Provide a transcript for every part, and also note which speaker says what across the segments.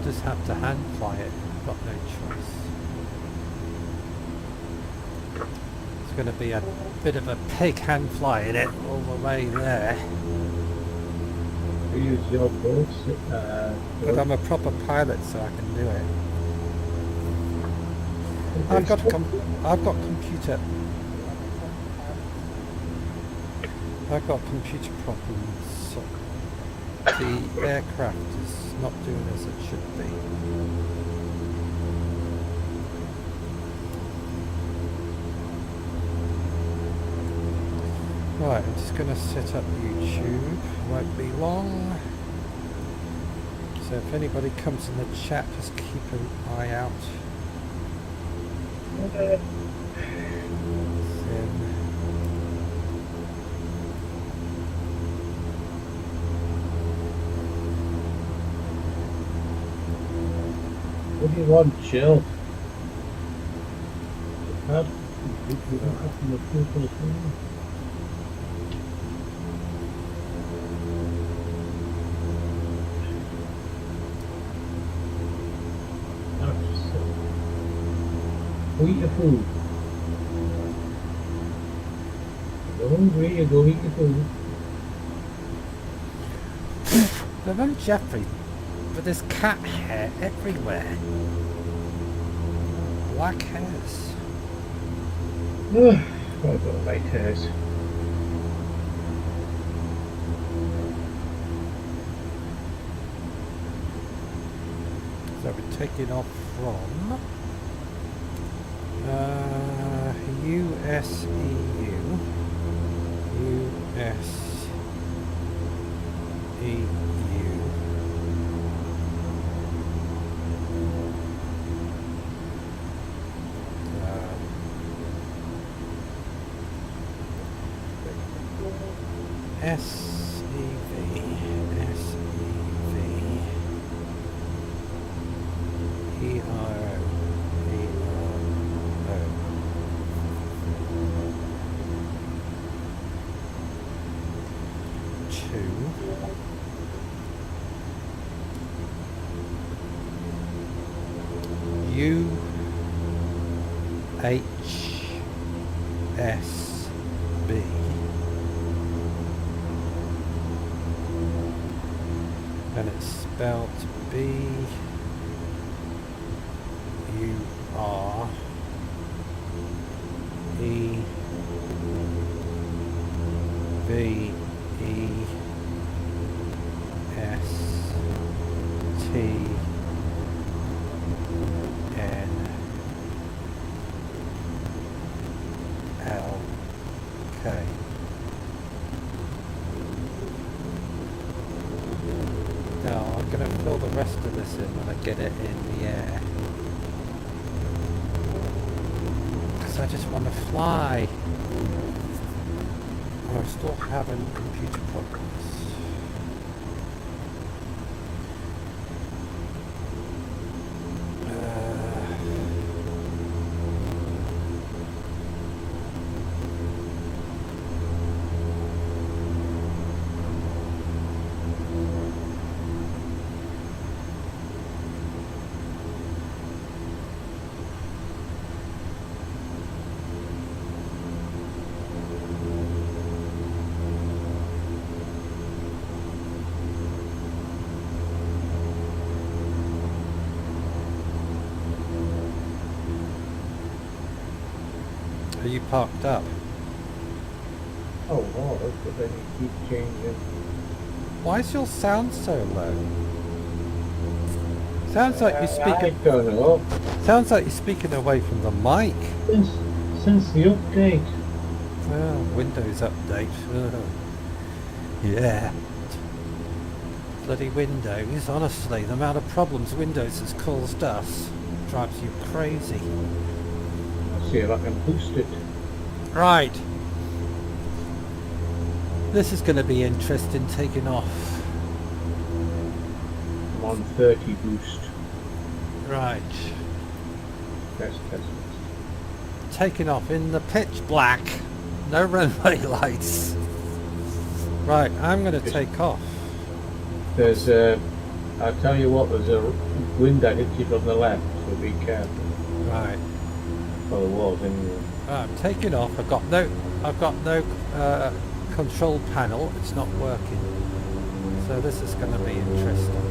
Speaker 1: just have to hand fly it. I've got no choice. It's going to be a bit of a pig hand flying it all the way there.
Speaker 2: Use your boat.
Speaker 1: But I'm a proper pilot, so I can do it. I've got computer. I've got computer problems. So the aircraft is not doing as it should be. Right, I'm just going to set up YouTube. Won't be long. So if anybody comes in the chat, just keep an eye out. Then
Speaker 2: what do you want, chill? Go eat your food. You're hungry, you go eat your food.
Speaker 1: remember Jeffrey, but there's cat hair everywhere. Black hairs.
Speaker 2: I've got white hairs.
Speaker 1: So we're taking off from USEU. UHSB. And it's spelled Burevestnik. Now I'm going to fill the rest of this in when I get it in the air. Because I just want to fly. I'm still having computer problems. Are you parked up?
Speaker 2: Oh, wow, but then you keep changing.
Speaker 1: Why is your sound so low? Sounds like you're speaking.
Speaker 2: I don't know.
Speaker 1: Sounds like you're speaking away from the mic.
Speaker 2: Since the update.
Speaker 1: Well, Windows update. Yeah. Bloody Windows. Honestly, the amount of problems Windows has caused us drives you crazy.
Speaker 2: I'll see if I can boost it.
Speaker 1: Right. This is going to be interesting taking off.
Speaker 2: I'm on 30 boost.
Speaker 1: Right.
Speaker 2: Test.
Speaker 1: Taking off in the pitch black. No runway lights. Right, I'm going to take off.
Speaker 2: There's a I'll tell you what, there's a wind that hits you from the left, so be careful.
Speaker 1: Right.
Speaker 2: Well, there was anyway.
Speaker 1: I'm taking off. I've got no control panel. It's not working. So this is going to be interesting.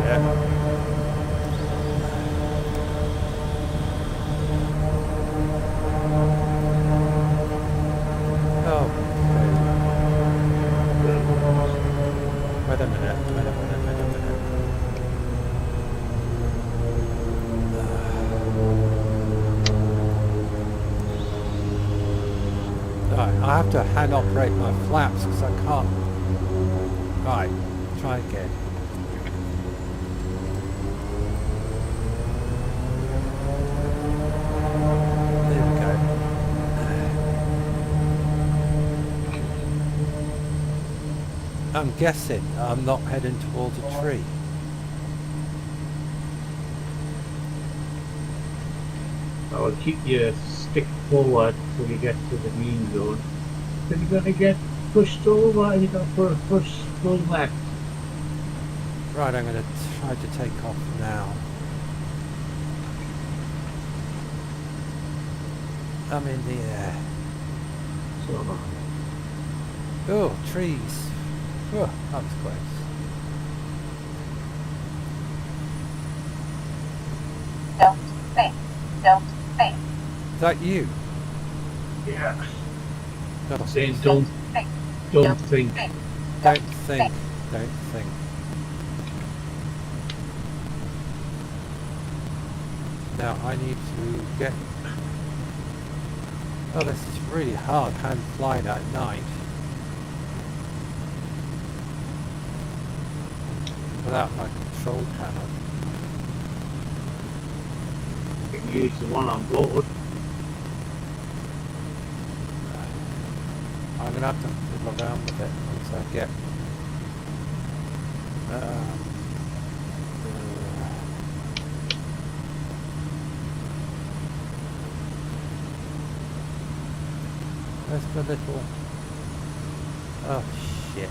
Speaker 1: Yeah. Oh. Wait a minute. Right, I have to hand operate my flaps because I can't. Right, try again. There we go. I'm guessing I'm not heading towards a tree.
Speaker 3: I will keep your stick forward till you get to the green zone. Then you're going to get pushed over and you're going to push going left.
Speaker 1: Right, I'm going to try to take off now. I'm in the air.
Speaker 3: So,
Speaker 1: Oh, trees. Oh, that was close.
Speaker 4: Don't think. Don't think.
Speaker 1: Is that you?
Speaker 3: yeah.
Speaker 1: Oh,
Speaker 3: Saying don't
Speaker 4: Think.
Speaker 3: think.
Speaker 1: don't think. Don't think. Now I need to get... Oh, this is really hard hand flying at night. Without my control panel.
Speaker 3: You can use the one on board.
Speaker 1: I'm going to have to fiddle around with it once I get... Where's the little... Oh shit.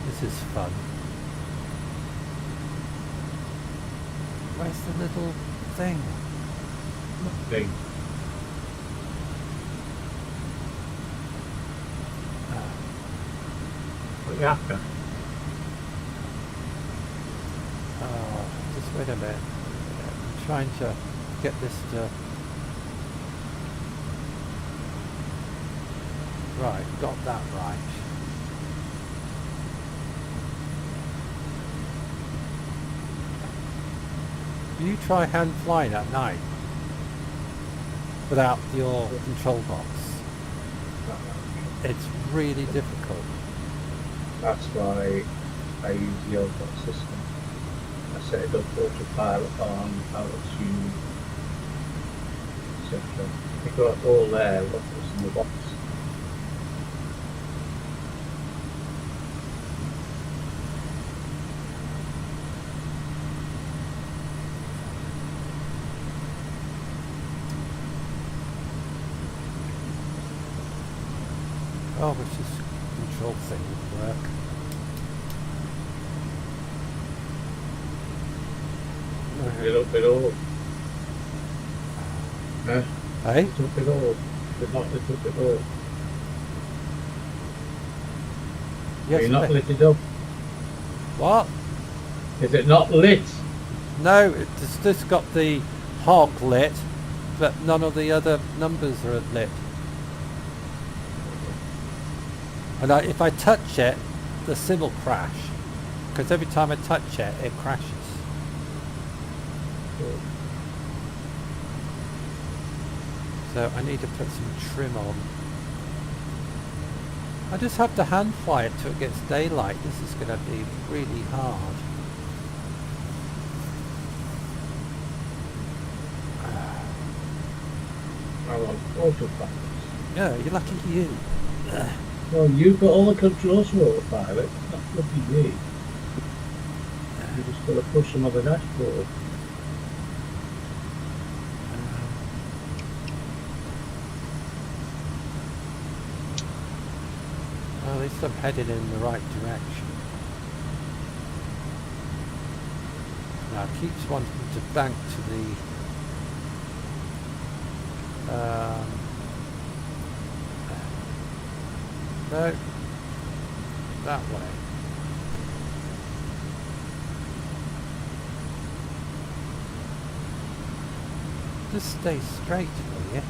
Speaker 1: This is fun. Where's the little thing?
Speaker 3: Nothing. What you after?
Speaker 1: Oh, just wait a minute. I'm trying to get this to... Right, got that right. You try hand flying at night without your control box. It's really difficult.
Speaker 2: That's why I use the autopilot system. I set it up autopilot on, altitude, etc. You've got all there, what was in the box.
Speaker 1: Oh, which this control thing would work.
Speaker 2: It up it all. Huh?
Speaker 1: Hey?
Speaker 2: It up it all. It's not lit up at all.
Speaker 1: Yes,
Speaker 2: Are you not
Speaker 1: but-
Speaker 2: lit it up?
Speaker 1: What?
Speaker 2: Is it not lit?
Speaker 1: No, it's just got the hog lit, but none of the other numbers are lit. And if I touch it, the sim will crash. Because every time I touch it, it crashes. So I need to put some trim on. I just have to hand fly it till it gets daylight. This is going to be really hard.
Speaker 2: I want autopilot.
Speaker 1: No, you're lucky you.
Speaker 2: Well, you've got all the controls for autopilot. It's not lucky me. You just got to push them on the dashboard.
Speaker 1: Well, at least I'm headed in the right direction. Now it keeps wanting to bank to the no, that way. Just stay straight, will you?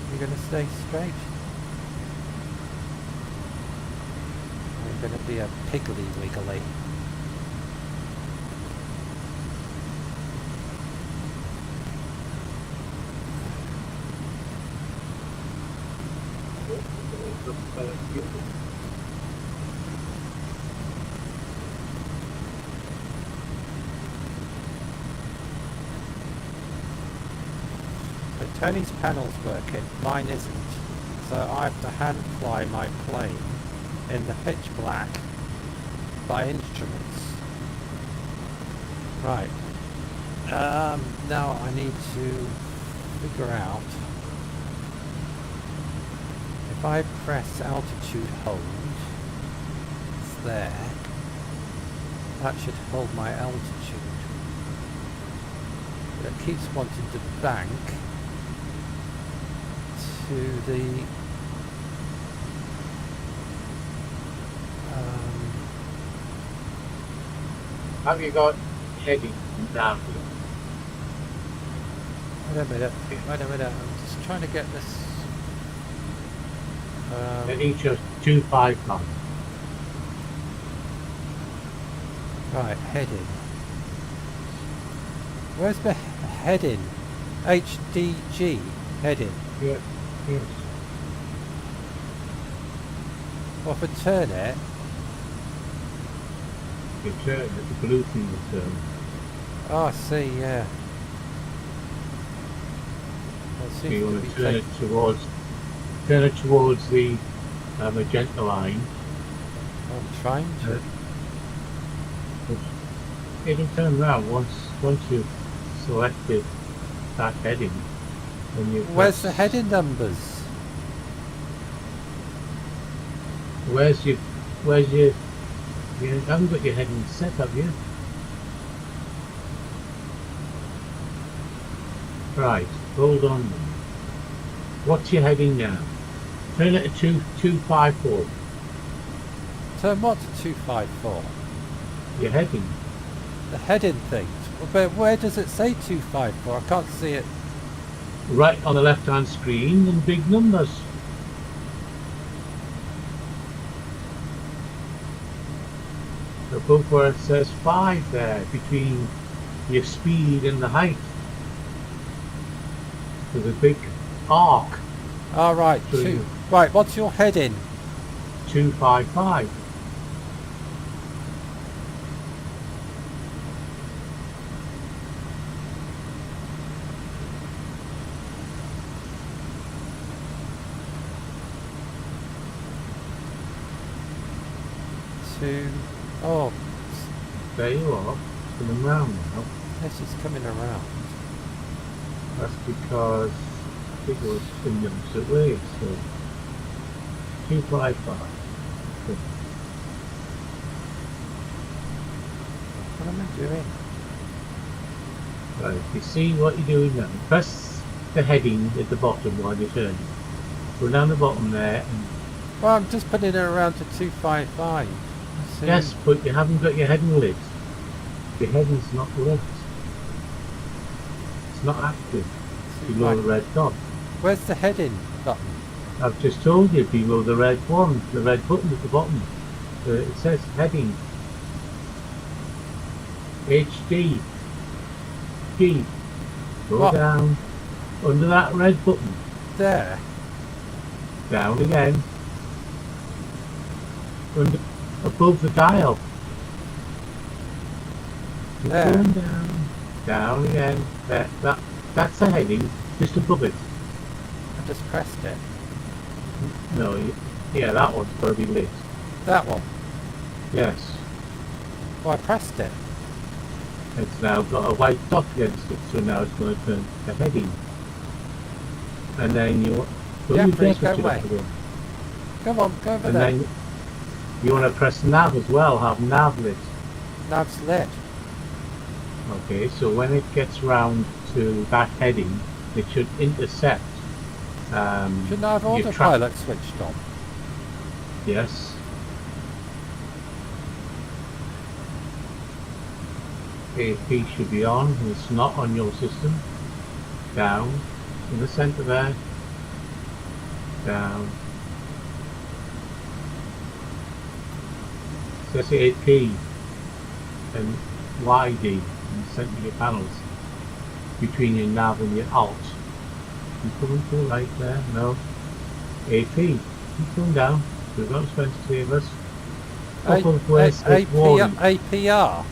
Speaker 1: You're going to stay straight? Or you're going to be a piggly wiggly? So Tony's panel's working, mine isn't. So I have to hand fly my plane in the pitch black by instruments. Right. Now I need to figure out if I press altitude hold, it's there, that should hold my altitude. But it keeps wanting to bank to the
Speaker 3: Have you got heading down here?
Speaker 1: wait a minute, I'm just trying to get this
Speaker 3: Heading just 255.
Speaker 1: right, heading. Where's the heading? HDG heading.
Speaker 3: Yeah, yes.
Speaker 1: Well, if I turn it,
Speaker 3: You turn it, the blue thing will turn.
Speaker 1: oh I see, yeah. Well, it
Speaker 3: So
Speaker 1: seems
Speaker 3: you
Speaker 1: to
Speaker 3: want
Speaker 1: be
Speaker 3: to turn it towards the magenta line.
Speaker 1: I'm trying to.
Speaker 3: It'll turn round once you've selected that heading. Then you
Speaker 1: Where's
Speaker 3: press-
Speaker 1: the heading numbers?
Speaker 3: Where's your you haven't got your heading set, have you? Right, hold on. What's your heading now? Turn it to 254.
Speaker 1: Turn what to 254?
Speaker 3: Your heading.
Speaker 1: The heading thing. But where does it say 254? I can't see it.
Speaker 3: Right on the left hand screen in big numbers. Above where it says 5 there, between your speed and the height. There's a big arc,
Speaker 1: All right,
Speaker 3: So
Speaker 1: two.
Speaker 3: you-
Speaker 1: Right, what's your heading?
Speaker 3: 255.
Speaker 1: Two. Oh,
Speaker 3: There you are, it's coming round now.
Speaker 1: this is coming around.
Speaker 3: That's because it was in the opposite way, so 255.
Speaker 1: What am I doing?
Speaker 3: Right, you see what you're doing now. Press the heading at the bottom while you're turning. Go down the bottom there, and
Speaker 1: Well, I'm just putting it around to 255. See?
Speaker 3: yes, but you haven't got your heading lit. Your heading's not lit. It's not active below
Speaker 1: Right.
Speaker 3: the red dot.
Speaker 1: Where's the heading button?
Speaker 3: I've just told you below the red one, the red button at the bottom. It says heading. HD. G. Go
Speaker 1: What?
Speaker 3: down. Under that red button.
Speaker 1: There.
Speaker 3: Down again. Under, above the dial. Keep
Speaker 1: There.
Speaker 3: going down. Down again. There. That's the heading. Just above it.
Speaker 1: I just pressed it.
Speaker 3: No, yeah, that one's got to be lit.
Speaker 1: That one.
Speaker 3: Yes.
Speaker 1: Well, I pressed it.
Speaker 3: It's now got a white dot against it, so now it's going to turn to heading. And then you Don't
Speaker 1: Yeah,
Speaker 3: you dare
Speaker 1: please, go
Speaker 3: touch it
Speaker 1: away.
Speaker 3: up again.
Speaker 1: Come on, go over
Speaker 3: And
Speaker 1: there.
Speaker 3: then you want to press nav as well, have nav lit.
Speaker 1: Nav's lit.
Speaker 3: Okay, so when it gets round to that heading, it should intercept.
Speaker 1: Shouldn't I have
Speaker 3: your
Speaker 1: autopilot switched on?
Speaker 3: Yes. AP should be on, and it's not on your system. Down, in the centre there. Down. So that's AP and YD in the centre of your panels. Between your nav and your alt. You coming to the right there? No. AP. Keep going down. We've got Spencer Savers. Up of where it says warning.
Speaker 1: APR.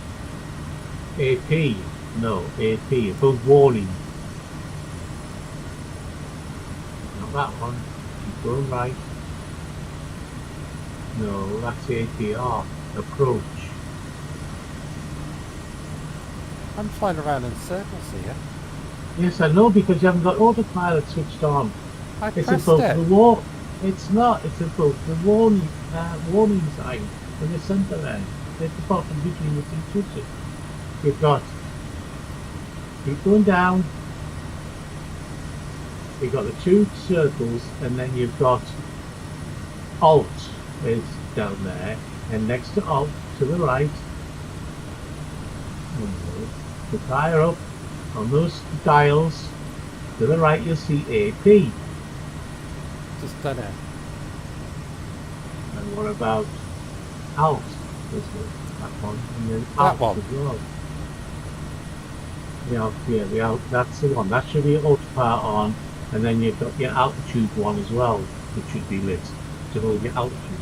Speaker 3: AP. No, AP. Above warning. Not that one. Keep going right. No, that's APR. Approach.
Speaker 1: I'm flying around in circles here.
Speaker 3: Yes, I know, because you haven't got autopilot switched on.
Speaker 1: I
Speaker 3: It's
Speaker 1: pressed
Speaker 3: above
Speaker 1: it.
Speaker 3: the war. It's not. It's above the warning sign in the centre there. At the bottom between the two switches. You've got. Keep going down. You've got the two circles, and then you've got Alt is down there, and next to Alt to the right. Look higher up on those dials. To the right, you'll see AP.
Speaker 1: Just done it.
Speaker 3: And what about Alt? That one, and then
Speaker 1: That
Speaker 3: Alt
Speaker 1: one.
Speaker 3: as well. The Alt, that's the one. That should be autopilot on, and then you've got your altitude one as well, which should be lit to hold your altitude.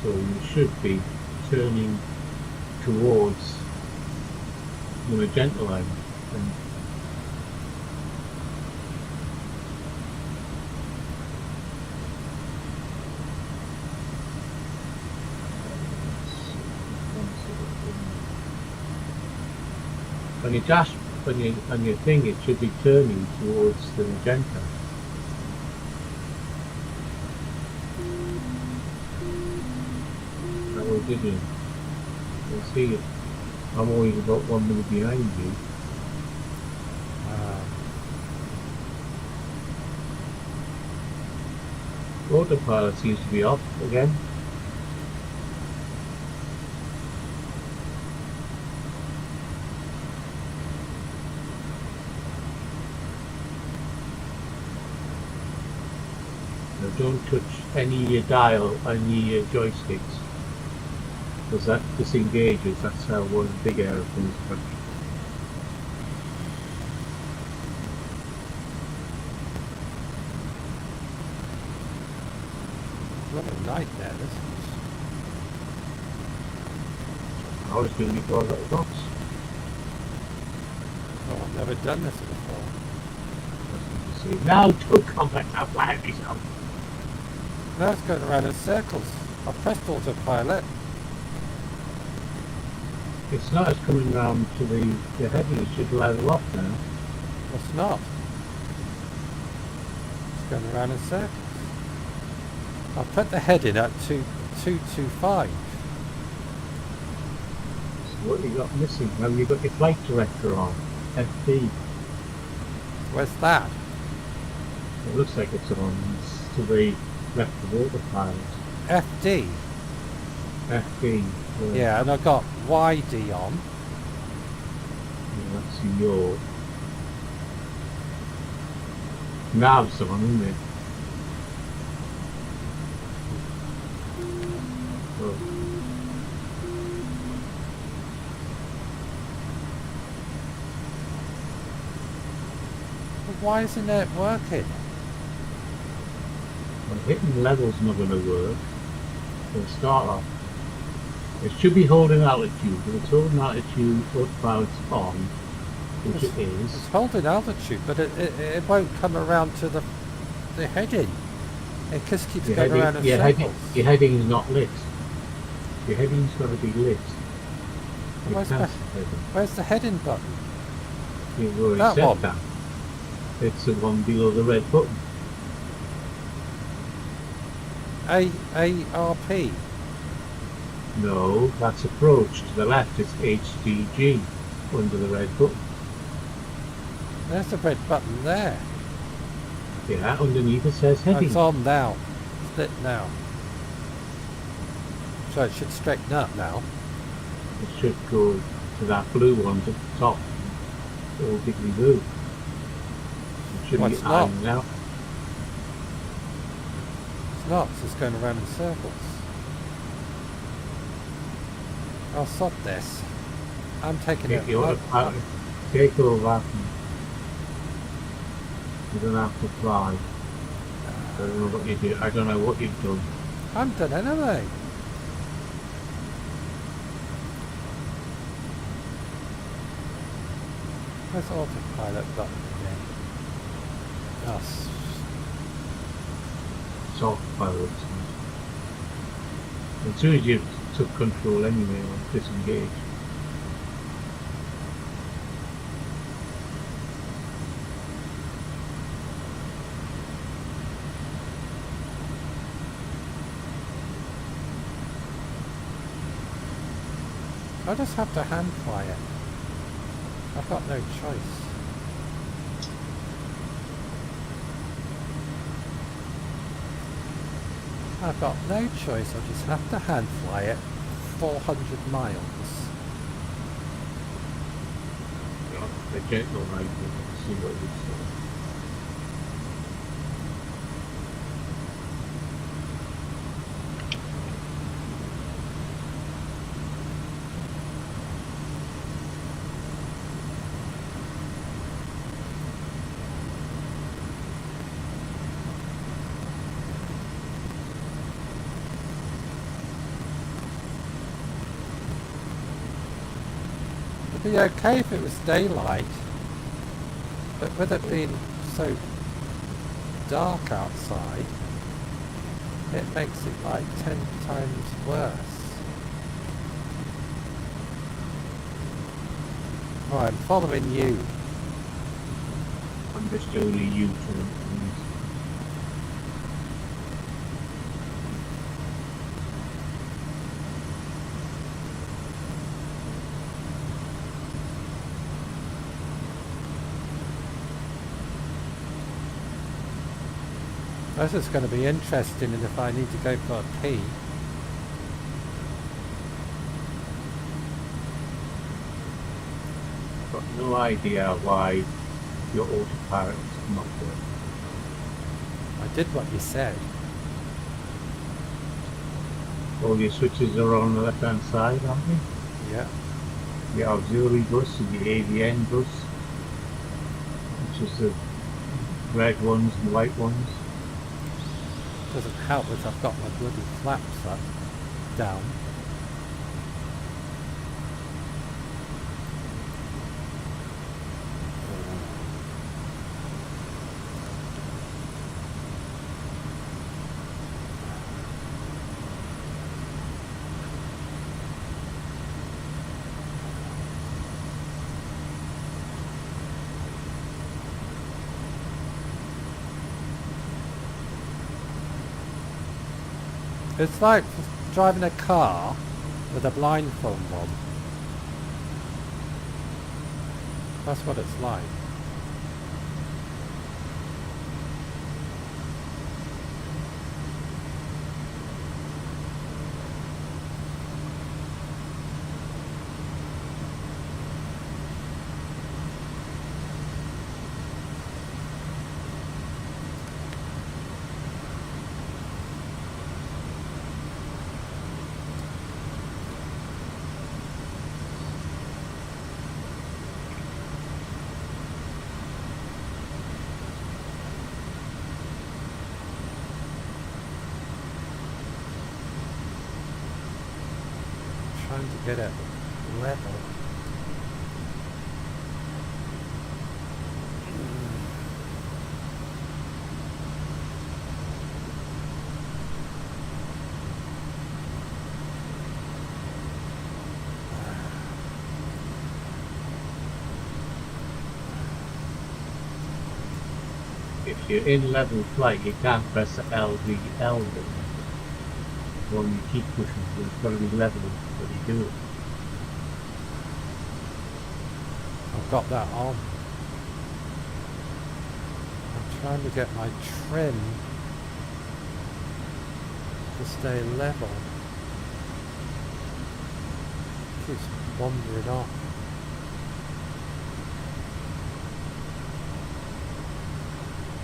Speaker 3: So you should be turning towards the magenta line. And on your dash, on your thing, it should be turning towards the magenta. Or did you? We'll see it. I'm always about 1 minute behind you. Autopilot seems to be off again. Now don't touch any of your dial, any of your joysticks. Because that disengages, that's how one big aeroplanes touch.
Speaker 1: What a nightmare this is.
Speaker 3: I was doing it all at once.
Speaker 1: Oh, I've never done this before.
Speaker 3: See, now to combat that flag yourself.
Speaker 1: Now it's going around in circles. I pressed autopilot.
Speaker 3: It's not, it's coming round to the heading, it should level off now.
Speaker 1: It's not. It's going around in circles. I put the heading at 225.
Speaker 3: So what you got missing? Well, you've got your flight director on, FD.
Speaker 1: Where's that?
Speaker 3: It looks like it's on, it's to the left of autopilot.
Speaker 1: FD.
Speaker 3: FD.
Speaker 1: Yeah, and I've got YD on.
Speaker 3: That's your nav's on, isn't it? Oh.
Speaker 1: But why isn't it working?
Speaker 3: Well, hitting level's not going to work. It'll start off. It should be holding altitude, but it's holding altitude, autopilot's on, which it is.
Speaker 1: It's holding altitude, but it won't come around to the heading. It just keeps
Speaker 3: Your
Speaker 1: going
Speaker 3: heading,
Speaker 1: around in
Speaker 3: your
Speaker 1: circles.
Speaker 3: heading is not lit. Your heading's got to be lit. You
Speaker 1: Where's
Speaker 3: can't
Speaker 1: the,
Speaker 3: set heading.
Speaker 1: where's the heading button?
Speaker 3: You've already
Speaker 1: That
Speaker 3: set
Speaker 1: one?
Speaker 3: that. It's the one below the red button.
Speaker 1: ARP.
Speaker 3: No, that's approach. To the left, it's HDG under the red button.
Speaker 1: There's the red button there.
Speaker 3: Yeah, underneath it says heading.
Speaker 1: It's on now. It's lit now. So it should straighten up now.
Speaker 3: It should go to that blue one at the top. All diggly blue. It should
Speaker 1: Well,
Speaker 3: be
Speaker 1: it's not.
Speaker 3: ironed out.
Speaker 1: It's not. It's just going around in circles. I'll stop this. I'm taking it.
Speaker 3: Take the autopilot. Take all that. You don't have to fly. I don't know what you do. I don't know what you've done.
Speaker 1: I haven't done anything. Where's the autopilot button again? Oh,
Speaker 3: It's autopilot. As soon as you took control anyway, or disengage.
Speaker 1: I just have to hand fly it. I've got no choice. I've got no choice. I just have to hand fly it 400 miles.
Speaker 3: The gentle right, see what you say.
Speaker 1: It'd be okay if it was daylight, but with it being so dark outside, it makes it like 10 times worse. Right, I'm following you.
Speaker 3: I'm just only you to
Speaker 1: This is going to be interesting, and if I need to go for a pee.
Speaker 3: got no idea why your autopilot is not working.
Speaker 1: I did what you said.
Speaker 3: All your switches are on the left hand side, aren't they?
Speaker 1: Yeah.
Speaker 3: The auxiliary bus and the AVN bus, which is the red ones and the white ones.
Speaker 1: Doesn't help if I've got my bloody flaps up, down. It's like driving a car with a blindfold on. That's what it's like. Trying to get it level.
Speaker 3: you're in level flight, you can't press the LVL button. When you keep pushing, so it's got to be level when you do it.
Speaker 1: I've got that on. I'm trying to get my trim to stay level. It keeps wandering off.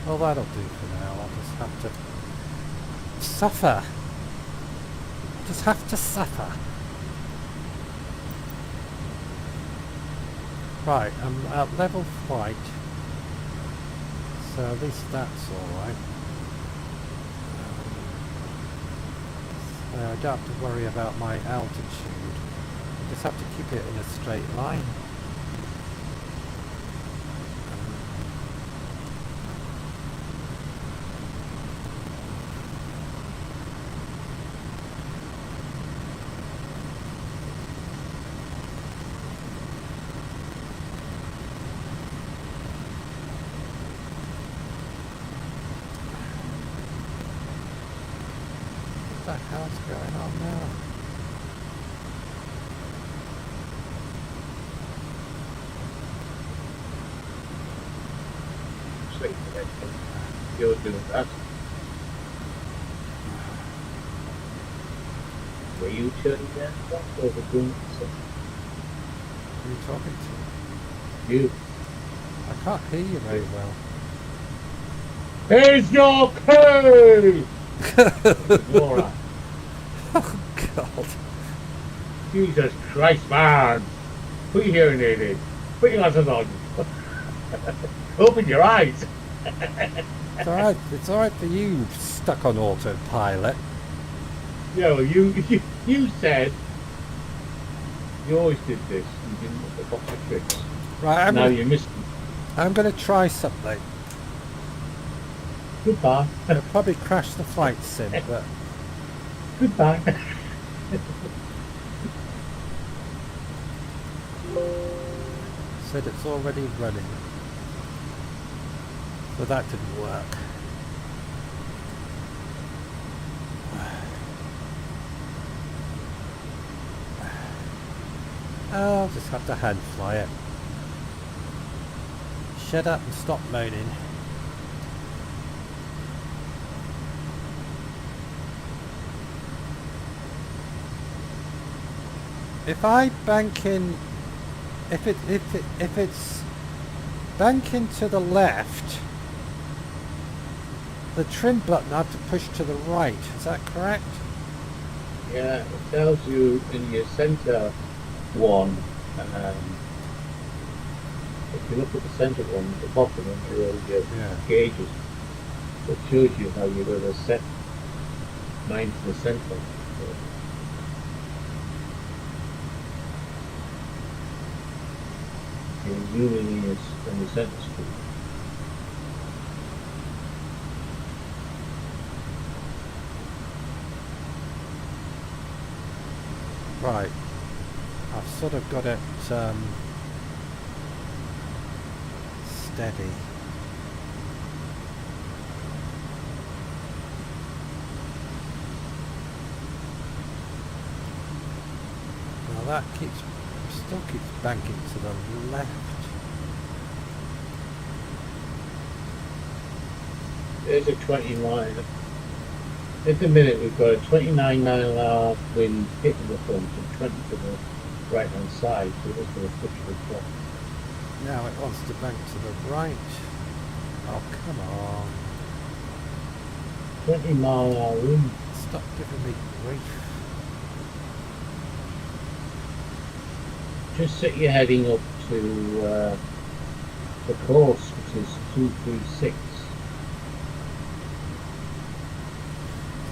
Speaker 1: Well, that'll do for now. I'll just have to suffer. Just have to suffer. Right, I'm at level flight, so at least that's alright. So I don't have to worry about my altitude. I just have to keep it in a straight line. What the hell's going on now?
Speaker 2: You're doing that. Were you turning down that or the doing something?
Speaker 1: Who are you talking to?
Speaker 2: You.
Speaker 1: I can't hear you very well.
Speaker 2: Here's your code! Laura.
Speaker 1: Oh God.
Speaker 2: Jesus Christ, man! Put your hearing aid in. Put your glasses on. Open your eyes.
Speaker 1: It's alright. It's alright for you stuck on autopilot.
Speaker 2: Yeah, well, you said you always did this. You didn't look at box of tricks.
Speaker 1: Right,
Speaker 2: Now you missed them.
Speaker 1: I'm going to try something.
Speaker 2: Goodbye.
Speaker 1: It'll probably crash the flight sim, but
Speaker 2: Goodbye.
Speaker 1: said it's already running. So that didn't work. I'll just have to hand fly it. Shut up and stop moaning. If I bank in, if it's banking to the left, the trim button I have to push to the right. Is that correct?
Speaker 2: Yeah, it tells you in your center one. If you look at the center one at the bottom of your gauges, it shows you how you're going to set mine to the center. You're zooming in on the center screen.
Speaker 1: Right. I've sort of got it steady. Now that still keeps banking to the left.
Speaker 2: There's a 20 mile. At the minute we've got a 29-mile-an-hour wind hitting the front and 20 to the right hand side, so it's going to push to the front.
Speaker 1: Now it wants to bank to the right. Oh, come on.
Speaker 2: 20-mile-an-hour wind.
Speaker 1: Stop giving me grief.
Speaker 2: Just set your heading up to the course, which is 236.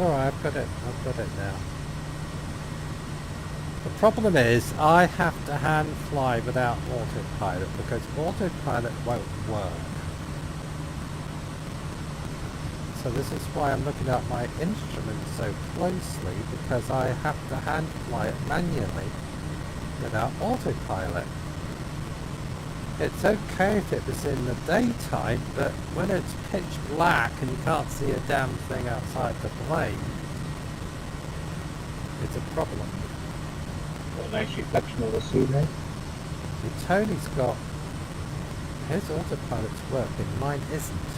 Speaker 1: Alright, I've got it now. The problem is I have to hand fly without autopilot because autopilot won't work. So this is why I'm looking at my instrument so closely, because I have to hand fly it manually without autopilot. It's okay if it was in the daytime, but when it's pitch black and you can't see a damn thing outside the plane, it's a problem.
Speaker 2: Got a nice reflection of the sea there.
Speaker 1: See, Tony's got his autopilot's working, mine isn't.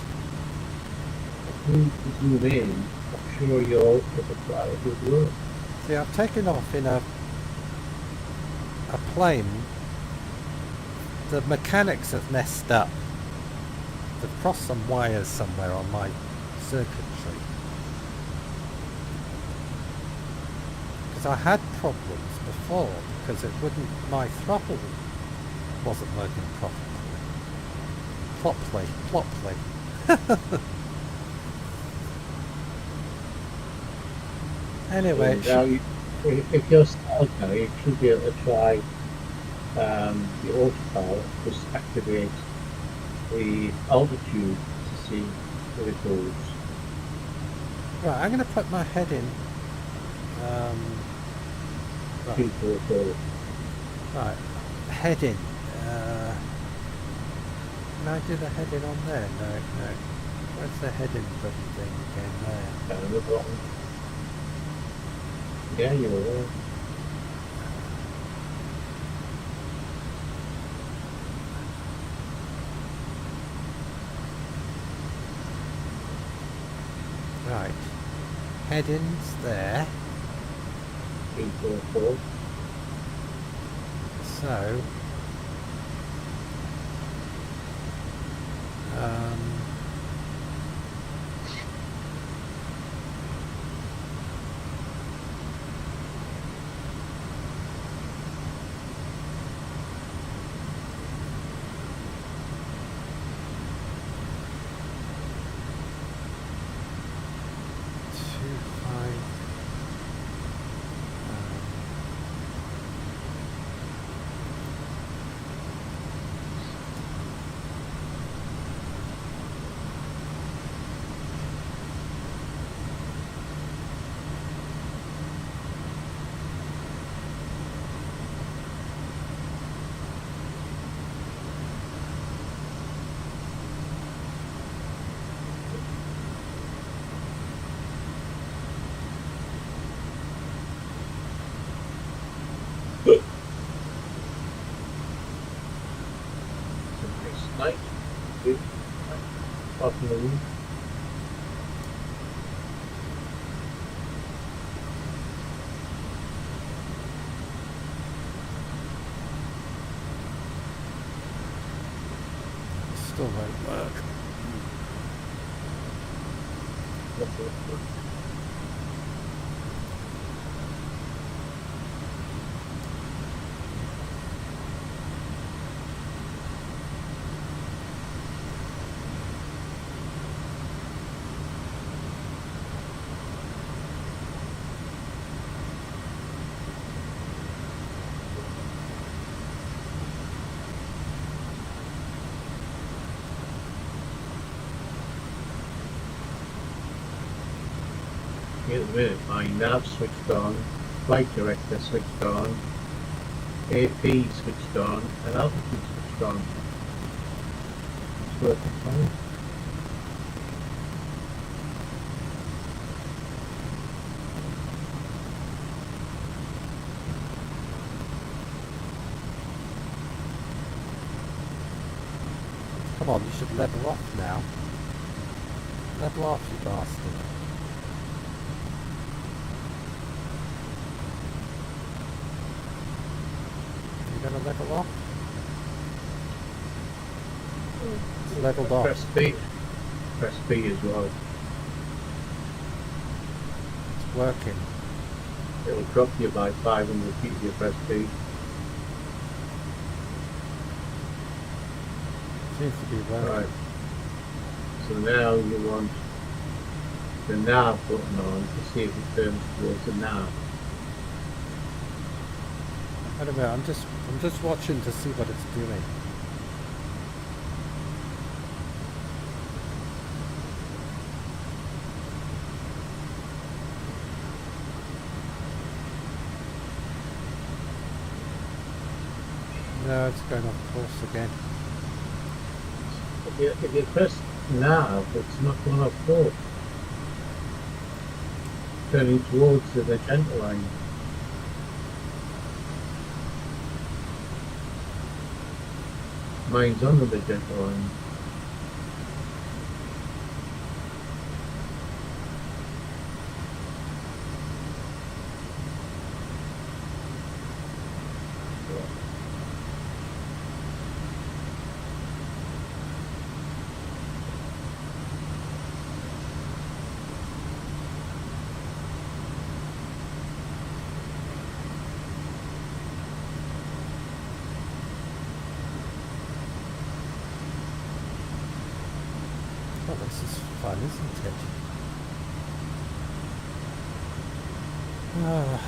Speaker 2: If you zoom in, I'm sure your autopilot would work.
Speaker 1: See, I've taken off in a plane. The mechanics have messed up. They've crossed some wires somewhere on my circuitry. Because I had problems before because it wouldn't, my throttle wasn't working properly. Anyway,
Speaker 2: Now, if you're started now, you should be able to try the autopilot, just activate the altitude to see where it goes.
Speaker 1: right, I'm going to put my head in. Right.
Speaker 2: 2, 4, 4.
Speaker 1: Right, heading. Can I do the heading on there? No. Where's the heading button thing again there?
Speaker 2: Down the bottom. Yeah, you're there.
Speaker 1: Right, headings there.
Speaker 2: 3, 4, 4.
Speaker 1: So,
Speaker 2: Nice. Good. Up in the roof.
Speaker 1: still won't work.
Speaker 2: That's it. In a minute, my nav switched on, flight director switched on, AP switched on, and altitude switched on. It's working fine.
Speaker 1: Come on, you should level off now. Level off, you bastard. You gonna level off? It's leveled off.
Speaker 2: Press B. Press B as well.
Speaker 1: It's working.
Speaker 2: It'll drop you by 500 feet if you press B.
Speaker 1: Seems to be working.
Speaker 2: Right. So now you want the nav button on to see if it turns towards the nav.
Speaker 1: Wait a minute, I'm just watching to see what it's doing. No, it's going off course again.
Speaker 2: if you press nav, it's not going off course. Turning towards the magenta line. Mine's on the magenta line.
Speaker 1: Oh, this is fun, isn't it? Ah.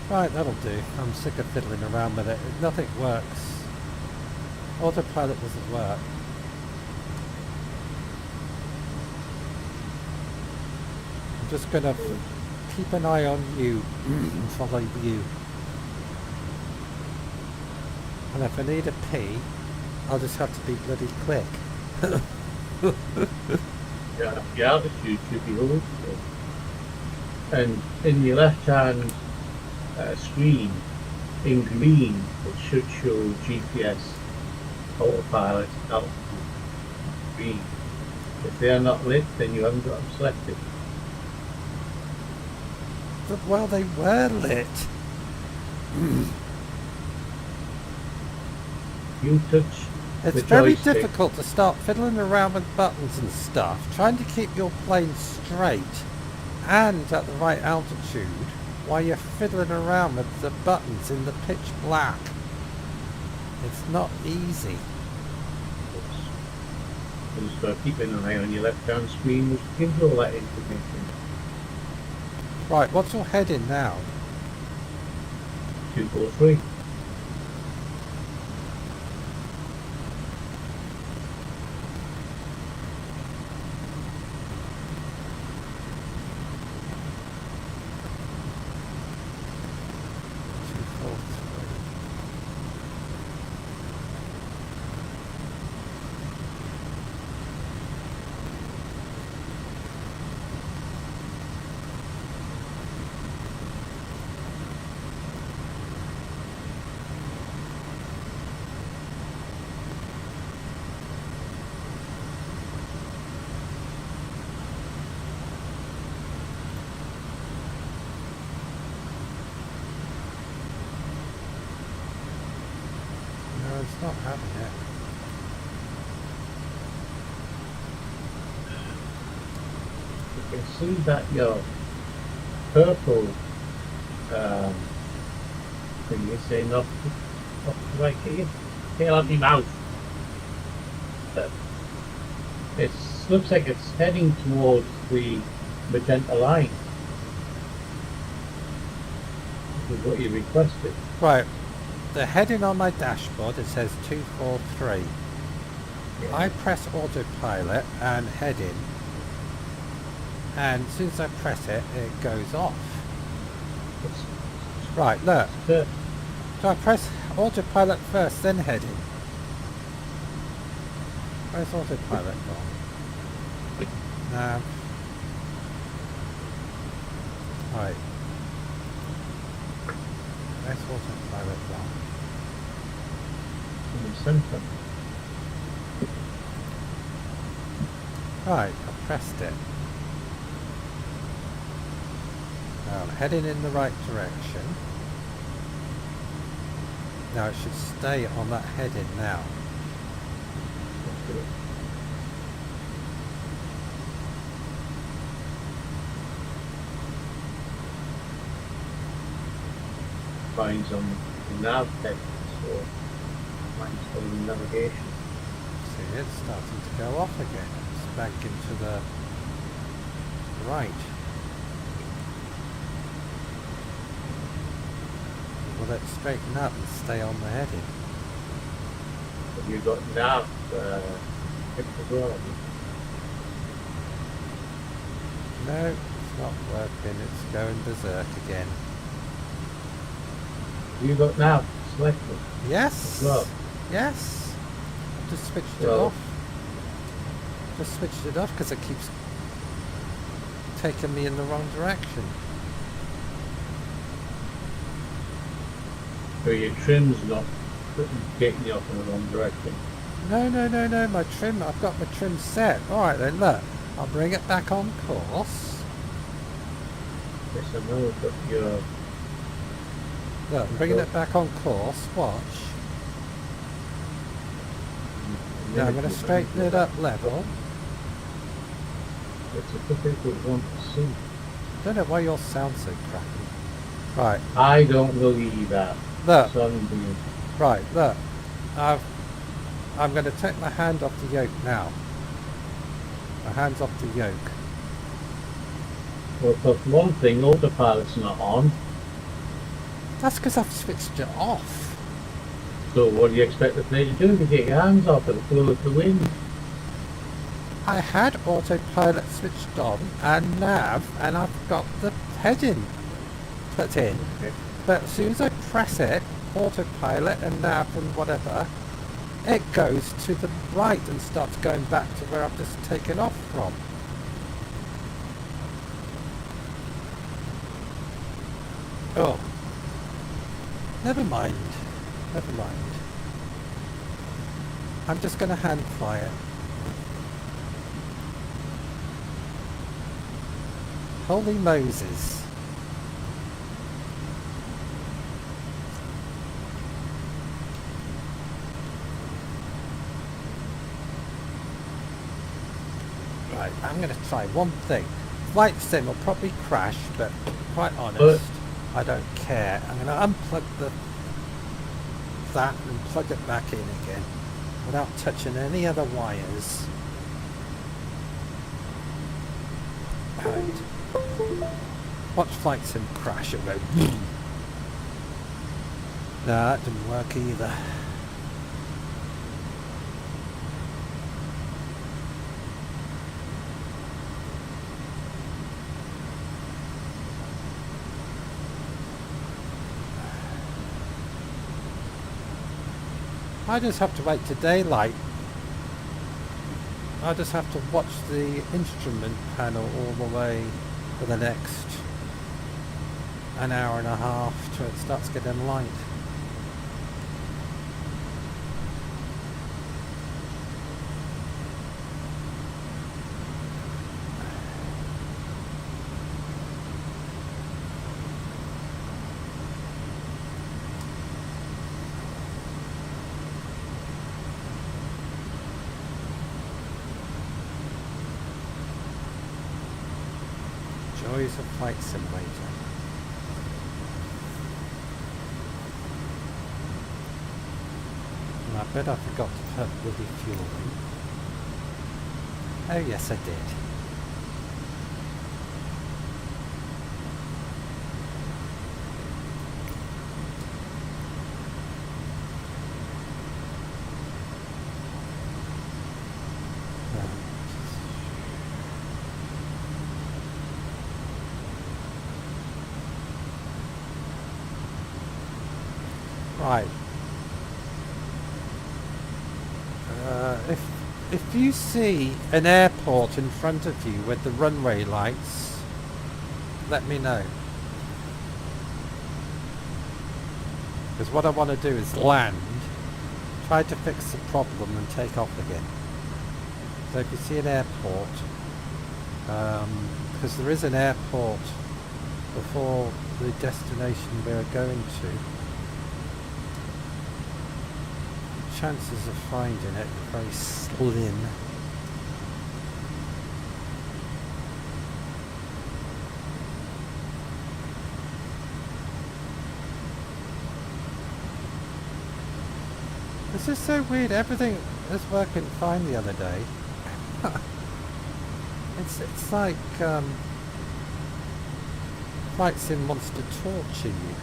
Speaker 1: Right, that'll do. I'm sick of fiddling around with it. Nothing works. Autopilot doesn't work. I'm just gonna keep an eye on you and follow you. And if I need a pee, I'll just have to be bloody quick.
Speaker 2: Yeah, your altitude should be low. And in your left hand screen, in green, it should show GPS, autopilot, altitude, green. If they are not lit, then you haven't got them selected.
Speaker 1: But well, they were lit.
Speaker 2: You touch
Speaker 1: It's
Speaker 2: the
Speaker 1: very
Speaker 2: joystick.
Speaker 1: difficult to start fiddling around with buttons and stuff, trying to keep your plane straight and at the right altitude while you're fiddling around with the buttons in the pitch black. It's not easy.
Speaker 2: You just got to keep an eye on your left hand screen, which gives you all that information.
Speaker 1: Right, what's your heading now?
Speaker 2: 243.
Speaker 1: No, it's not having it.
Speaker 2: You can see that your purple thing is saying off the right here. Tail out your mouth. It looks like it's heading towards the magenta line. This is what you requested.
Speaker 1: Right, the heading on my dashboard, it says 243. I press autopilot and heading, and as soon as I press it, it goes off. Right, look.
Speaker 2: It's,
Speaker 1: Do I press autopilot first, then heading? Where's autopilot gone? No. Right. Where's autopilot gone?
Speaker 2: in the centre.
Speaker 1: Right, I pressed it. Now I'm heading in the right direction. Now it should stay on that heading now.
Speaker 2: Mine's on the nav head, so mine's on the navigation.
Speaker 1: See, it's starting to go off again. It's back into the right. Will it straighten up and stay on the heading?
Speaker 2: Have you got nav fixed as well? Have you?
Speaker 1: No, it's not working. It's going berserk again.
Speaker 2: Have you got nav selected
Speaker 1: Yes.
Speaker 2: as well?
Speaker 1: Yes. I've just switched it
Speaker 2: Well-
Speaker 1: off. Just switched it off because it keeps taking me in the wrong direction.
Speaker 2: So your trim's not getting you off in the wrong direction.
Speaker 1: No, my trim, I've got my trim set. Alright then, look. I'll bring it back on course.
Speaker 2: Yes, I know, but you're...
Speaker 1: Look, I'm bringing it back on course. Watch. Now I'm going to straighten it up level.
Speaker 2: It's a difficult one to see.
Speaker 1: Don't know why yours sounds so crappy. Right,
Speaker 2: I don't believe that.
Speaker 1: look,
Speaker 2: Sunbeam.
Speaker 1: right, look. I'm going to take my hand off the yoke now. My hand's off the yoke.
Speaker 2: Well, for one thing, autopilot's not on.
Speaker 1: That's because I've switched it off.
Speaker 2: So what do you expect the plane to do? To get your hands off it, flow with the wind.
Speaker 1: I had autopilot switched on and nav, and I've got the heading put in.
Speaker 2: Okay.
Speaker 1: But as soon as I press it, autopilot and nav and whatever, it goes to the right and starts going back to where I've just taken off from. Oh. Never mind. Never mind. I'm just going to hand fly it. Holy Moses. Right, I'm going to try one thing. Flight sim will probably crash, but quite honest, I don't care. I'm going to unplug that and plug it back in again without touching any other wires. Right. Watch flight sim crash, it won't. No, that didn't work either. I just have to wait to daylight. I just have to watch the instrument panel all the way for the next an hour and a half till it starts getting light. Joys of Flight Simulator. And I bet I forgot to put bloody fuel in. Oh yes I did. Right. If you see an airport in front of you with the runway lights, let me know. Because what I want to do is land, try to fix the problem and take off again. So if you see an airport, because there is an airport before the destination we're going to, chances of finding it are very slim. This is so weird. Everything was working fine the other day. It's like Flight Sim wants to torture you.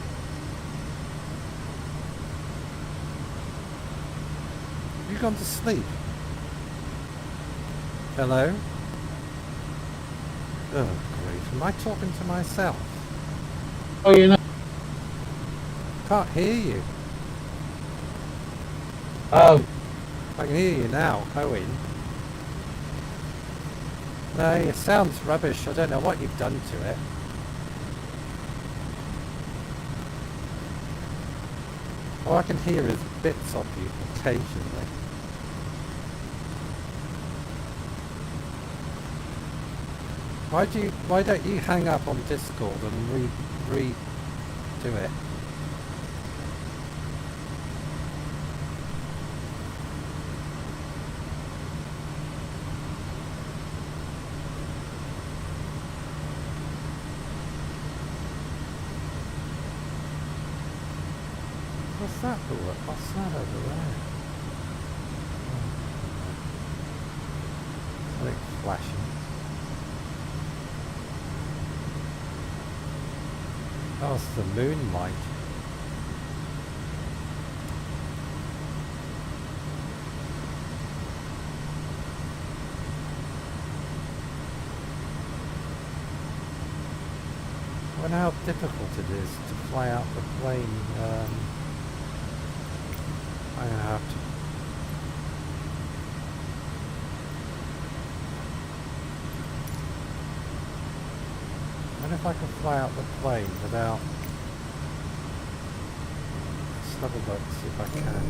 Speaker 1: You gone to sleep? Hello? Oh, grief. Am I talking to myself?
Speaker 3: Oh, you know.
Speaker 1: Can't hear you.
Speaker 3: Oh,
Speaker 1: I can hear you now, Owen. No, it sounds rubbish. I don't know what you've done to it. All I can hear is bits of you occasionally. Why don't you hang up on Discord and redo it? What's that for? What's that over there? Something flashing. Oh, it's the moonlight. I wonder how difficult it is to fly out the plane. I'm gonna have to. I wonder if I can fly out the plane without. Let's have a look, see if I can.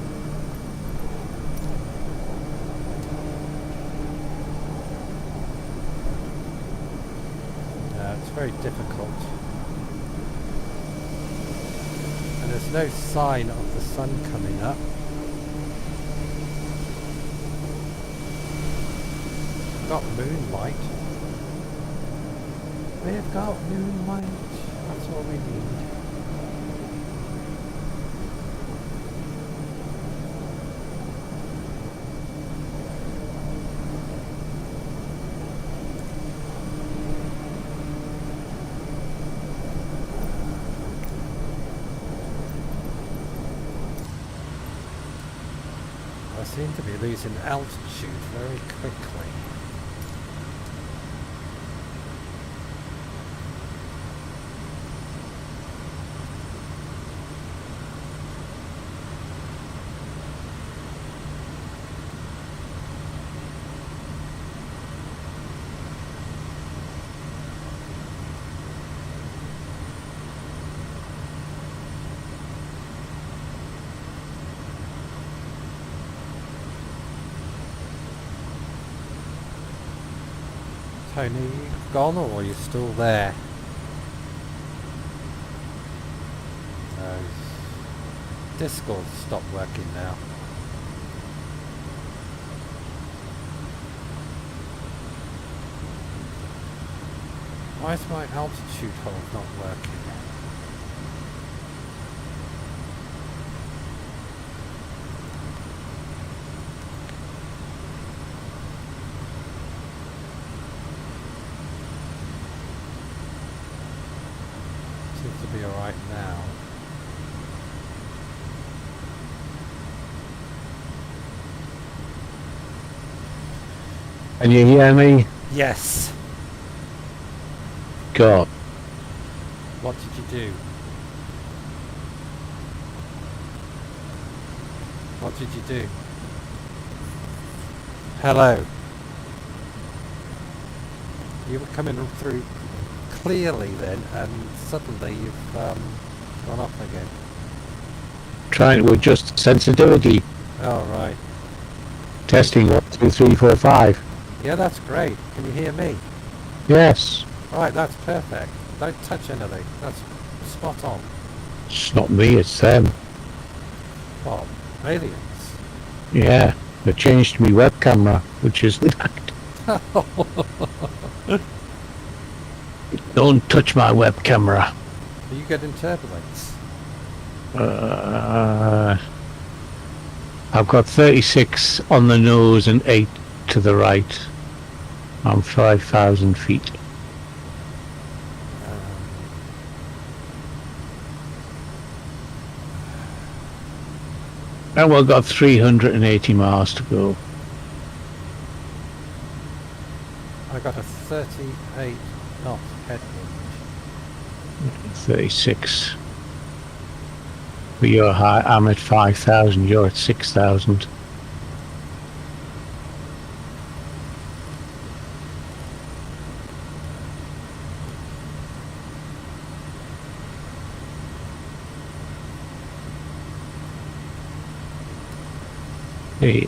Speaker 1: No, it's very difficult. And there's no sign of the sun coming up. Got moonlight. We've got moonlight. That's all we need. I seem to be losing altitude very quickly. Tony, you gone or are you still there? Discord stopped working now. Why is my altitude hold not working? Seems to be alright now.
Speaker 3: can you hear me?
Speaker 1: Yes.
Speaker 3: God.
Speaker 1: What did you do? What did you do? Hello. You were coming through clearly then, and suddenly you've gone off again.
Speaker 3: Trying to adjust sensitivity.
Speaker 1: Oh, right.
Speaker 3: Testing 1, 2, 3, 4, 5.
Speaker 1: Yeah, that's great. Can you hear me?
Speaker 3: Yes.
Speaker 1: Right, that's perfect. Don't touch anything. That's spot on.
Speaker 3: It's not me, it's them.
Speaker 1: What? Aliens?
Speaker 3: Yeah. They changed my web camera, which is fact. Don't touch my web camera.
Speaker 1: Are you getting turbulence?
Speaker 3: I've got 36 on the nose and 8 to the right. I'm 5,000 feet. And we've got 380 miles to go.
Speaker 1: I got a 38 knot headwind.
Speaker 3: 36. But you're high. I'm at 5,000. You're at 6,000. Hey,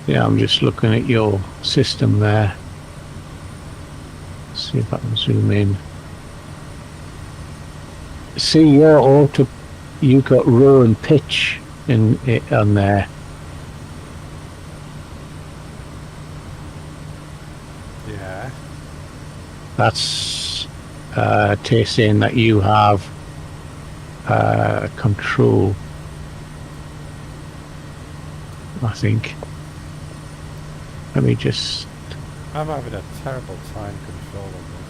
Speaker 3: yeah, I'm just looking at your system there. See if I can zoom in. See your auto, you got row and pitch in it on there.
Speaker 1: Yeah.
Speaker 3: That's saying that you have control, I think. Let me just...
Speaker 1: I'm having a terrible time controlling this.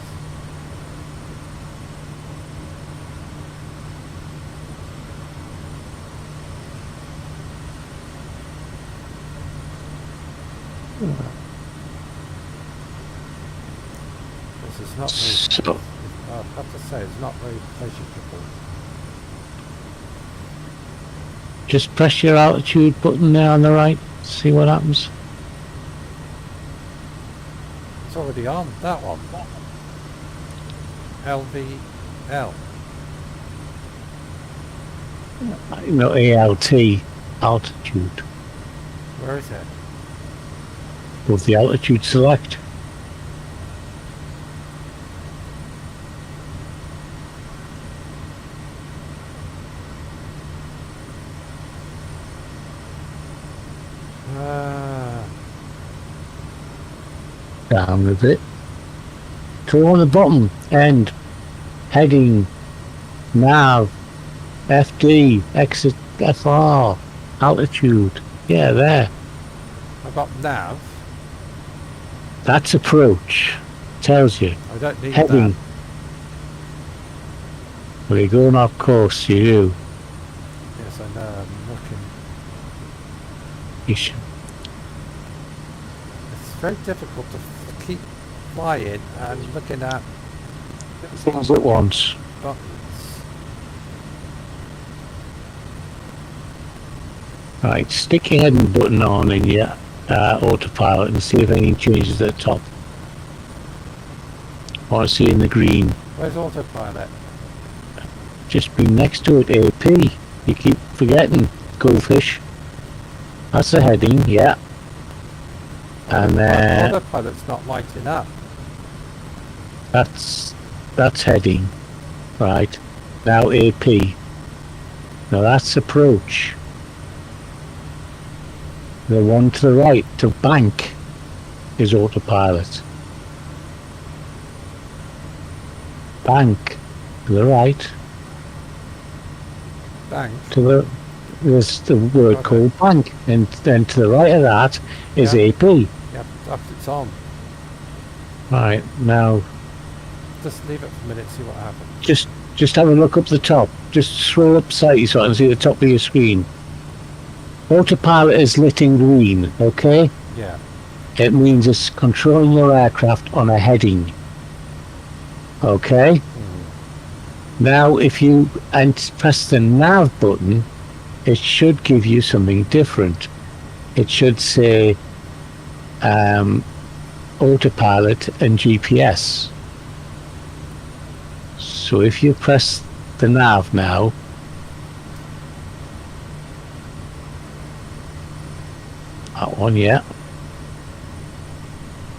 Speaker 1: This is not very, I have to say, it's not very pleasurable.
Speaker 3: Just press your altitude button there on the right, see what happens.
Speaker 1: It's already on, that one. LVL.
Speaker 3: No, ALT, altitude.
Speaker 1: Where is it?
Speaker 3: With the altitude select. Down a bit. Toward the bottom end. Heading. Nav. FD. Exit. FR. Altitude. Yeah, there.
Speaker 1: I've got nav.
Speaker 3: That's approach. Tells you.
Speaker 1: I don't need
Speaker 3: Heading.
Speaker 1: that.
Speaker 3: Well, you're going off course, you do.
Speaker 1: Yes, I know, I'm looking.
Speaker 3: You should.
Speaker 1: It's very difficult to keep flying and looking at
Speaker 3: Things at once.
Speaker 1: buttons.
Speaker 3: Right, stick your heading button on in your autopilot and see if anything changes at the top. I want to see in the green.
Speaker 1: Where's autopilot?
Speaker 3: Just be next to it, AP. You keep forgetting, goldfish. That's the heading, yeah. And
Speaker 1: Autopilot's not lighting up.
Speaker 3: that's heading. Right. Now AP. Now that's approach. The one to the right, to bank, is autopilot. Bank to the right.
Speaker 1: Bank.
Speaker 3: To the there's the word
Speaker 1: Okay.
Speaker 3: called bank, and then to the right of that is
Speaker 1: Yeah.
Speaker 3: AP.
Speaker 1: Yep, it's on.
Speaker 3: Right, now
Speaker 1: Just leave it for a minute, see what happens.
Speaker 3: just have a look up the top. Just scroll up slightly so I can see the top of your screen. Autopilot is lit in green, okay?
Speaker 1: Yeah.
Speaker 3: It means it's controlling your aircraft on a heading. Okay? Now if you press the nav button, it should give you something different. It should say autopilot and GPS. So if you press the nav now, that one, yeah.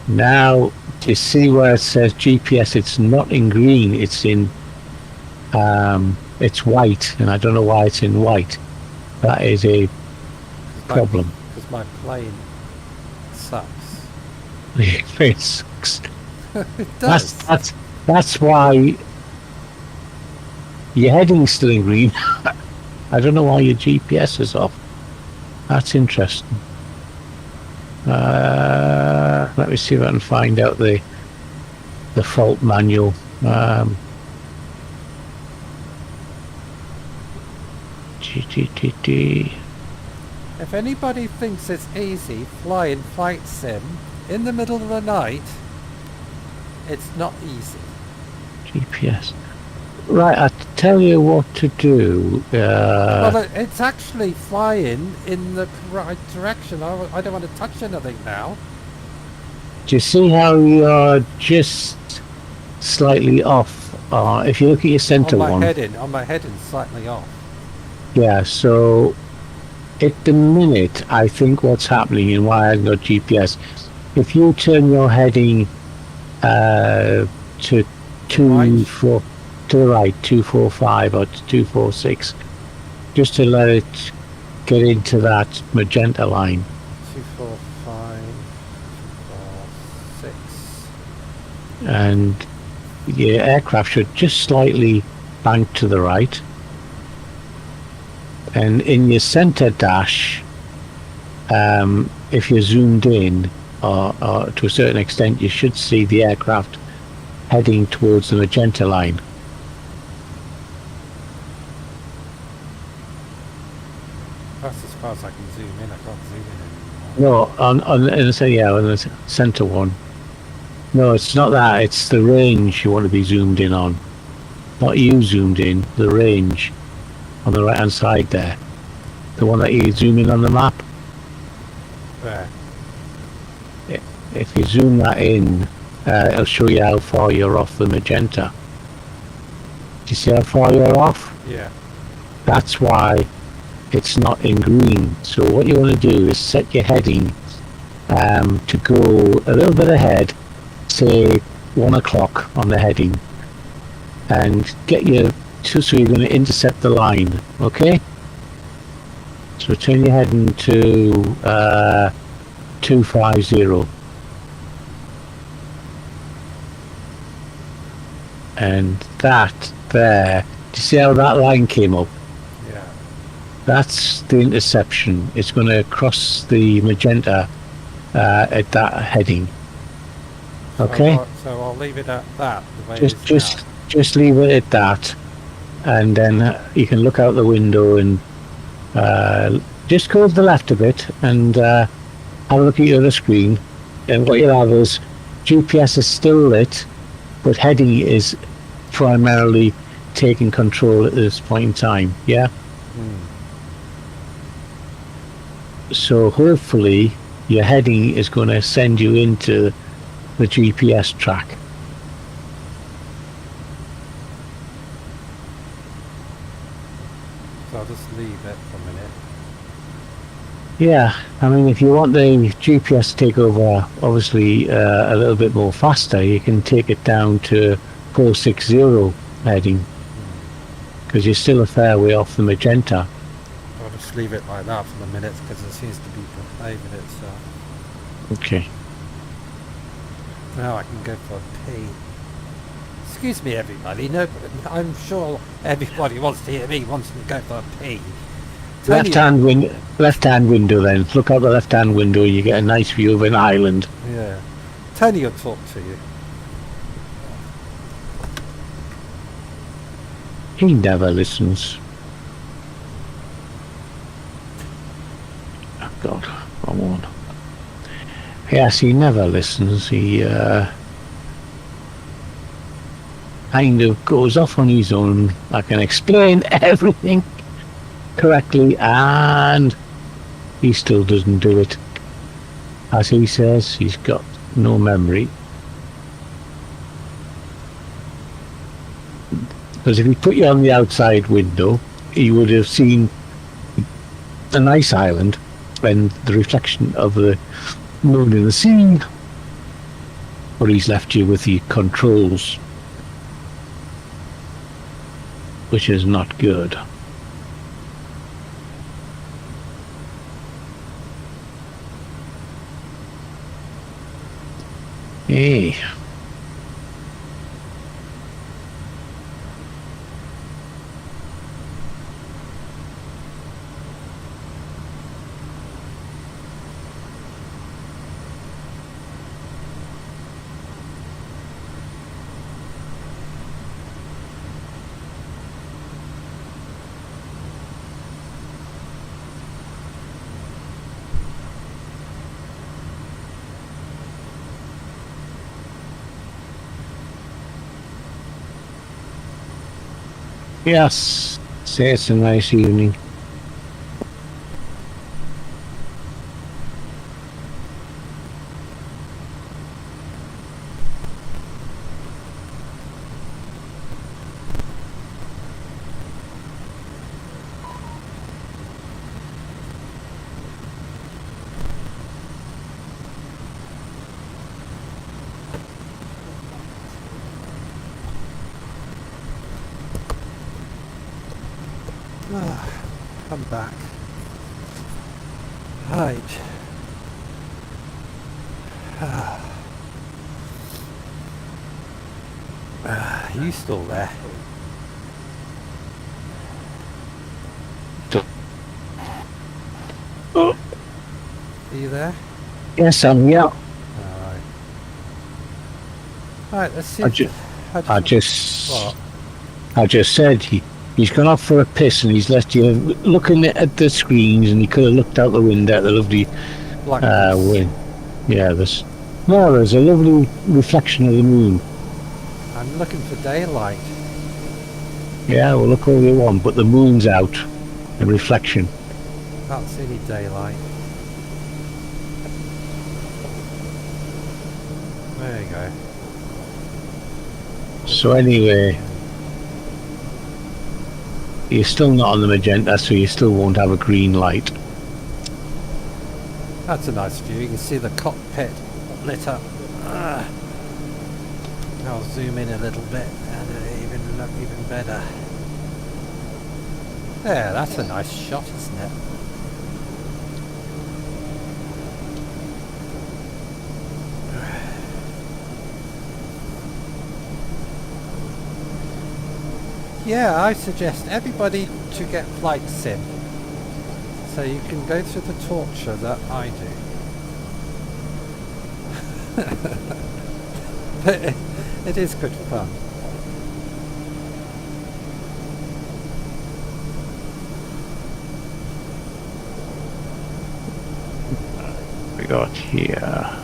Speaker 3: Now, do you see where it says GPS? It's not in green, it's in it's white, and I don't know why it's in white. That is a problem.
Speaker 1: Because my plane sucks.
Speaker 3: It sucks.
Speaker 1: It does.
Speaker 3: That's why your heading's still in green. I don't know why your GPS is off. That's interesting. Let me see if I can find out the fault manual. GTTT.
Speaker 1: If anybody thinks it's easy flying flight sim in the middle of the night, it's not easy.
Speaker 3: GPS. Right, I tell you what to do.
Speaker 1: Well, it's actually flying in the right direction. I don't want to touch anything now.
Speaker 3: Do you see how you're just slightly off? If you look at your center one.
Speaker 1: On my heading, slightly off.
Speaker 3: Yeah, so at the minute, I think what's happening and why I haven't got GPS, if you turn your heading to 2-4 to the right, 245 or to 246, just to let it get into that magenta line.
Speaker 1: 245, 246.
Speaker 3: And your aircraft should just slightly bank to the right. And in your center dash, if you're zoomed in, or to a certain extent, you should see the aircraft heading towards the magenta line.
Speaker 1: That's as far as I can zoom in. I can't zoom in anymore.
Speaker 3: No, on the center one. No, it's not that. It's the range you want to be zoomed in on. Not you zoomed in, the range on the right hand side there. The one that you zoom in on the map.
Speaker 1: There.
Speaker 3: If you zoom that in, it'll show you how far you're off the magenta. Do you see how far you're off?
Speaker 1: Yeah.
Speaker 3: That's why it's not in green. So what you want to do is set your heading to go a little bit ahead, say 1 o'clock on the heading, and get your so you're going to intercept the line. Okay, so turn your heading to 250, and that there, do you see how that line came up?
Speaker 1: Yeah.
Speaker 3: That's the interception. It's going to cross the magenta at that heading. Okay.
Speaker 1: So I'll leave it at that. The way it is now.
Speaker 3: Just leave it at that, and then you can look out the window and just go to the left a bit and have a look at your other screen. And what you'll have is GPS is still lit, but heading is primarily taking control at this point in time. Yeah. So hopefully your heading is going to send you into the GPS track.
Speaker 1: So I'll just leave it for a minute.
Speaker 3: Yeah, I mean, if you want the GPS to take over, obviously a little bit more faster, you can take it down to 460 heading, because you're still a fair way off the magenta.
Speaker 1: I'll just leave it like that for the minute because it seems to be behaving itself.
Speaker 3: Okay.
Speaker 1: Now I can go for a pee. Excuse me, everybody. No, I'm sure everybody wants to hear me wants to go for a pee.
Speaker 3: Left hand window then. Look out the left hand window, you get a nice view of an island.
Speaker 1: Yeah. Tony will talk to you.
Speaker 3: He never listens. Oh God, wrong one. Yes, he never listens. He kind of goes off on his own. I can explain everything correctly and he still doesn't do it. As he says, he's got no memory. Because if he put you on the outside window, you would have seen a nice island and the reflection of the moon in the sea. But he's left you with the controls, which is not good. Hey. Yes. Say it's a nice evening.
Speaker 1: I'm back. Right. Are you still there?
Speaker 3: Oh.
Speaker 1: Are you there?
Speaker 3: Yes, I'm here.
Speaker 1: Alright. Alright, let's see.
Speaker 3: I just said he's gone off for a piss and he's left you looking at the screens, and he could have looked out the window at the lovely wind. Yeah, there's a lovely reflection of the moon.
Speaker 1: I'm looking for daylight.
Speaker 3: Yeah, well, look all you want, but the moon's out. The reflection.
Speaker 1: Can't see any daylight. There you go.
Speaker 3: So anyway, you're still not on the magenta, so you still won't have a green light.
Speaker 1: That's a nice view. You can see the cockpit lit up. I'll zoom in a little bit and it'll look even better. There, that's a nice shot, isn't it? Yeah, I suggest everybody to get Flight Sim, so you can go through the torture that I do. But it is good fun.
Speaker 3: We got here.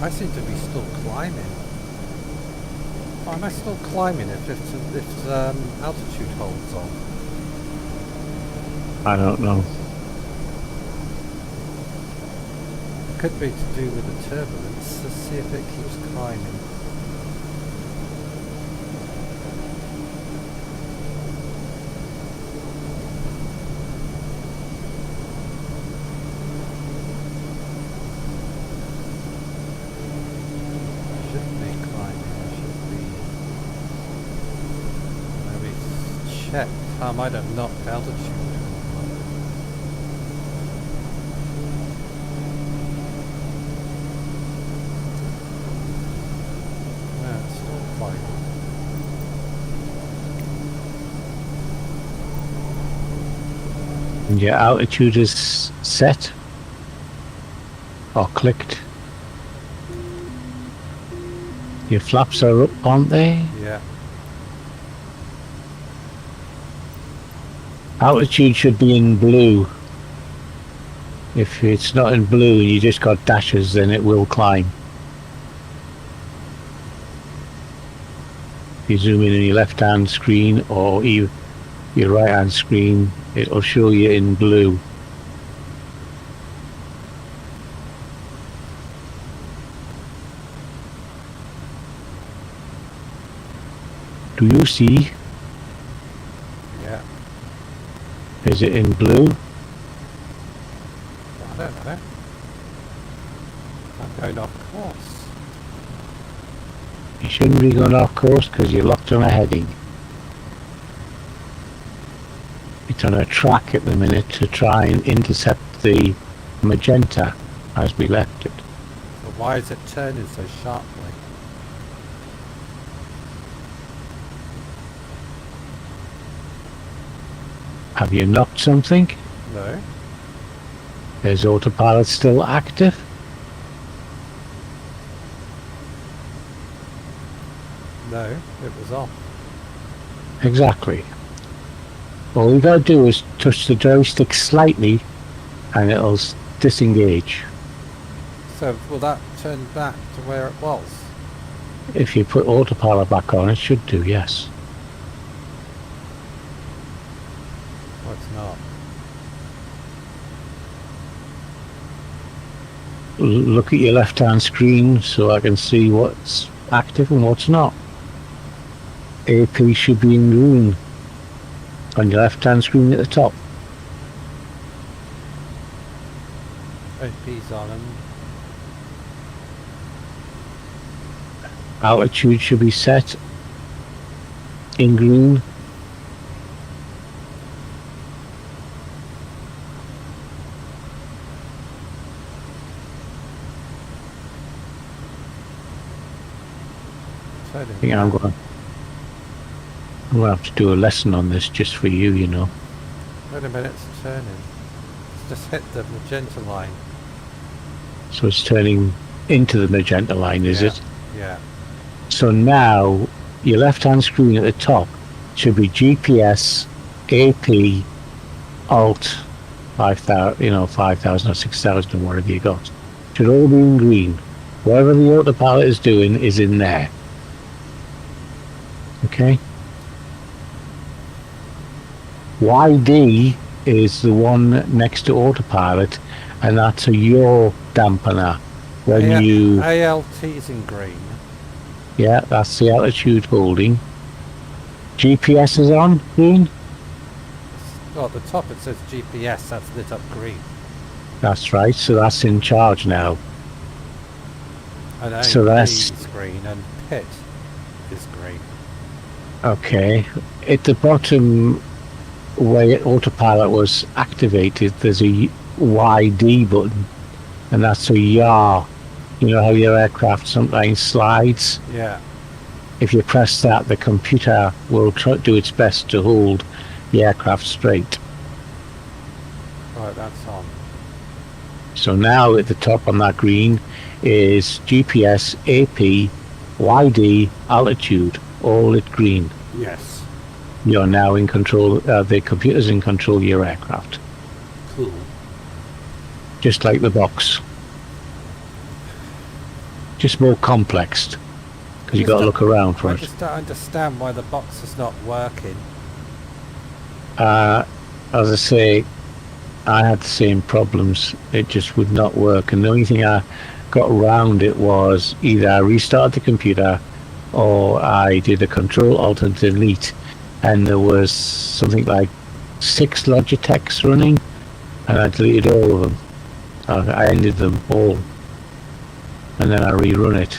Speaker 1: I seem to be still climbing. Why am I still climbing if altitude holds on?
Speaker 3: I don't know.
Speaker 1: Could be to do with the turbulence. Let's see if it keeps climbing. Should be climbing, should be. Maybe check. I might have knocked altitude.
Speaker 3: And your altitude is set or clicked. Your flaps are up, aren't they?
Speaker 1: Yeah.
Speaker 3: Altitude should be in blue. If it's not in blue and you just got dashes, then it will climb. If you zoom in on your left hand screen or your right hand screen, it'll show you in blue. Do you see?
Speaker 1: Yeah.
Speaker 3: Is it in blue?
Speaker 1: I don't know. I'm going off course.
Speaker 3: You shouldn't be going off course because you're locked on a heading. It's on a track at the minute to try and intercept the magenta as we left it.
Speaker 1: But why is it turning so sharply?
Speaker 3: Have you knocked something?
Speaker 1: No.
Speaker 3: Is autopilot still active?
Speaker 1: No, it was off.
Speaker 3: Exactly. All you gotta do is touch the joystick slightly and it'll disengage.
Speaker 1: So will that turn back to where it was?
Speaker 3: If you put autopilot back on, it should do, yes.
Speaker 1: Well, it's not.
Speaker 3: Look at your left-hand screen so I can see what's active and what's not. AP should be in green on your left-hand screen at the top.
Speaker 1: AP's on and
Speaker 3: Altitude should be set in green. I think I'm gonna have to do a lesson on this just for you, you know.
Speaker 1: Wait a minute, it's turning. It's just hit the magenta line.
Speaker 3: So it's turning into the magenta line, is it?
Speaker 1: Yeah.
Speaker 3: So now your left-hand screen at the top should be GPS, AP, Alt, 5,000, you know, 5,000 or 6,000 or whatever you got. Should all be in green. Whatever the autopilot is doing is in there. Okay. YD is the one next to autopilot, and that's a yaw dampener. When you
Speaker 1: ALT's in green.
Speaker 3: Yeah, that's the altitude holding. GPS is on green.
Speaker 1: Oh, at the top it says GPS. That's lit up green.
Speaker 3: That's right. So that's in charge now.
Speaker 1: And
Speaker 3: So that's
Speaker 1: green and PIT is green.
Speaker 3: okay. At the bottom where autopilot was activated, there's a YD button, and that's a yaw. You know how your aircraft sometimes slides?
Speaker 1: Yeah.
Speaker 3: If you press that, the computer will do its best to hold the aircraft straight.
Speaker 1: Right, that's on.
Speaker 3: So now at the top on that green is GPS, AP, YD, altitude, all lit green.
Speaker 1: Yes.
Speaker 3: You're now in control, the computer's in control of your aircraft.
Speaker 1: Cool.
Speaker 3: Just like the box. Just more complex. Because you've got to look around for
Speaker 1: I
Speaker 3: it.
Speaker 1: just don't understand why the box is not working.
Speaker 3: As I say, I had the same problems. It just would not work. And the only thing I got around it was either I restarted the computer or I did a Control Alt and Delete. And there was something like 6 Logitechs running. And I deleted all of them. I ended them all. And then I rerun it.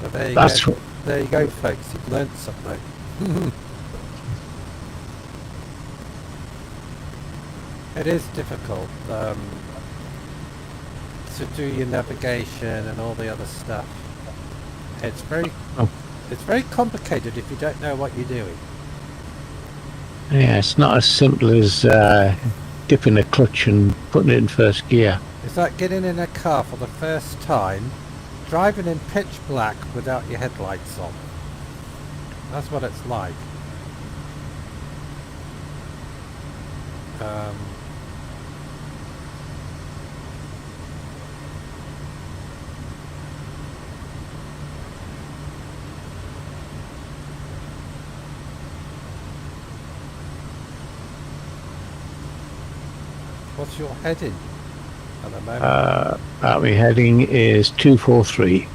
Speaker 1: So there you
Speaker 3: That's
Speaker 1: go. There you go, folks. You've learned something. It is difficult to do your navigation and all the other stuff. It's very complicated if you don't know what you're doing.
Speaker 3: Yeah, it's not as simple as dipping a clutch and putting it in first gear.
Speaker 1: It's like getting in a car for the first time, driving in pitch black without your headlights on. That's what it's like. What's your heading at the moment?
Speaker 3: My heading is 243.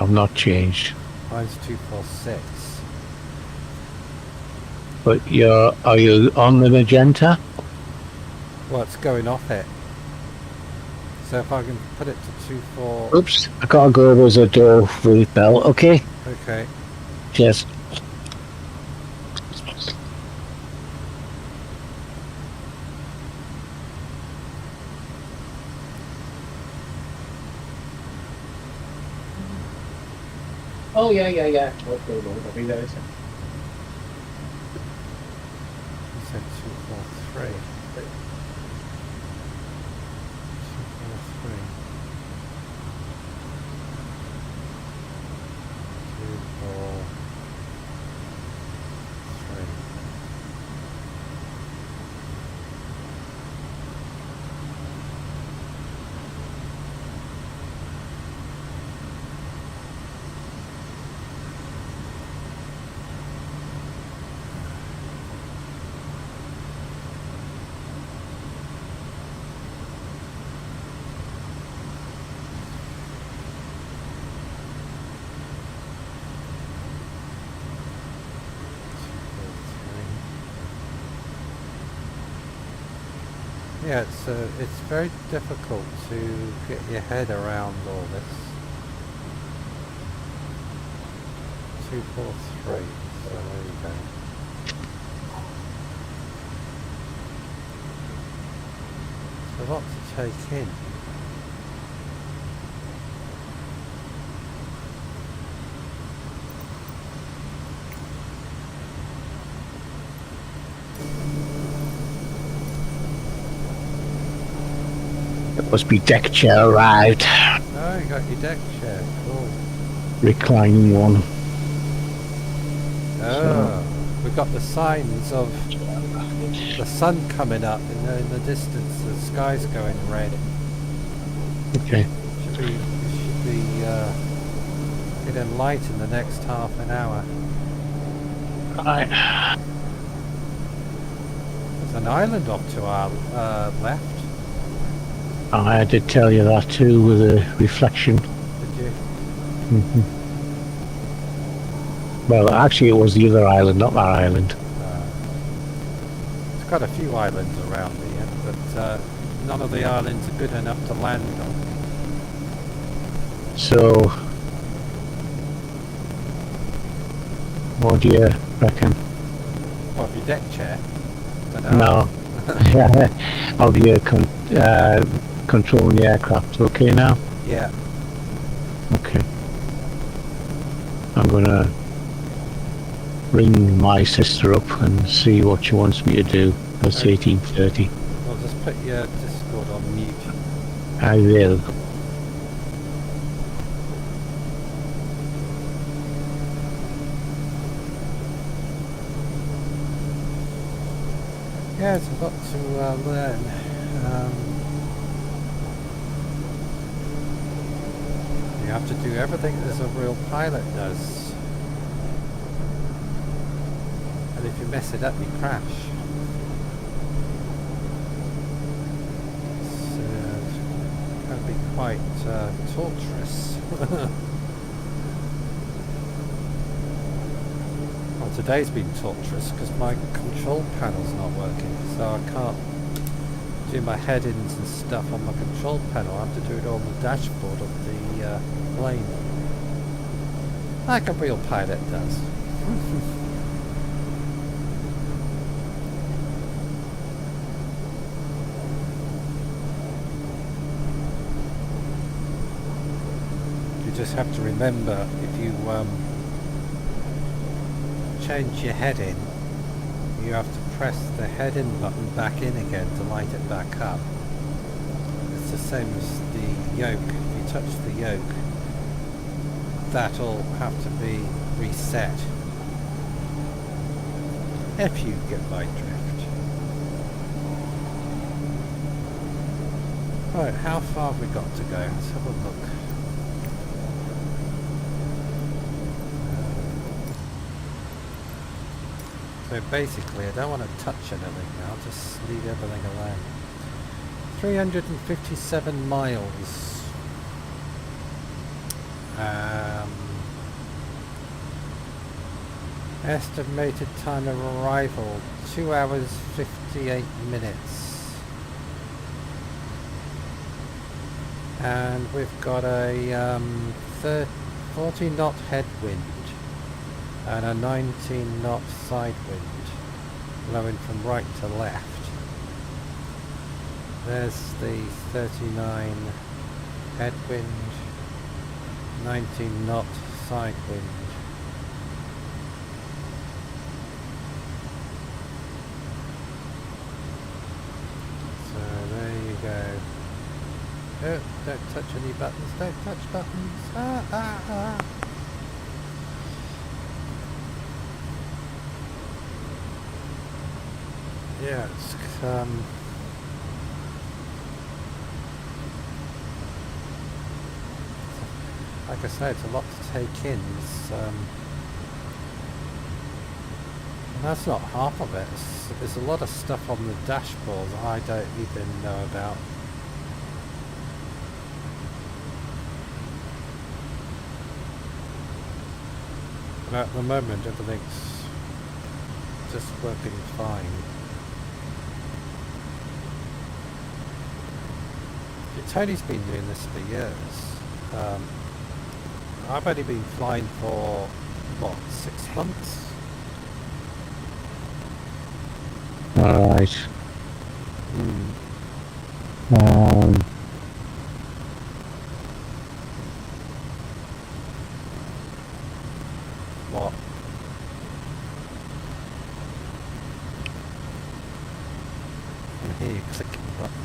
Speaker 3: I've not changed.
Speaker 1: Mine's 246.
Speaker 3: But are you on the magenta?
Speaker 1: Well, it's going off it. So if I can put it to 24...
Speaker 3: Oops, I gotta go. There's a door with bell. Okay.
Speaker 1: Okay.
Speaker 3: Cheers.
Speaker 2: Oh, yeah. Okay, I'll be there in a second.
Speaker 1: You said 243. 243. 243. Yeah, it's very difficult to get your head around all this. 243, so there you go. It's a lot to take in.
Speaker 3: It must be deck chair arrived.
Speaker 1: Oh, you got your deck chair, cool.
Speaker 3: Reclining one.
Speaker 1: Oh, we've got the signs of the sun coming up in the distance. The sky's going red.
Speaker 3: Okay.
Speaker 1: Should be getting light in the next half an hour.
Speaker 3: Right.
Speaker 1: There's an island off to our left.
Speaker 3: I did tell you that too with a reflection.
Speaker 1: Did you?
Speaker 3: Hmm. Well, actually it was the other island, not that island.
Speaker 1: It's got a few islands around here, but none of the islands are good enough to land on.
Speaker 3: So, what do you reckon?
Speaker 1: What, your deck chair? Dunno.
Speaker 3: No. Of your controlling the aircraft. Okay now?
Speaker 1: Yeah.
Speaker 3: Okay. I'm gonna ring my sister up and see what she wants me to do. It's
Speaker 1: Okay.
Speaker 3: 18:30.
Speaker 1: Well, just put your Discord on mute.
Speaker 3: I will.
Speaker 1: Yeah, it's a lot to learn. You have to do everything as a real pilot does. And if you mess it up, you crash. It can be quite torturous. Well, today's been torturous because my control panel's not working, so I can't do my head-ins and stuff on my control panel. I have to do it on the dashboard of the plane, like a real pilot does. You just have to remember, if you change your head-in, you have to press the head-in button back in again to light it back up. It's the same as the yoke. If you touch the yoke, that'll have to be reset. If you get my drift. Right, how far have we got to go? Let's have a look. So basically, I don't want to touch anything now, just leave everything alone. 357 miles. Estimated time of arrival, 2 hours 58 minutes. And we've got a 40 knot headwind and a 19 knot side wind blowing from right to left. There's the 39 headwind, 19 knot side wind. So there you go. Oh, don't touch any buttons, don't touch buttons. Ah, ah, ah. Yeah, it's like I say, it's a lot to take in. It's, and that's not half of it. There's a lot of stuff on the dashboard that I don't even know about. But at the moment, everything's just working fine. Tony's been doing this for years. I've only been flying for, what, 6 months?
Speaker 3: Alright.
Speaker 1: What? I hear you clicking buttons.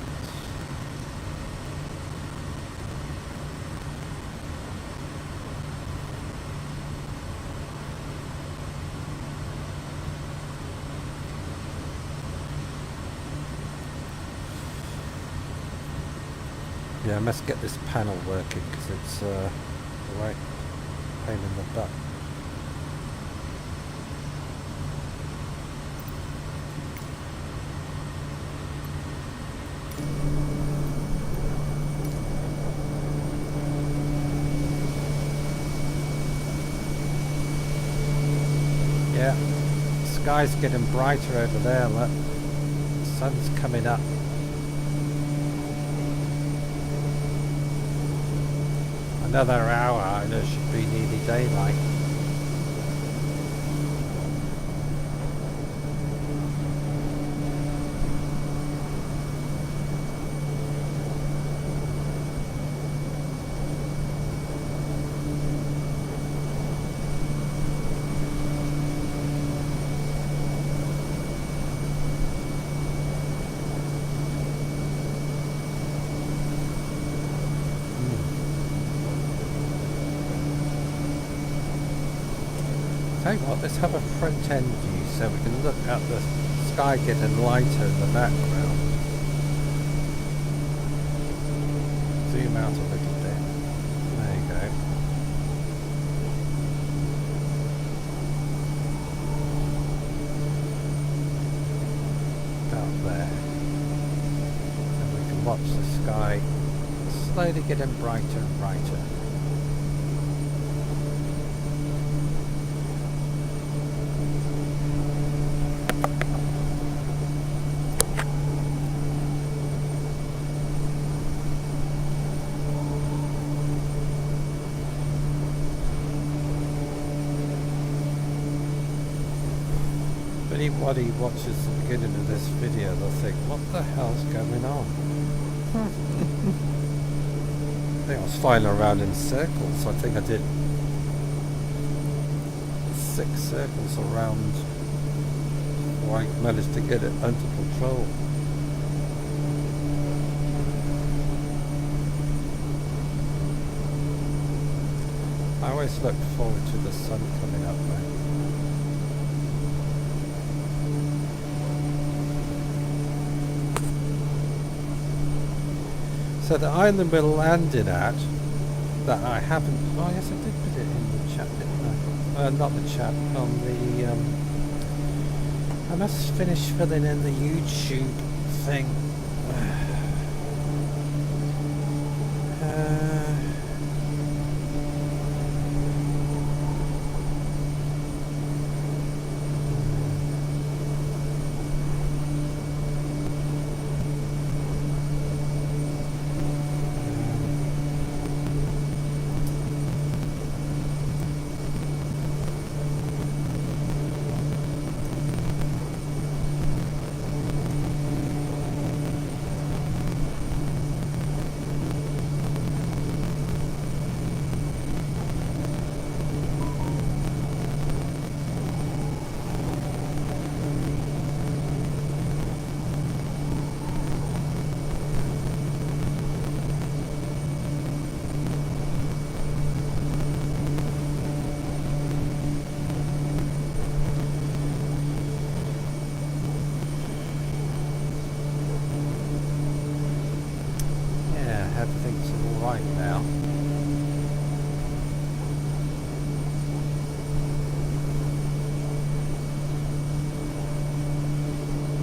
Speaker 1: Yeah, I must get this panel working because it's a right pain in the butt. Yeah, the sky's getting brighter over there, look. The sun's coming up. Another hour and it should be nearly daylight. Tell you what, let's have a front end view so we can look at the sky getting lighter in the background. Zoom out a little bit. There you go. About there. And we can watch the sky slowly getting brighter and brighter. Anybody watches the beginning of this video, they'll think, what the hell's going on? I think I was flying around in circles. I think I did 6 circles around before I managed to get it under control. I always look forward to the sun coming up there. So the island we're landing at, that I haven't, oh yes I did put it in the chat, didn't I? Not the chat, on the, I must finish filling in the YouTube thing. Everything's all right now.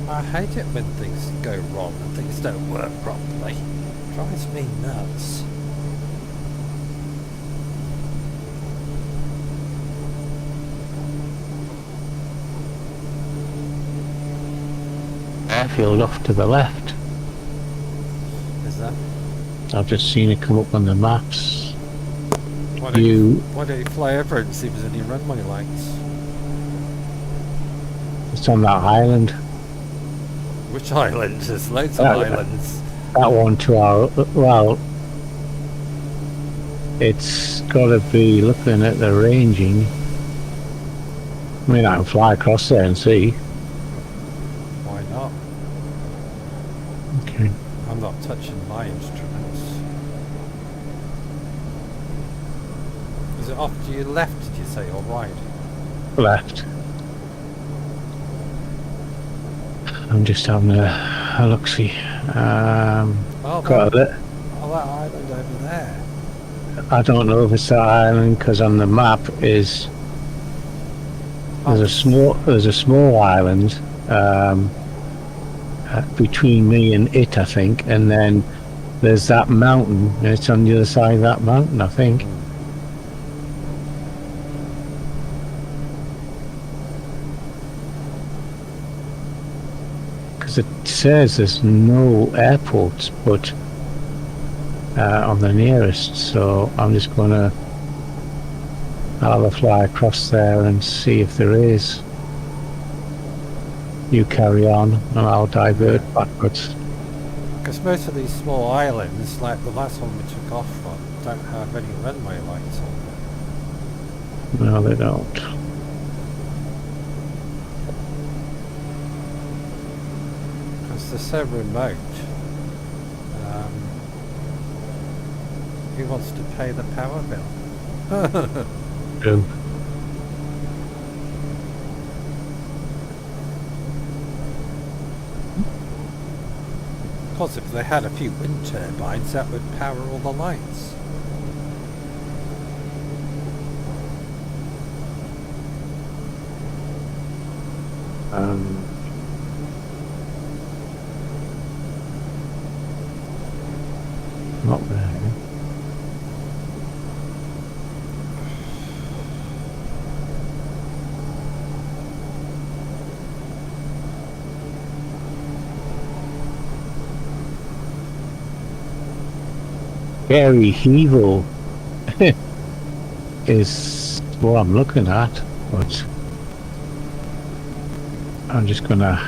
Speaker 1: I hate it when things go wrong and things don't work properly. It drives me nuts.
Speaker 3: Airfield off to the left.
Speaker 1: Is that?
Speaker 3: I've just seen it come up on the maps.
Speaker 1: Why don't you fly over it and see if there's any runway lights?
Speaker 3: It's on that island.
Speaker 1: Which islands? There's loads of islands.
Speaker 3: That one to our, well, it's got to be looking at the ranging. I mean, I can fly across there and see.
Speaker 1: Why not?
Speaker 3: Okay.
Speaker 1: I'm not touching my instruments. Is it off to your left, did you say, or right?
Speaker 3: Left. I'm just having a look-see. Got
Speaker 1: that island over there.
Speaker 3: I don't know if it's that island because on the map is there's a small island between me and it, I think, and then there's that mountain. And it's on the other side of that mountain, I think. It says there's no airports but on the nearest, so I'm just gonna have a fly across there and see if there is. You carry on and I'll divert backwards.
Speaker 1: Because most of these small islands, like the last one we took off from, don't have any runway lights on them.
Speaker 3: No, they don't.
Speaker 1: They're so remote. Who wants to pay the power bill?
Speaker 3: True.
Speaker 1: Of course, if they had a few wind turbines, that would power all the lights.
Speaker 3: Not there. Gary Hevel is what I'm looking at, but I'm just gonna.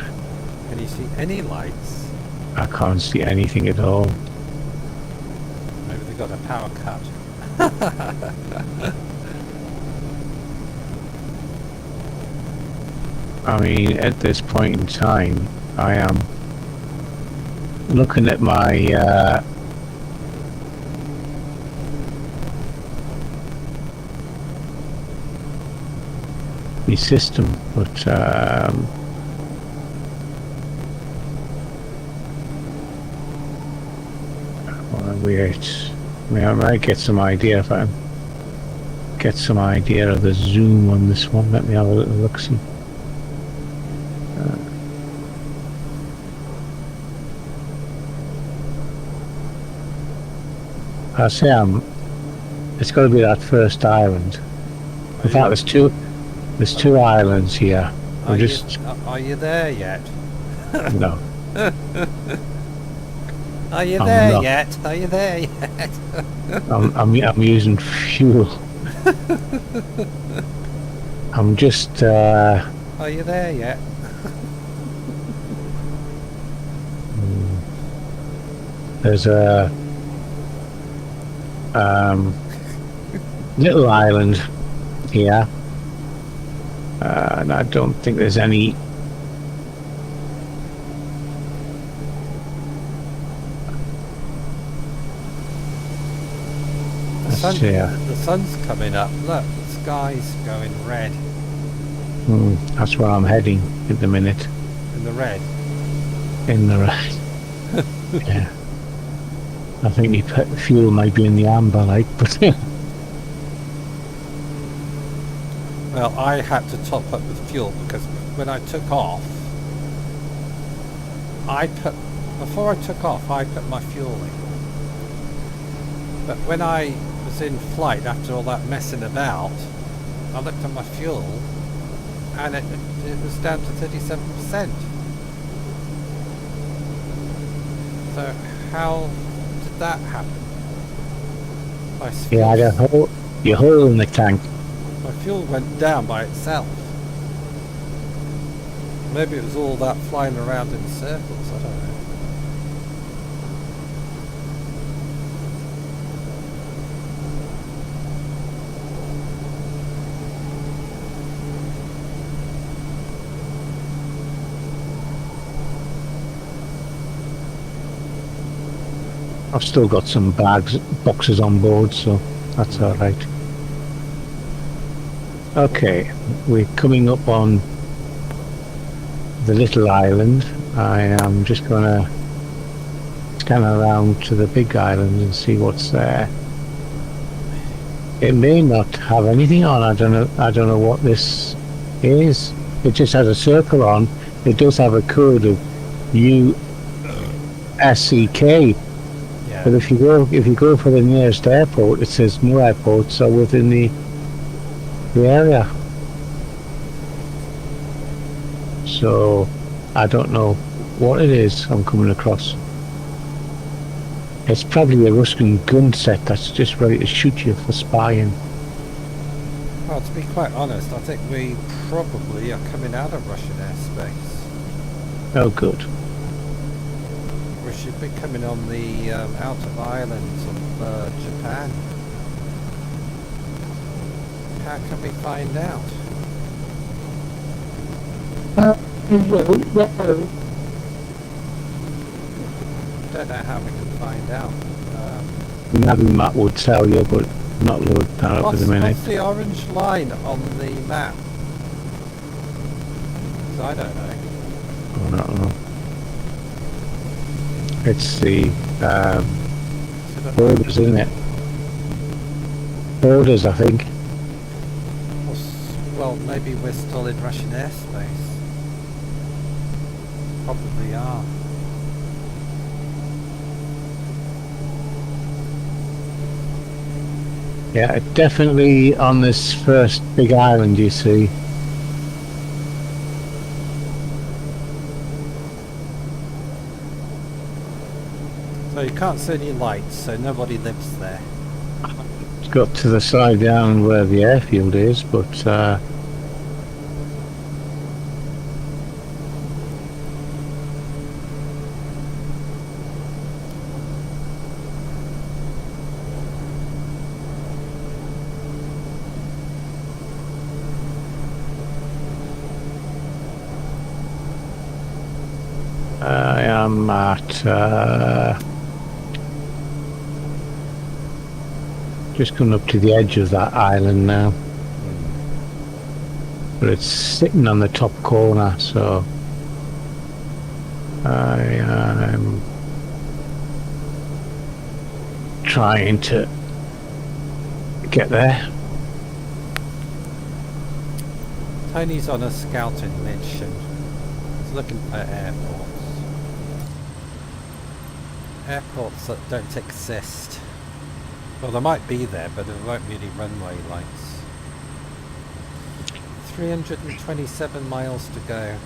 Speaker 1: Can you see any lights?
Speaker 3: I can't see anything at all.
Speaker 1: Maybe they got a power cut.
Speaker 3: I mean, at this point in time, I am looking at my my system, but I might get some idea if I get some idea of the zoom on this one. Let me have a little look see. I say it's got to be that first island. In fact, there's two islands here.
Speaker 1: Are you there yet?
Speaker 3: No.
Speaker 1: Are you there yet? Are you there yet?
Speaker 3: I'm using fuel. I'm just.
Speaker 1: Are you there yet?
Speaker 3: There's a little island here, and I don't think there's any.
Speaker 1: The sun's coming up. Look, the sky's going red.
Speaker 3: That's where I'm heading at the minute.
Speaker 1: In the red?
Speaker 3: In the red. Yeah. I think the fuel might be in the amber light, but
Speaker 1: well, I had to top up with fuel because when I took off, before I took off, I put my fuel in. But when I was in flight after all that messing about, I looked at my fuel and it was down to 37%. So how to did that happen? My
Speaker 5: You had a
Speaker 1: fuel,
Speaker 5: hole, your hole in the tank.
Speaker 1: my fuel went down by itself. Maybe it was all that flying around in circles, I don't know.
Speaker 5: I've still got some boxes on board, so that's all right. Okay, we're coming up on the little island. I am just gonna scan around to the big island and see what's there. It may not have anything on. I don't know what this is. It just has a circle on. It does have a code of USEK.
Speaker 1: Yeah.
Speaker 5: But if you go for the nearest airport, it says no airports are within the area. So I don't know what it is I'm coming across. It's probably a Russian gun set that's just ready to shoot you for spying.
Speaker 1: Well, to be quite honest, I think we probably are coming out of Russian airspace.
Speaker 5: Oh, good.
Speaker 1: We should be coming on the outer islands of Japan. How can we find out? Don't know how we can find out.
Speaker 5: Navimap would tell you, but not load that up at the minute.
Speaker 1: What's the orange line on the map? 'Cause I don't know.
Speaker 5: I don't know. It's the borders, isn't it? Borders, I think.
Speaker 1: Well, maybe we're still in Russian airspace. Probably are.
Speaker 5: Yeah, definitely on this first big island you see.
Speaker 1: So you can't see any lights, so nobody lives there.
Speaker 5: It's got to the side down where the airfield is, but I am at just coming up to the edge of that island now, but it's sitting on the top corner, so I am trying to get there.
Speaker 1: Tony's on a scouting mission. He's looking for airports. Airports that don't exist. Well, they might be there, but there won't be any runway lights. 327 miles to go.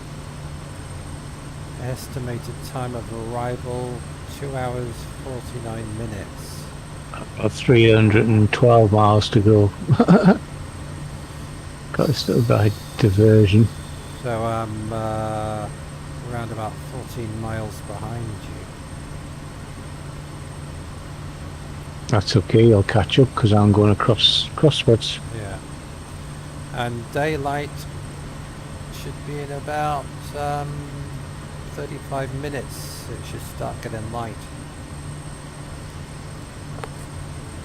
Speaker 1: Estimated time of arrival, 2 hours, 49 minutes.
Speaker 5: About 312 miles to go. Got a still by diversion.
Speaker 1: So I'm around about 14 miles behind you.
Speaker 5: That's okay, I'll catch up because I'm going across crosswards.
Speaker 1: Yeah. And daylight should be in about 35 minutes. It should start getting light.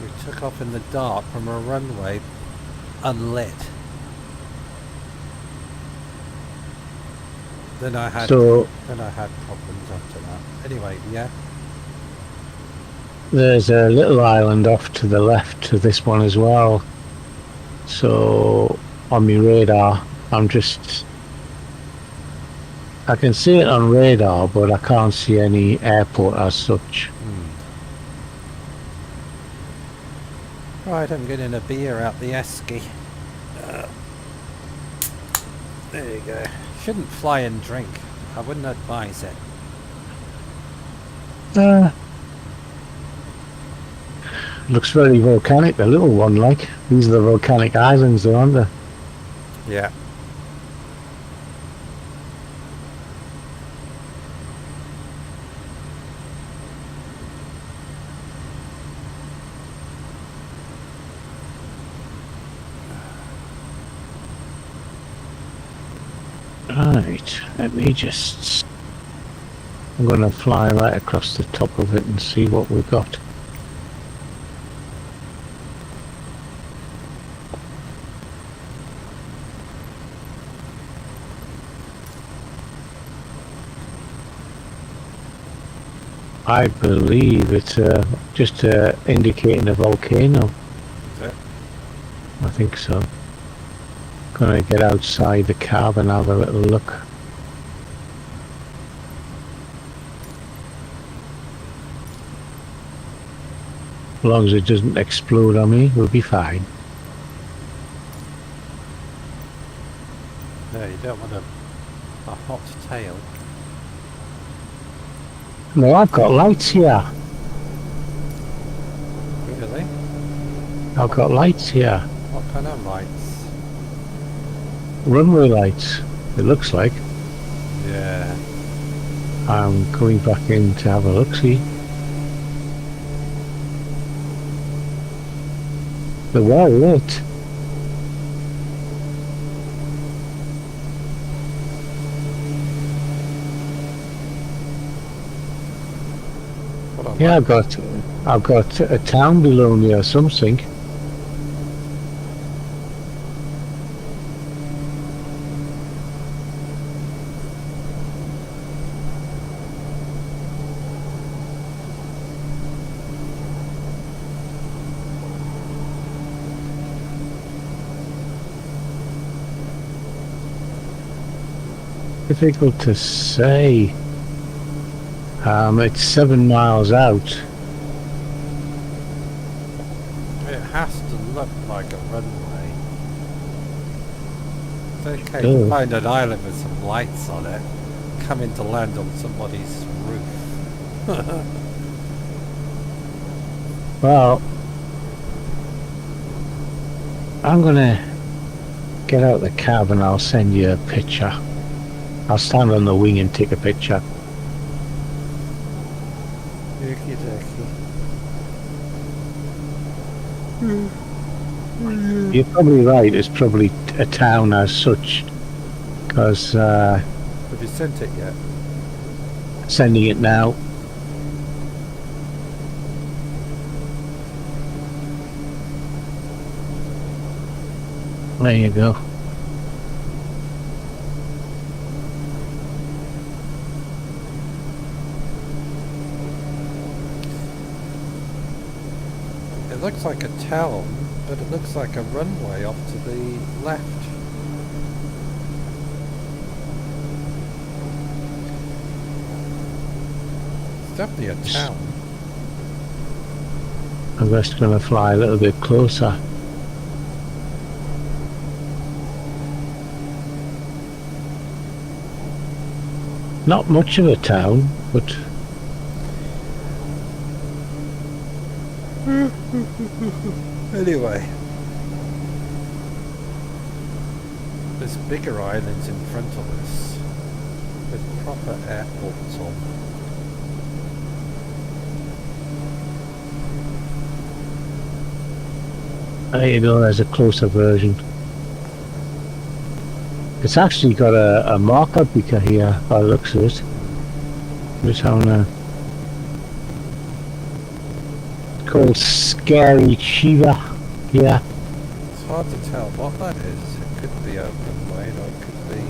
Speaker 1: We took off in the dark from a runway unlit. Then I had problems after that. Anyway, yeah.
Speaker 5: There's a little island off to the left of this one as well. So on my radar, I can see it on radar, but I can't see any airport as such.
Speaker 1: Right, I'm getting a beer out the esky. There you go. Shouldn't fly and drink. I wouldn't advise it.
Speaker 5: Looks very volcanic, the little one, like. These are the volcanic islands, though, aren't they?
Speaker 1: Yeah.
Speaker 5: Right, let me just... I'm going to fly right across the top of it and see what we've got. I believe it's just indicating a volcano.
Speaker 1: Is it?
Speaker 5: I think so. Gonna get outside the cab and have a little look. As long as it doesn't explode on me, we'll be fine.
Speaker 1: No, you don't want a hot tail.
Speaker 5: No, I've got lights here.
Speaker 1: Really?
Speaker 5: I've got lights here.
Speaker 1: What kind of lights?
Speaker 5: Runway lights, it looks like.
Speaker 1: Yeah.
Speaker 5: I'm going back in to have a look, see. They're well lit.
Speaker 1: What
Speaker 5: Yeah, I've got a town below me or something. Difficult to say. It's 7 miles out.
Speaker 1: It has to look like a runway. It's okay
Speaker 5: Oh.
Speaker 1: to find an island with some lights on it, coming to land on somebody's roof.
Speaker 5: Well, I'm gonna get out the cab and I'll send you a picture. I'll stand on the wing and take a picture.
Speaker 1: Okie dokie.
Speaker 5: You're probably right, it's probably a town as such, because
Speaker 1: Have you sent it yet?
Speaker 5: sending it now. There you go.
Speaker 1: It looks like a town, but it looks like a runway off to the left. It's definitely a town.
Speaker 5: I'm just going to fly a little bit closer. Not much of a town, but
Speaker 1: Anyway, there's bigger islands in front of us with proper airports on.
Speaker 5: there you go, there's a closer version. It's actually got a marker beaker here by the looks of it. Just having a... called Scary Shiva. Yeah.
Speaker 1: It's hard to tell what that is. It could be a runway or it could be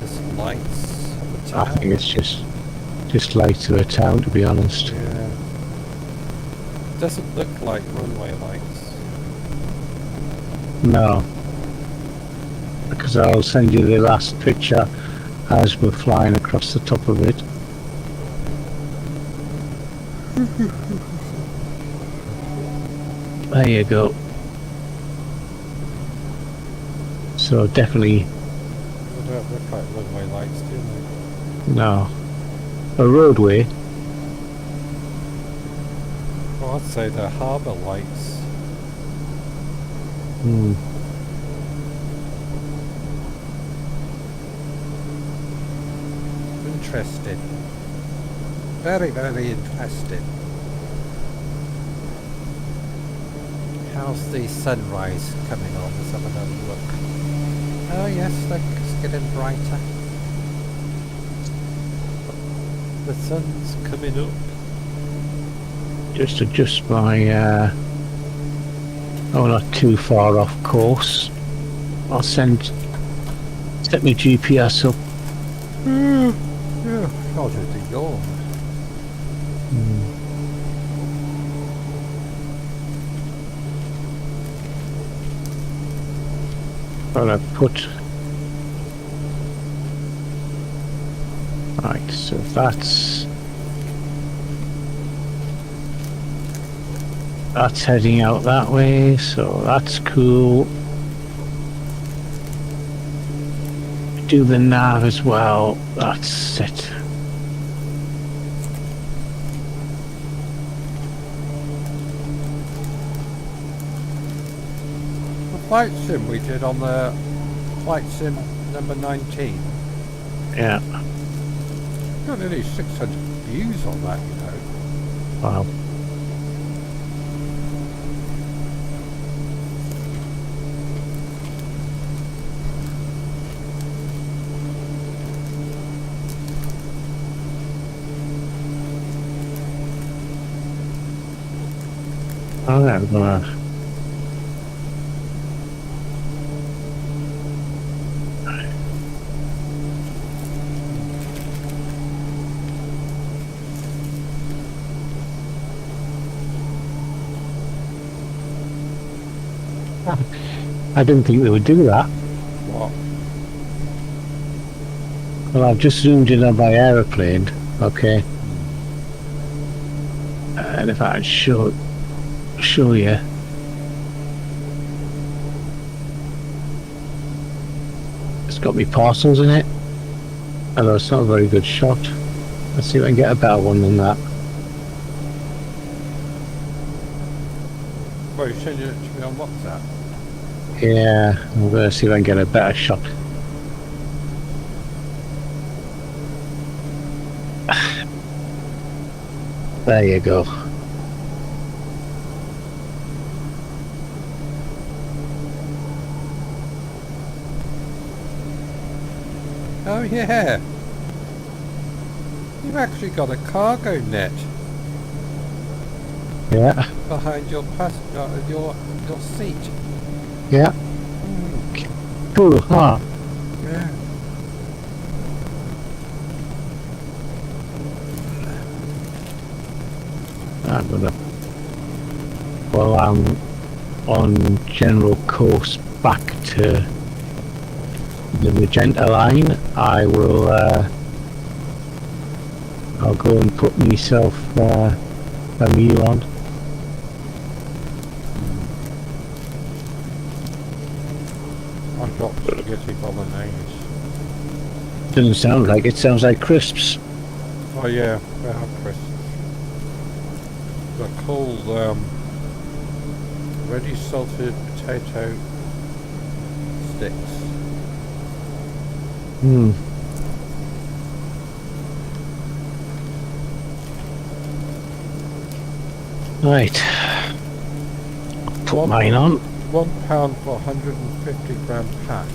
Speaker 1: just lights of a town.
Speaker 5: I think it's just lights of a town, to be honest.
Speaker 1: Yeah. It doesn't look like runway lights.
Speaker 5: No. Because I'll send you the last picture as we're flying across the top of it. There you go. So definitely
Speaker 1: They don't look like runway lights, do they?
Speaker 5: no. A roadway.
Speaker 1: Well, I'd say the harbour lights.
Speaker 5: Hmm.
Speaker 1: Interesting. Very, very interesting. How's the sunrise coming on? Let's have another look. Oh yes, look, it's getting brighter. The sun's coming up.
Speaker 5: Just adjust my oh, not too far off course. I'll set my GPS up.
Speaker 1: Yeah, God, it's a yawn.
Speaker 5: Gonna put right, so that's heading out that way, so that's cool. Do the nav as well. That's it.
Speaker 1: The flight sim we did on the flight sim number 19.
Speaker 5: Yeah.
Speaker 1: Got nearly 600 views on that, you know.
Speaker 5: Wow. I'm gonna I didn't think they would do that.
Speaker 1: What?
Speaker 5: Well, I've just zoomed in on my aeroplane, okay. And if I show you. It's got me parcels in it. Although it's not a very good shot. Let's see if I can get a better one than that.
Speaker 1: Well, you sending it to me on WhatsApp?
Speaker 5: Yeah, I'm gonna see if I can get a better shot. There you go.
Speaker 1: Oh yeah. You've actually got a cargo net
Speaker 5: Yeah,
Speaker 1: behind your your seat.
Speaker 5: yeah. Cool, huh?
Speaker 1: Yeah.
Speaker 5: I'm gonna, well, I'm on general course back to the magenta line. I will I'll go and put myself a meal on.
Speaker 1: I've got spaghetti bolognese.
Speaker 5: Doesn't sound like it, sounds like crisps.
Speaker 1: Oh yeah, they have crisps. They're called ready salted potato sticks.
Speaker 5: Hmm. Right. Put mine on.
Speaker 1: £1 for 150 gram pack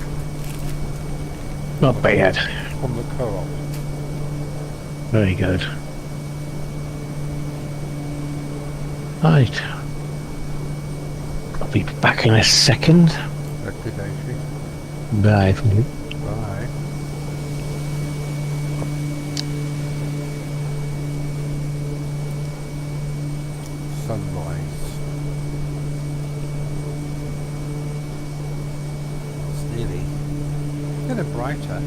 Speaker 5: Not bad.
Speaker 1: from the co-op.
Speaker 5: Very good. Right. I'll be back in a second.
Speaker 1: Okay, Daisy.
Speaker 5: Bye.
Speaker 1: Bye. Sunrise. It's nearly getting brighter.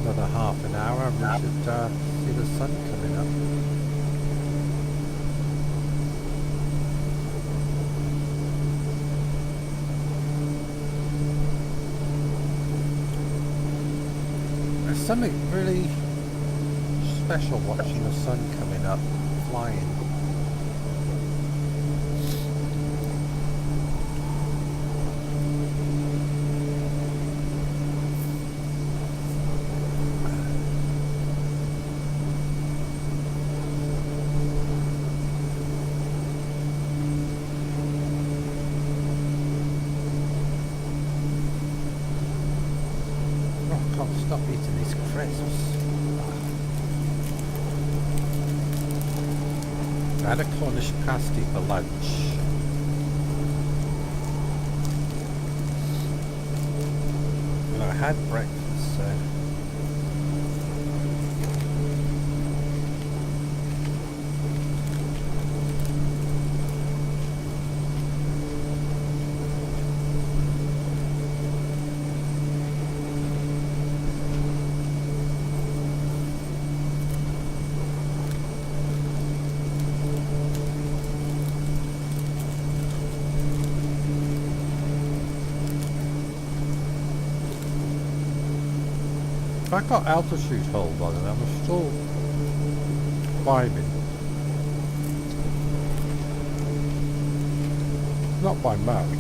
Speaker 1: Another half an hour and we should see the sun coming up. There's something really special watching the sun coming up, flying. Stop eating these crisps. I had a Cornish pasty for lunch. And I had breakfast, so... I got altitude hold on and I'm still climbing. Not by much.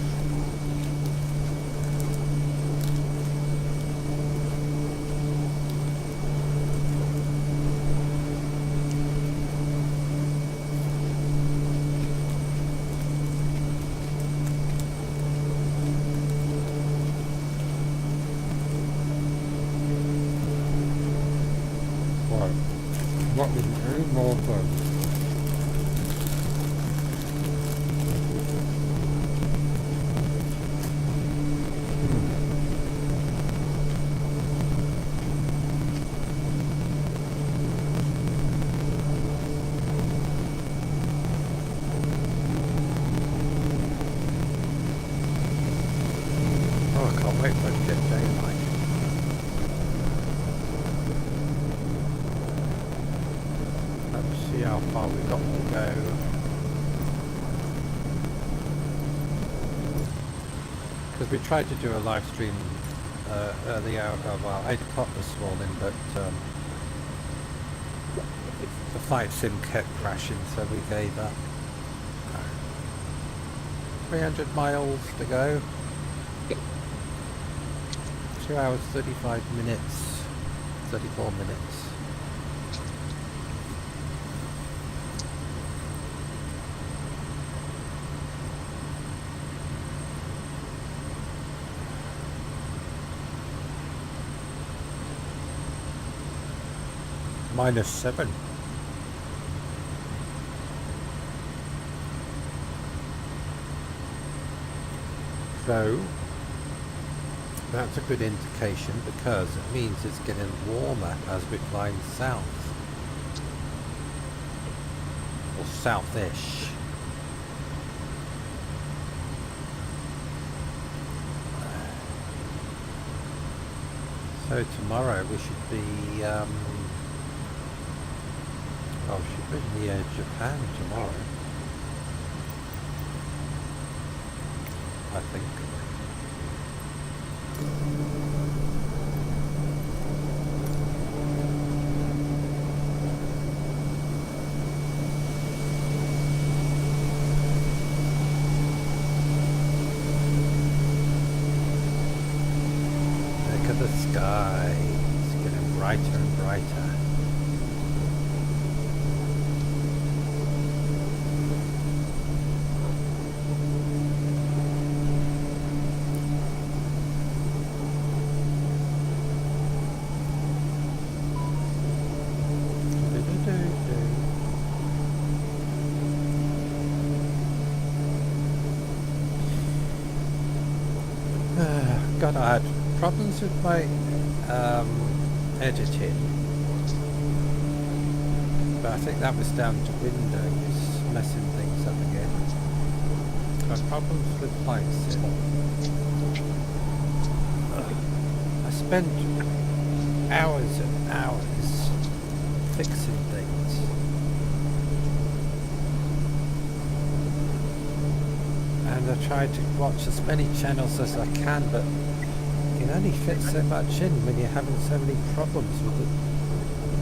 Speaker 1: What was any more fun? Oh, I can't wait for it to get daylight. See how far we've got to go. Because we tried to do a live stream early hour, well, 8 o'clock this morning, but the flight sim kept crashing, so we gave up. 300 miles to go. 2 hours 35 minutes, 34 minutes. -7. So that's a good indication because it means it's getting warmer as we climb south or southish. So tomorrow we should be oh, should be near Japan tomorrow, I think. Look at the sky, it's getting brighter and brighter. God, I had problems with my editing, but I think that was down to Windows messing things up again. I had problems with flight sim. I spent hours and hours fixing things. And I tried to watch as many channels as I can, but you only fit so much in when you're having so many problems with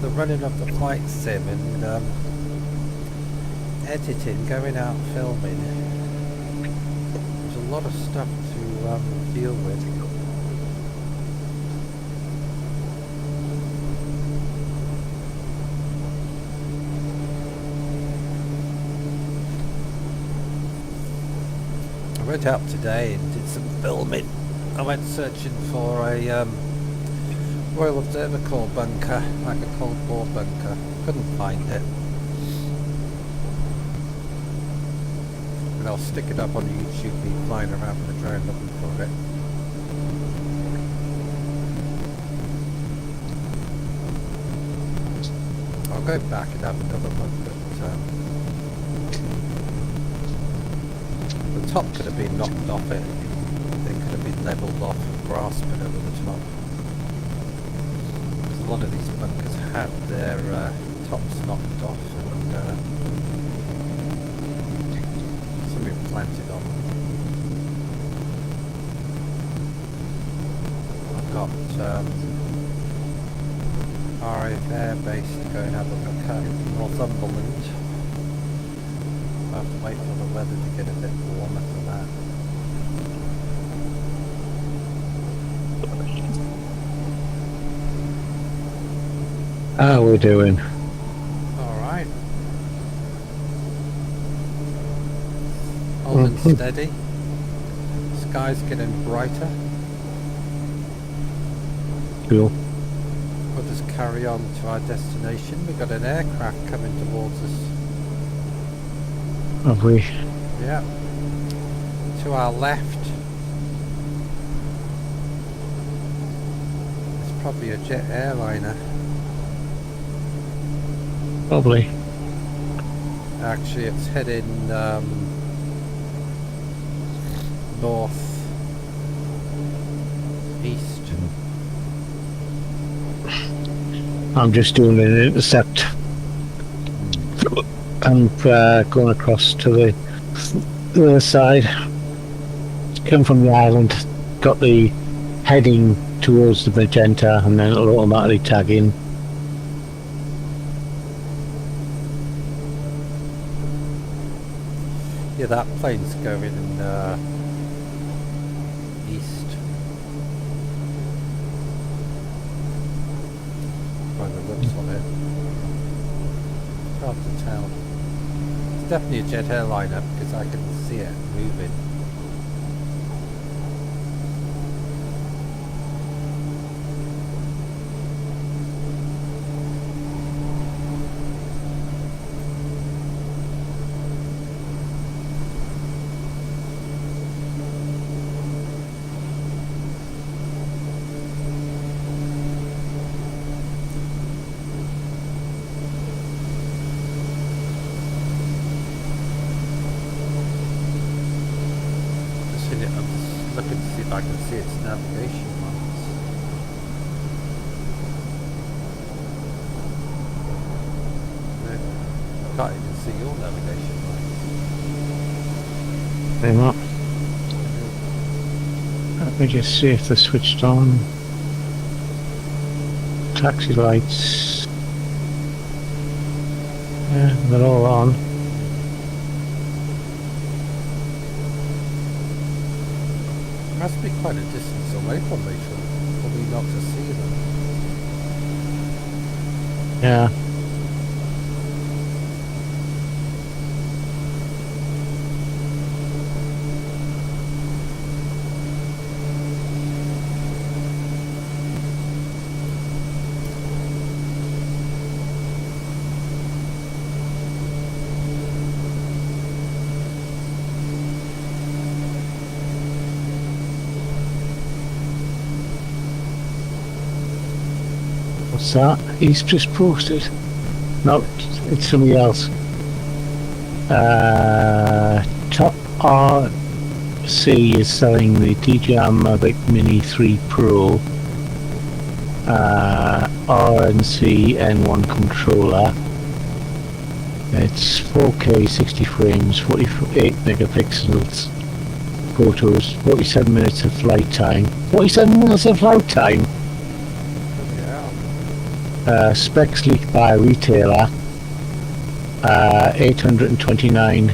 Speaker 1: the running of the flight sim and editing, going out filming. There's a lot of stuff to deal with. I went out today and did some filming. I went searching for a Royal Observer Corps bunker, like a Cold War bunker. Couldn't find it. And I'll stick it up on YouTube, me flying around with a drone looking for it. I'll go back and have another look, but the top could have been knocked off it. They could have been levelled off and grass put over the top. Because a lot of these bunkers had their tops knocked off and something planted on them. I've got RAF Air Base to go and have a look at in Northumberland. I'll have to wait for the weather to get a bit warmer for that.
Speaker 5: How we doing?
Speaker 1: Alright. Holding steady. Sky's getting brighter.
Speaker 5: Cool.
Speaker 1: We'll just carry on to our destination. We've got an aircraft coming towards us.
Speaker 5: Have we?
Speaker 1: Yeah. To our left. It's probably a jet airliner.
Speaker 5: Probably.
Speaker 1: Actually, it's heading north east.
Speaker 5: I'm just doing an intercept. I'm going across to the other side. Come from the island, got the heading towards the magenta, and then it'll automatically tag in.
Speaker 1: Yeah, that plane's going east. By the looks of it. It's hard to tell. It's definitely a jet airliner because I can see it moving. Looking to see if I can see its navigation lights. No, I can't even see your navigation lights.
Speaker 5: They're not. Let me just see if they're switched on. Taxi lights. Yeah, they're all on.
Speaker 1: Must be quite a distance away from me for me not to see them.
Speaker 5: Yeah. What's that? He's just posted. No, it's somebody else. Top RC is selling the DJI Mavic Mini 3 Pro RNC N1 controller. It's 4K 60 frames, 48 megapixels, photos. 47 minutes of flight time. 47 minutes of flight time.
Speaker 1: Yeah.
Speaker 5: Specs leaked by a retailer. $829.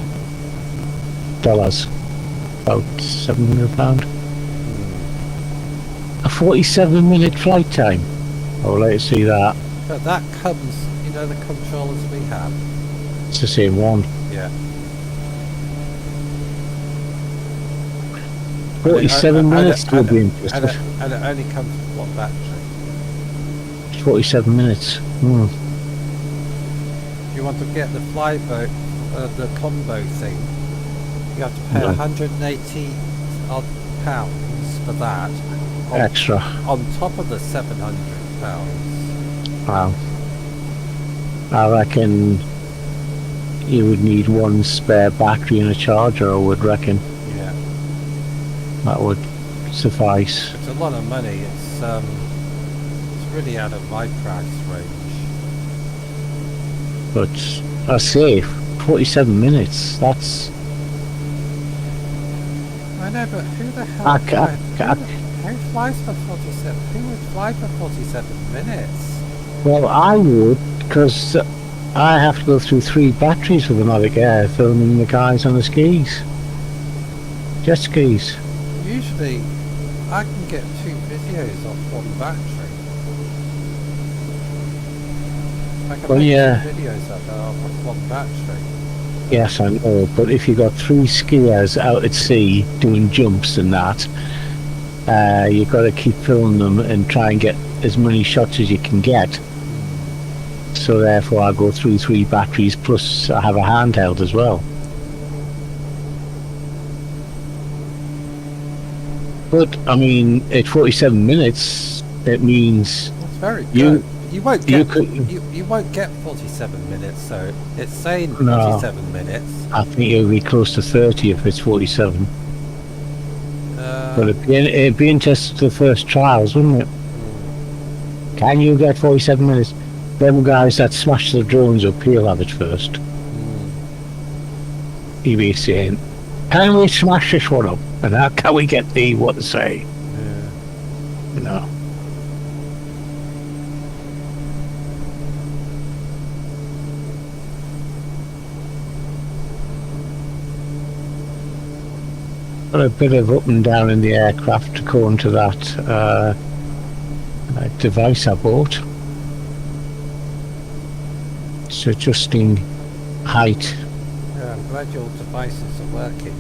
Speaker 5: About £700. A 47-minute flight time. I would like to see that.
Speaker 1: But that comes, you know, the controllers we have.
Speaker 5: It's the same one.
Speaker 1: Yeah.
Speaker 5: 47 minutes would be interesting.
Speaker 1: And it only comes with what battery?
Speaker 5: 47 minutes. Hmm.
Speaker 1: If you want to get the flyboat, the combo thing, you have to pay
Speaker 5: No.
Speaker 1: 180 odd pounds for that.
Speaker 5: Extra.
Speaker 1: On top of the 700 pounds.
Speaker 5: Wow. I reckon you would need one spare battery and a charger, I would reckon.
Speaker 1: Yeah.
Speaker 5: That would suffice.
Speaker 1: It's a lot of money. It's really out of my price range.
Speaker 5: But I say 47 minutes, that's...
Speaker 1: I know, but who the hell
Speaker 5: I
Speaker 1: who flies for 47? Who would fly for 47 minutes?
Speaker 5: Well, I would, because I have to go through 3 batteries with the Mavic Air filming the guys on the skis. Jet skis.
Speaker 1: Usually, I can get 2 videos off one battery. I can
Speaker 5: Well,
Speaker 1: make
Speaker 5: yeah.
Speaker 1: 2 videos off one battery.
Speaker 5: Yes, I know, but if you've got 3 skiers out at sea doing jumps and that, you've got to keep filming them and try and get as many shots as you can get. So therefore I go through 3 batteries, plus I have a handheld as well. But, I mean, at 47 minutes, it means...
Speaker 1: That's very good.
Speaker 5: You-
Speaker 1: You won't
Speaker 5: you
Speaker 1: get
Speaker 5: could-
Speaker 1: you won't get 47 minutes, so it's saying
Speaker 5: No.
Speaker 1: 47 minutes.
Speaker 5: I think it'll be close to 30 if it's 47. But it'd be interesting to the first trials, wouldn't it? Can you get 47 minutes? Them guys that smash the drones up, he'll have it first. He'll be saying, can we smash this one up? And how can we get the what to say?
Speaker 1: Yeah.
Speaker 5: You know. Got a bit of up and down in the aircraft according to that device I bought. It's adjusting height.
Speaker 1: Yeah, I'm glad your devices are working.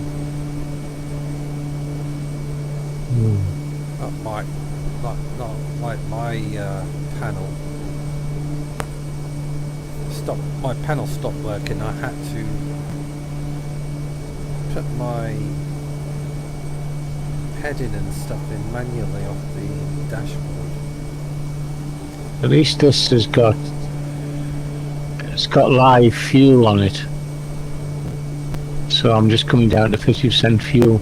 Speaker 1: Not like my panel. My panel stopped working. I had to put my heading and stuff in manually off the dashboard.
Speaker 5: At least this has got live fuel on it. So I'm just coming down to 50% fuel.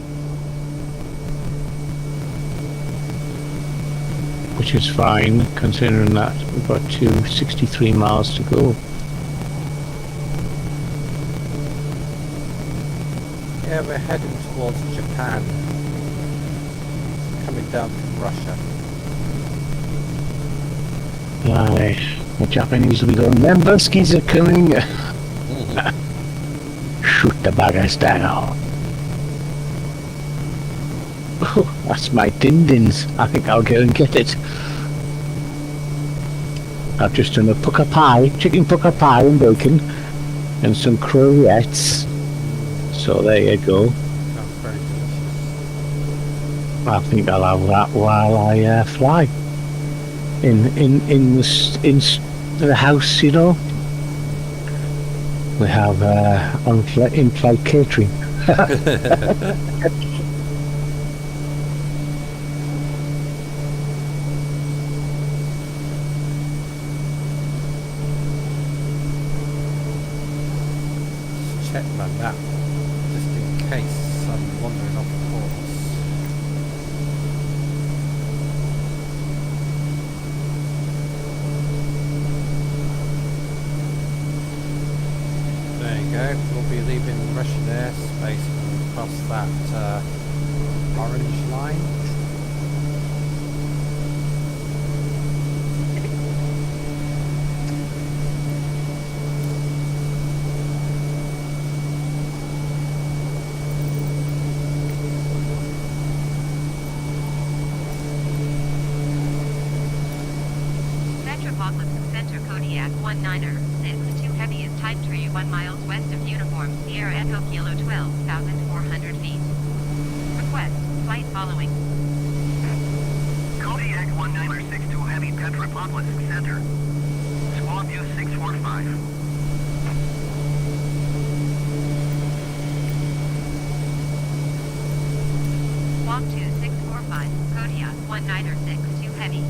Speaker 5: Which is fine, considering that we've got 263 miles to go.
Speaker 1: Yeah, we're heading towards Japan. Coming down from Russia.
Speaker 5: Right, the Japanese will be going, them Buskies are coming! Shoot the buggers down! Oh, that's my din-dins. I think I'll go and get it. I've just done a pucker pie, chicken pucker pie and bacon, and some croquettes. So there you go.
Speaker 1: Sounds very delicious.
Speaker 5: I think I'll have that while I fly. In the house, you know. We have in-flight catering.
Speaker 1: Check my map, just in case I'm wandering off course. There you go, we'll be leaving Russian airspace and across that orange line.
Speaker 6: Severo-Kuril'sk Center Kodiak 196 2 Heavy is type tree 1 miles west of Uniform Sierra Echo Kilo 12,400 feet. Request, flight following.
Speaker 7: Kodiak 1962 Heavy Petropavlovsk Center. Squawk view 645.
Speaker 6: Walk 2645, Kodiak 1962 Heavy.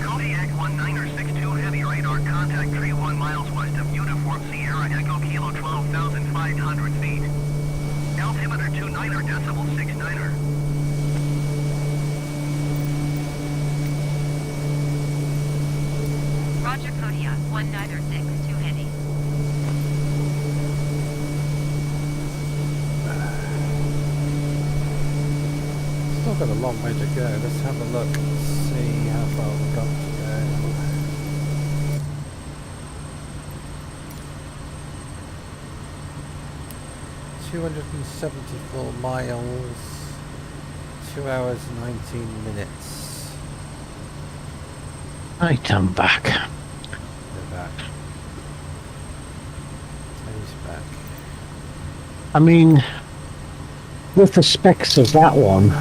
Speaker 7: Kodiak 1962 Heavy radar contact tree 1 miles west of Uniform Sierra Echo Kilo 12,500 feet. Altimeter 29er decimal 69er.
Speaker 6: Roger Kodiak 1962 Heavy.
Speaker 1: Still got a long way to go. Let's have a look and see how far we've got to go. $274 miles, 2 hours 19 minutes.
Speaker 5: Right, I'm back.
Speaker 1: Go back. He's back.
Speaker 5: I mean, with the specs of that one,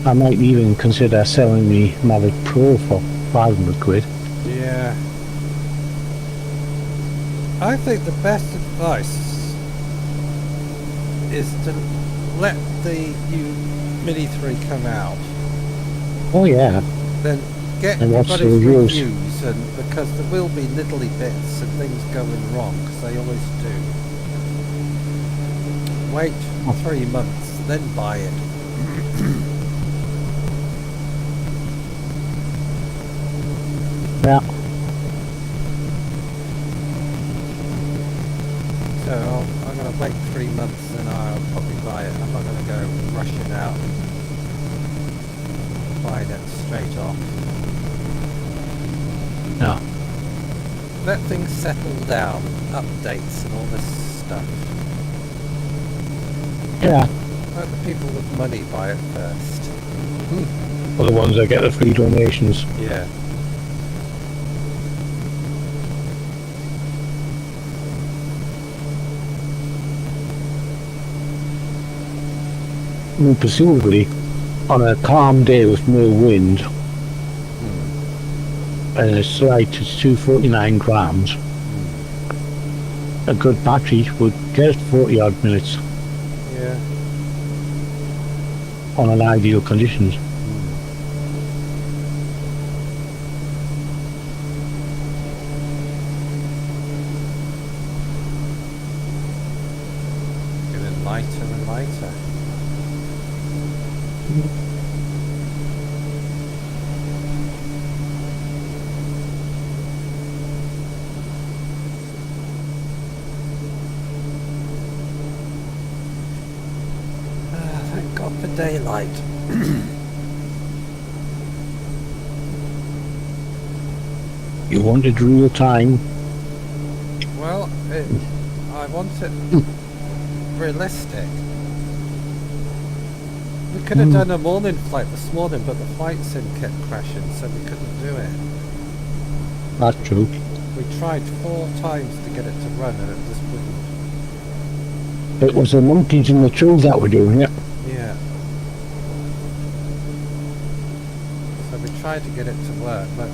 Speaker 5: I might even consider selling the Mavic Pro for 500 quid.
Speaker 1: Yeah. I think the best advice is to let the new Mini 3 come out,
Speaker 5: Oh yeah,
Speaker 1: then get
Speaker 5: And watch the
Speaker 1: everybody's
Speaker 5: reviews.
Speaker 1: reviews, and because there will be niddly bits and things going wrong, because they always do. Wait 3 months, then buy it.
Speaker 5: yeah.
Speaker 1: So I'm going to wait 3 months, then I'll probably buy it. I'm not going to go rushing out buying it straight off.
Speaker 5: No.
Speaker 1: Let things settle down, updates and all this stuff.
Speaker 5: Yeah.
Speaker 1: Let the people with money buy it first.
Speaker 5: For the ones that get the free donations.
Speaker 1: Yeah.
Speaker 5: I mean, presumably, on a calm day with no wind, and a slight is 249 grams, a good battery would get 40 odd minutes
Speaker 1: Yeah.
Speaker 5: on an ideal conditions.
Speaker 1: Getting lighter and lighter. Thank God for daylight.
Speaker 5: You wanted real time.
Speaker 1: Well, I want it realistic. We could have done a morning flight this morning, but the flight sim kept crashing, so we couldn't do it.
Speaker 5: That's true.
Speaker 1: We tried 4 times to get it to run, and it just wouldn't.
Speaker 5: It was the monkeys in the tree that were doing it.
Speaker 1: Yeah. So we tried to get it to work, but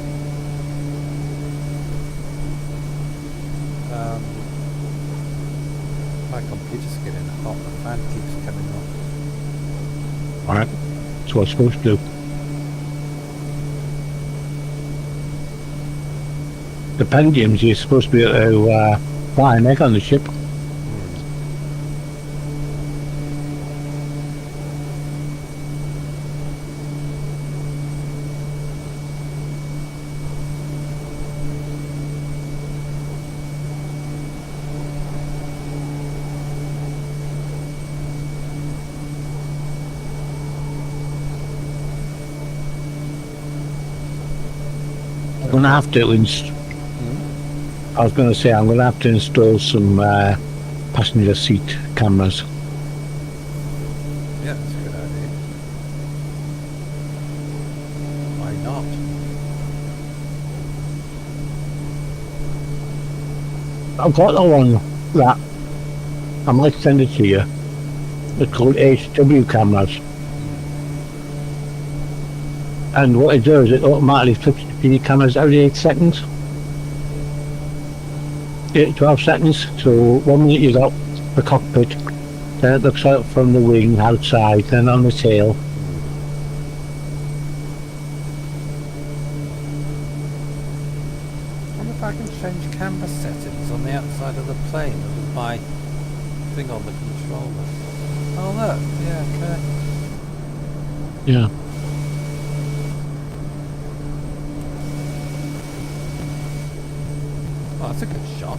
Speaker 1: my computer's getting hot. The fan keeps coming on.
Speaker 5: Alright. That's what it's supposed to do. The Pentiums, you're supposed to be able to fly an egg on the ship. I'm gonna have to I was gonna say I'm gonna have to install some passenger seat cameras.
Speaker 1: Yeah, that's a good idea. Why not?
Speaker 5: I've got the one that I might send it to you. It's called HW cameras. And what it does, it automatically flips the cameras every 8 seconds. 8 12 seconds. So 1 minute you got the cockpit, then it looks out from the wing outside, then on the tail.
Speaker 1: I wonder if I can change camera settings on the outside of the plane with my thing on the controller. Oh look, yeah, okay.
Speaker 5: Yeah.
Speaker 1: Oh, that's a good shot.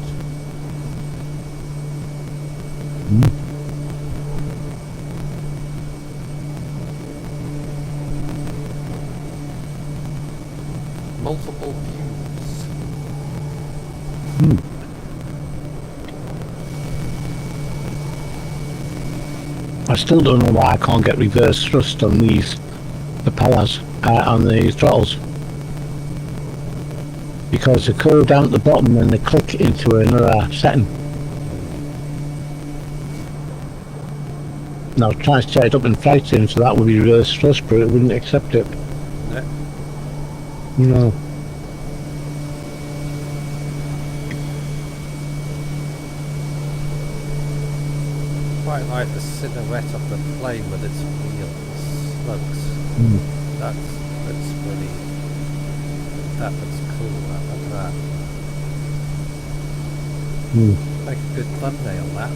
Speaker 1: Multiple views.
Speaker 5: I still don't know why I can't get reverse thrust on these propellers, on the throttles. Because they curve down at the bottom and they click into another setting. Now try to set it up in flight sim so that would be reverse thrust, but it wouldn't accept it.
Speaker 1: No.
Speaker 5: No.
Speaker 1: Quite like the silhouette of the plane with its wheels, spokes. That's really, that looks cool. Look at that. Make a good thumbnail, that.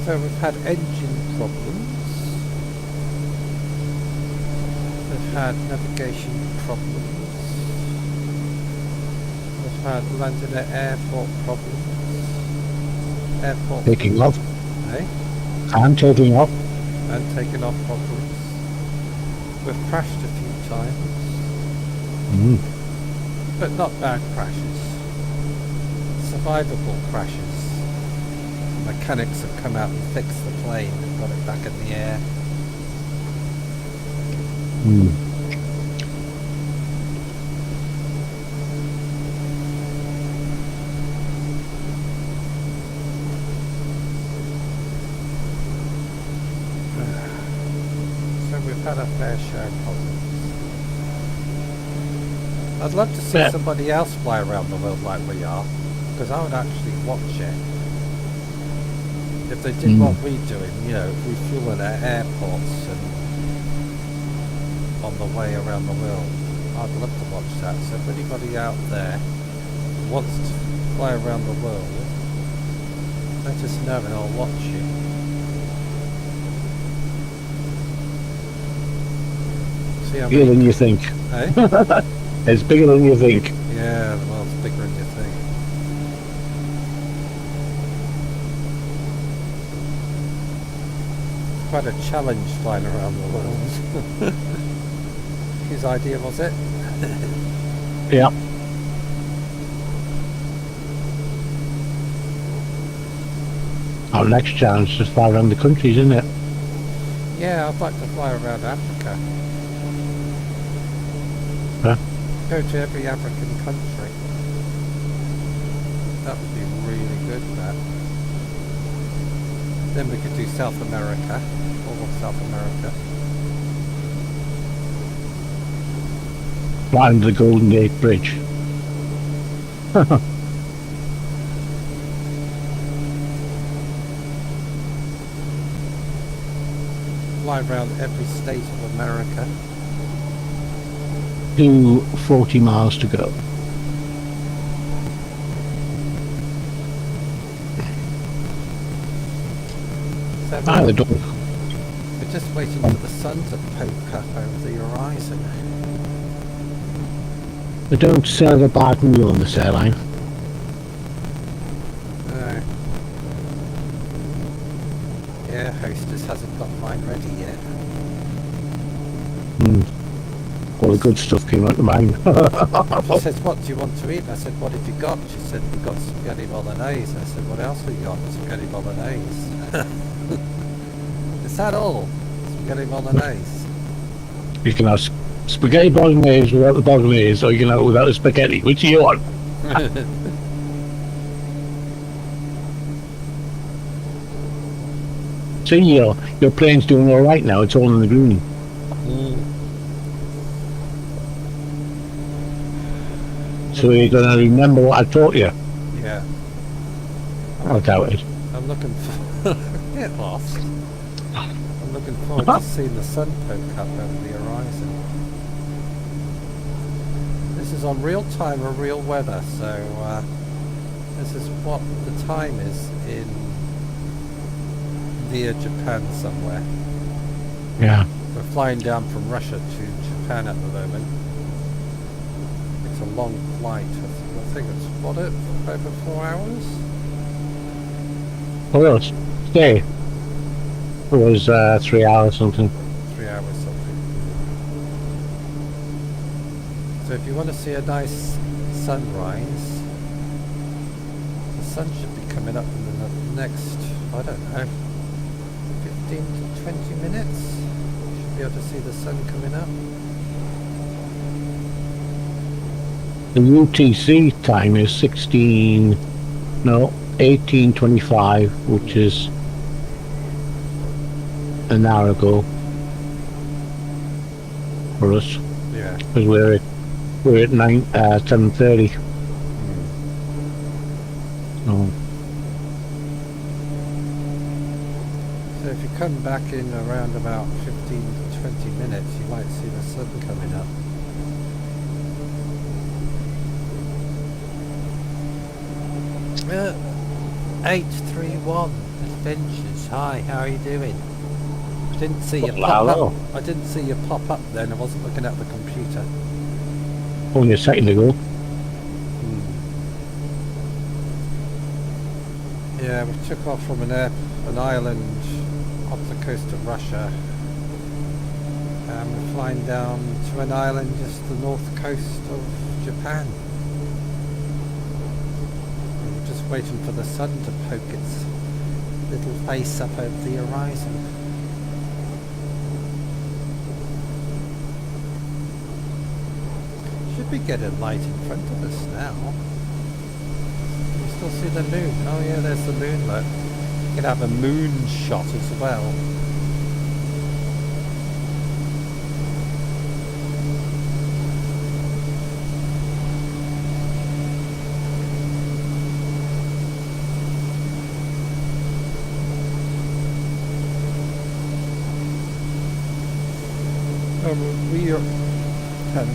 Speaker 1: So we've had engine problems, we've had navigation problems, we've had landing at airport problems, airport
Speaker 5: Taking off.
Speaker 1: eh?
Speaker 5: I'm taking off.
Speaker 1: And taking off problems. We've crashed a few times, but not bad crashes, survivable crashes. Mechanics have come out and fixed the plane and got it back in the air. So we've had a fair share of problems. I'd love to see somebody else fly around the world like we are, because I would actually watch it. If they did what we're doing, you know, refueling at airports and on the way around the world, I'd love to watch that. So if anybody out there wants to fly around the world, let us know and I'll watch you. See how
Speaker 5: Bigger
Speaker 1: many...
Speaker 5: than you think.
Speaker 1: Eh?
Speaker 5: It's bigger than you think.
Speaker 1: Yeah, the world's bigger than you think. Quite a challenge flying around the world. His idea, was it?
Speaker 5: Yeah. Our next challenge is to fly around the countries, isn't it?
Speaker 1: Yeah, I'd like to fly around Africa.
Speaker 5: Huh?
Speaker 1: Go to every African country. That would be really good, that. Then we could do South America, all of South America.
Speaker 5: Flying the Golden Gate Bridge.
Speaker 1: Fly around every state of America.
Speaker 5: Do 40 miles to go.
Speaker 1: So
Speaker 5: Either door.
Speaker 1: just waiting for the sun to poke up over the horizon.
Speaker 5: They don't serve a bad meal on this airline.
Speaker 1: No. Air hostess hasn't got mine ready yet.
Speaker 5: All the good stuff came out of mine.
Speaker 1: She says, what do you want to eat? I said, what have you got? She said, we've got spaghetti bolognese. I said, what else have you got? Spaghetti bolognese. Is that all? Spaghetti bolognese?
Speaker 5: You can have spaghetti bolognese without the bolognese, or you can have it without the spaghetti. Which do you want? See, your plane's doing all right now. It's all in the green. So you're going to remember what I taught you?
Speaker 1: Yeah.
Speaker 5: I doubt it.
Speaker 1: I'm looking for... Get lost. I'm looking forward to seeing the sun poke up over the horizon. This is on real time or real weather, so this is what the time is in near Japan somewhere.
Speaker 5: Yeah.
Speaker 1: We're flying down from Russia to Japan at the moment. It's a long flight. I think it's, what, over 4 hours?
Speaker 5: What else? Stay. It was 3 hours something.
Speaker 1: 3 hours something. So if you want to see a nice sunrise, the sun should be coming up in the next, I don't know, 15 to 20 minutes. You should be able to see the sun coming up.
Speaker 5: The UTC time is 18:25, which is an hour ago for us.
Speaker 1: Yeah.
Speaker 5: Because we're at 7:30.
Speaker 1: So if you come back in around about 15 to 20 minutes, you might see the sun coming up. Uh, 831 Adventures. Hi, how are you doing? Didn't see you pop up. I didn't see you pop up then. I wasn't looking at the computer.
Speaker 5: Only a second ago.
Speaker 1: Yeah, we took off from an island off the coast of Russia. And we're flying down to an island just the north coast of Japan. We're just waiting for the sun to poke its little face up over the horizon. Should be getting light in front of us now. Can you still see the moon? Oh yeah, there's the moon, look. You can have a moon shot as well.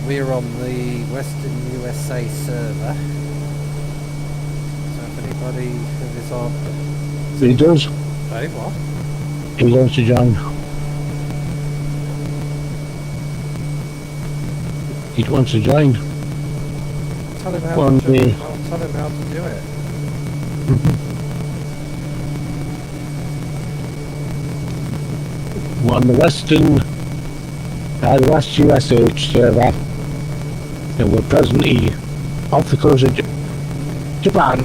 Speaker 1: We're on the Western USA server. So if anybody who is on...
Speaker 5: He does.
Speaker 1: Hey, what?
Speaker 5: He wants to join. He wants to join.
Speaker 1: Tell him how to do it. I'll tell him how to do it.
Speaker 5: We're on the West USH server, and we're presently off the coast of Japan.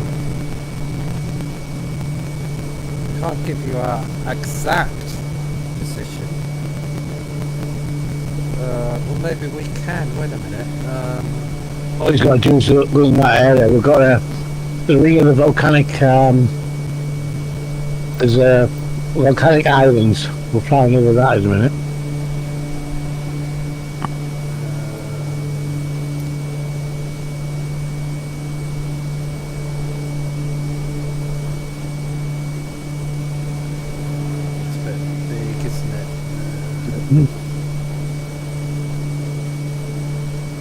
Speaker 1: Can't give you an exact position. Well, maybe we can. Wait a minute.
Speaker 5: All he's got to do is go in that area. We've got the ring of the volcanic. There's volcanic islands. We're flying over that in a minute.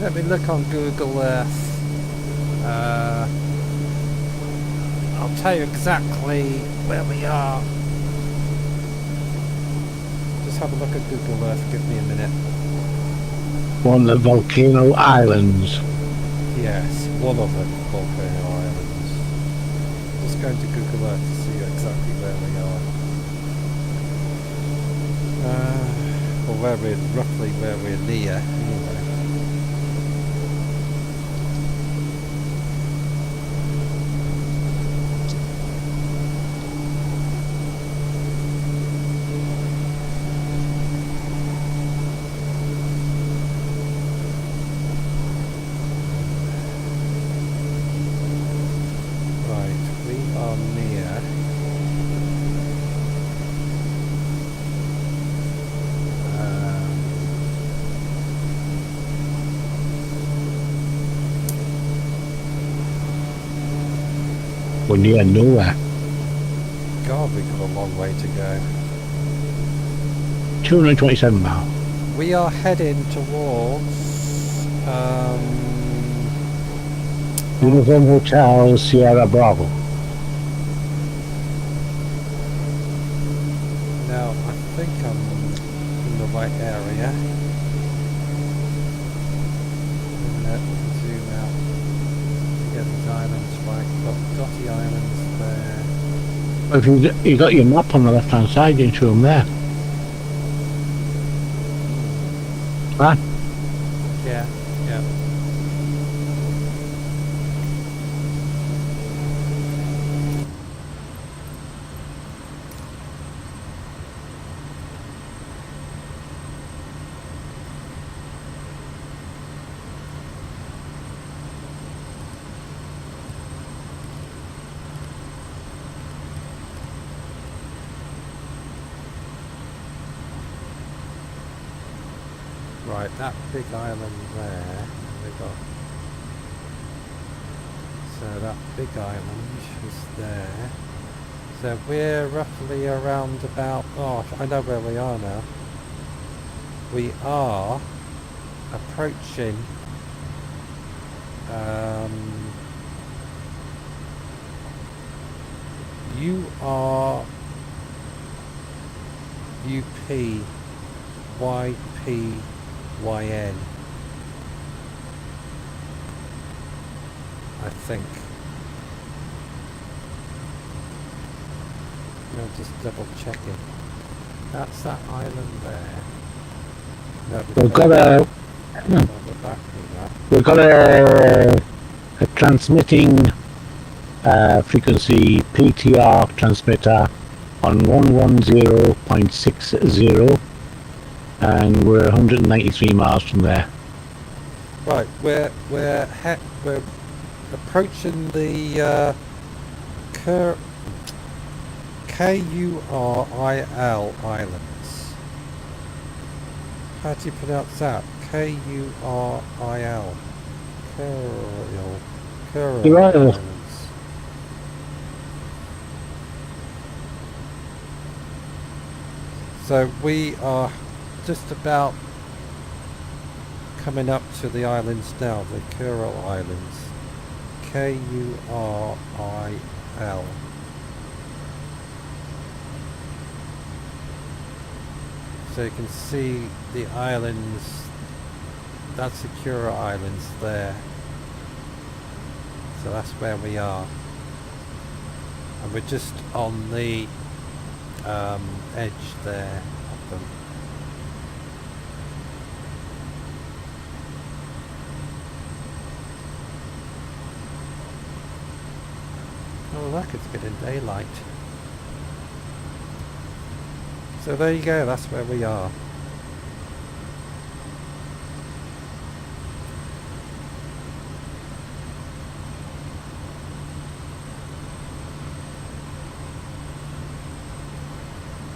Speaker 1: Let me look on Google Earth. I'll tell you exactly where we are. Just have a look at Google Earth. Give me a minute.
Speaker 5: On the volcano islands.
Speaker 1: Yes, one of them, Volcano Islands. Just going to Google Earth to see exactly where we are. Or where we're, roughly where we're near, anyway.
Speaker 5: We're near nowhere.
Speaker 1: God, we've got a long way to go.
Speaker 5: 227 miles.
Speaker 1: We are heading towards
Speaker 5: Uniform Hotel Sierra Bravo.
Speaker 1: now I think I'm in the right area. Zoom out to get the islands right. Got dotty islands there.
Speaker 5: Well, if you got your map on the left hand side, you can show them there. Huh?
Speaker 1: Yeah, yeah. Right, that big island there, we got. So that big island is there. So we're roughly around about, oh, I know where we are now. We are approaching you are UPYPYN, I think. I'm just double checking. That's that island there. No,
Speaker 5: We've got a we've got a transmitting frequency PTR transmitter on 110.60, and we're 193 miles from there.
Speaker 1: Right, we're approaching the KURIL Islands. How do you pronounce that? KURIL. Kurile Islands. So we are just about coming up to the islands now, the Kurile Islands. KURIL. So you can see the islands, that's the Kurile Islands there. So that's where we are. And we're just on the edge there of them. Oh look, it's getting daylight. So there you go, that's where we are.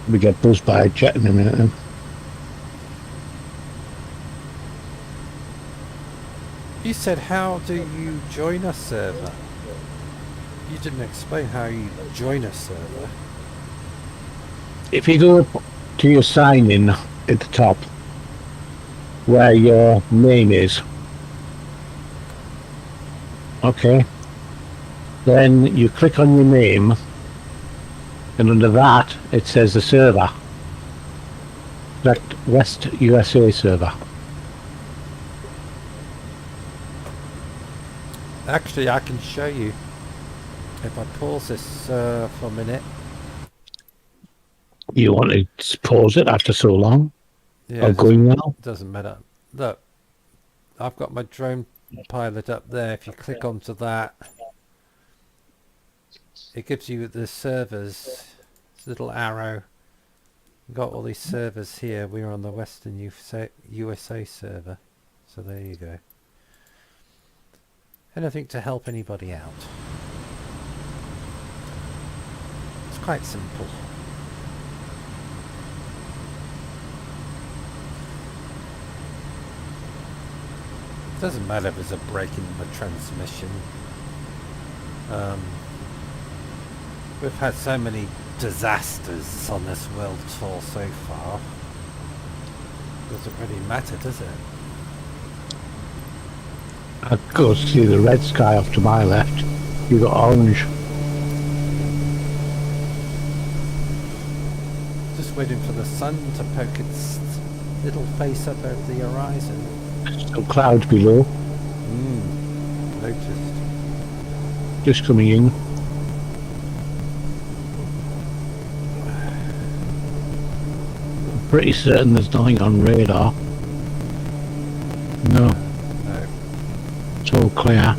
Speaker 5: We get buzzed by a jet in a minute then.
Speaker 1: You said, how do you join a server? You didn't explain how you join a server.
Speaker 5: If you go to your sign in at the top where your name is, okay, then you click on your name, and under that it says the server. That West USA server.
Speaker 1: Actually, I can show you. If I pause this for a minute.
Speaker 5: You want to pause it after so long?
Speaker 1: Yeah,
Speaker 5: Or
Speaker 1: it
Speaker 5: going well?
Speaker 1: doesn't matter. Look, I've got my drone pilot up there. If you click onto that, it gives you the servers. This little arrow. Got all these servers here. We're on the Western USA server. So there you go. Anything to help anybody out. It's quite simple. Doesn't matter if there's a break in the transmission. We've had so many disasters on this world tour so far. Doesn't really matter, does it?
Speaker 5: I go see the red sky off to my left. You got orange.
Speaker 1: Just waiting for the sun to poke its little face up over the horizon.
Speaker 5: Some clouds below.
Speaker 1: Noticed.
Speaker 5: Just coming in. I'm pretty certain there's nothing on radar. No,
Speaker 1: No.
Speaker 5: it's all clear.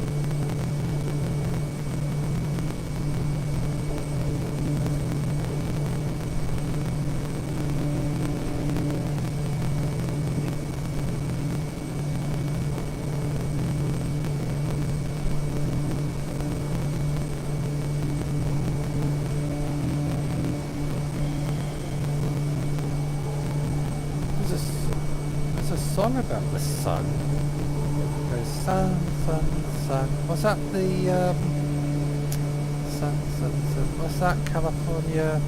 Speaker 1: There's a song about the sun. It goes sun, sun, sun. What's that? The sun, sun, sun. What's that? California.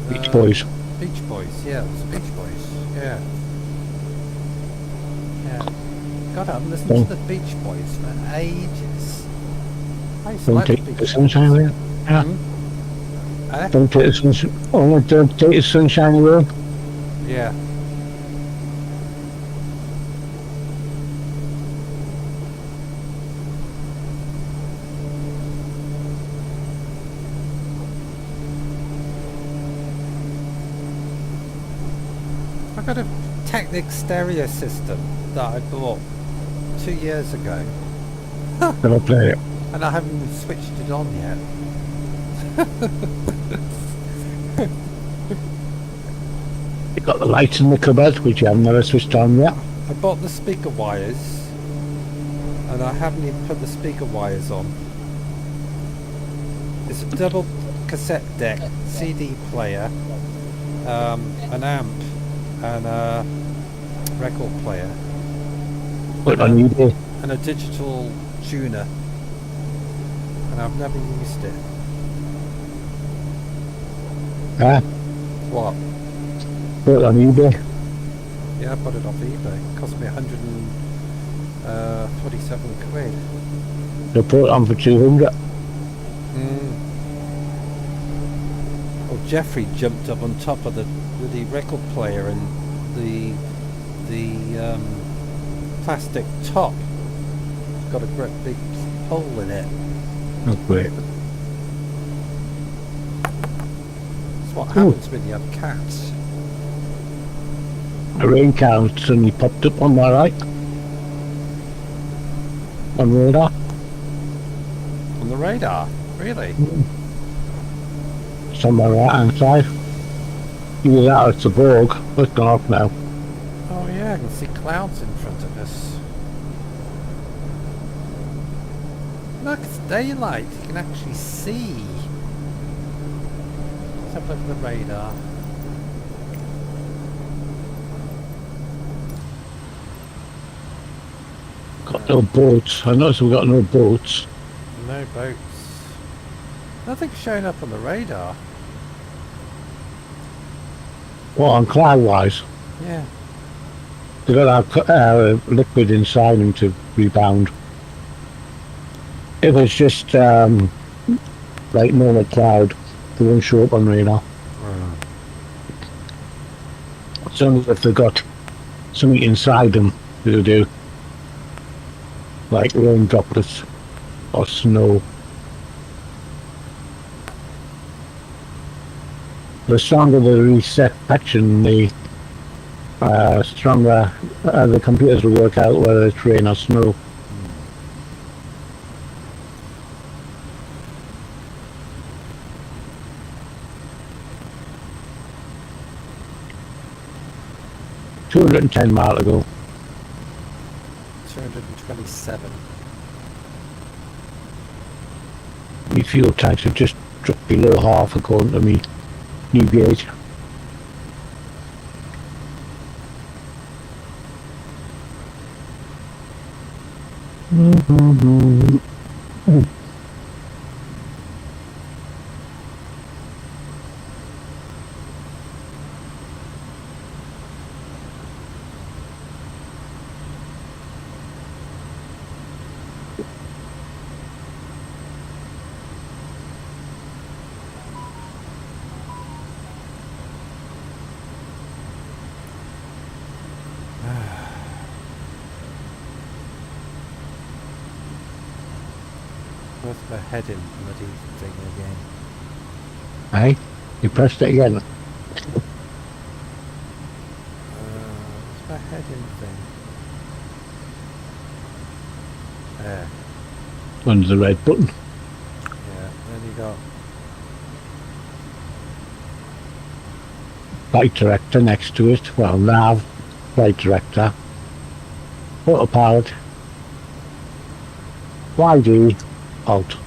Speaker 5: Beach Boys.
Speaker 1: Beach Boys. Yeah, it's Beach Boys. Yeah. Yeah. God, I've listened to the Beach Boys for ages. I used to
Speaker 5: Don't
Speaker 1: like the
Speaker 5: take
Speaker 1: Beach
Speaker 5: the sunshine
Speaker 1: Boys.
Speaker 5: away. Yeah.
Speaker 1: Eh?
Speaker 5: Don't take the sunshine. Oh, don't take the sunshine away.
Speaker 1: Yeah. I got a Technic stereo system that I bought 2 years ago,
Speaker 5: Never play it.
Speaker 1: and I haven't even switched it on yet.
Speaker 5: You got the lights in the cupboard, which you have never switched on yet.
Speaker 1: I bought the speaker wires, and I haven't even put the speaker wires on. It's a double cassette deck, CD player, an amp, and a record player,
Speaker 5: Put it on eBay.
Speaker 1: and a digital tuner, and I've never used it.
Speaker 5: Ah,
Speaker 1: What?
Speaker 5: put it on eBay.
Speaker 1: Yeah, I bought it off eBay. It cost me 147 quid.
Speaker 5: They put it on for 200.
Speaker 1: Well, Jeffrey jumped up on top of the record player, and the plastic top got a great big hole in it.
Speaker 5: That's great.
Speaker 1: That's what happens when you have cats.
Speaker 5: A rain count suddenly popped up on my right. On radar.
Speaker 1: On the radar? Really?
Speaker 5: It's on my right hand side. Either that or it's a Borg. It's gone off now.
Speaker 1: Oh yeah, I can see clouds in front of us. Look, it's daylight. You can actually see. Let's have a look at the radar.
Speaker 5: Got no boats. I noticed we got no boats.
Speaker 1: No boats. Nothing's showing up on the radar.
Speaker 5: What, on cloud wise?
Speaker 1: Yeah.
Speaker 5: They got liquid inside them to rebound. If it's just like normal cloud, they won't show up on radar. It's only if they've got something inside them they'll do, like rain droplets or snow. The stronger the reset action, the stronger the computers will work out whether it's rain or snow. 210 miles ago.
Speaker 1: 227.
Speaker 5: My fuel tanks have just dropped below half according to me new gauge.
Speaker 1: Where's the heading bloody thing again?
Speaker 5: Hey, you pressed it again.
Speaker 1: What's my heading thing? There.
Speaker 5: Under the red button.
Speaker 1: Yeah, then you go.
Speaker 5: Flight director next to it. Well, nav, flight director, autopilot, YD, alt.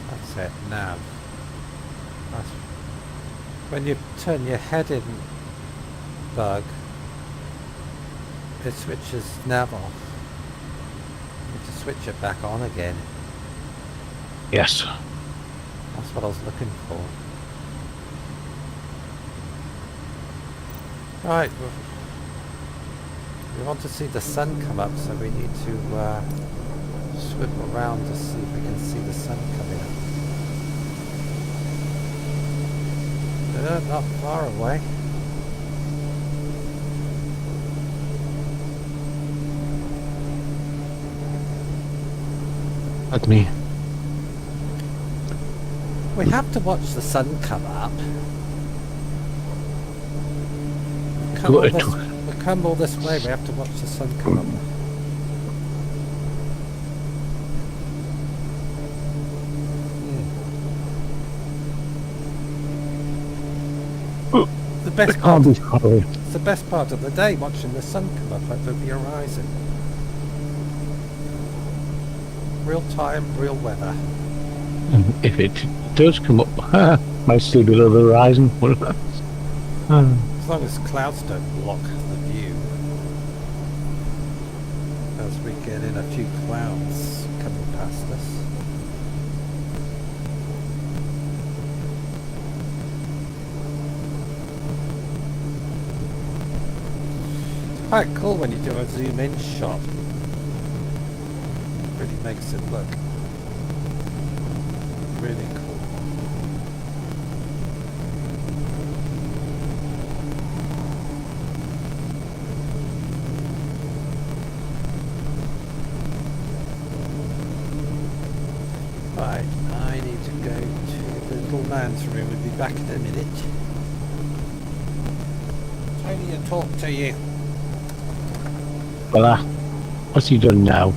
Speaker 1: That's it, nav. That's when you turn your head in bug, it switches nav off. You have to switch it back on again.
Speaker 5: Yes.
Speaker 1: That's what I was looking for. Right, we want to see the sun come up, so we need to swivel around to see if we can see the sun coming up. Not far away.
Speaker 5: Like me.
Speaker 1: We have to watch the sun come up. We come all this way, we have to watch the sun come up. It's the best part of the day, watching the sun come up over the horizon. Real time, real weather.
Speaker 5: If it does come up, might still be below the horizon.
Speaker 1: As long as clouds don't block the view. As we get in a few clouds coming past us. Quite cool when you do a zoom in shot. Really makes it look really cool. Right, I need to go to the little man's room. We'll be back in a minute. Tony, I'll talk to you.
Speaker 5: Well, what's he done now?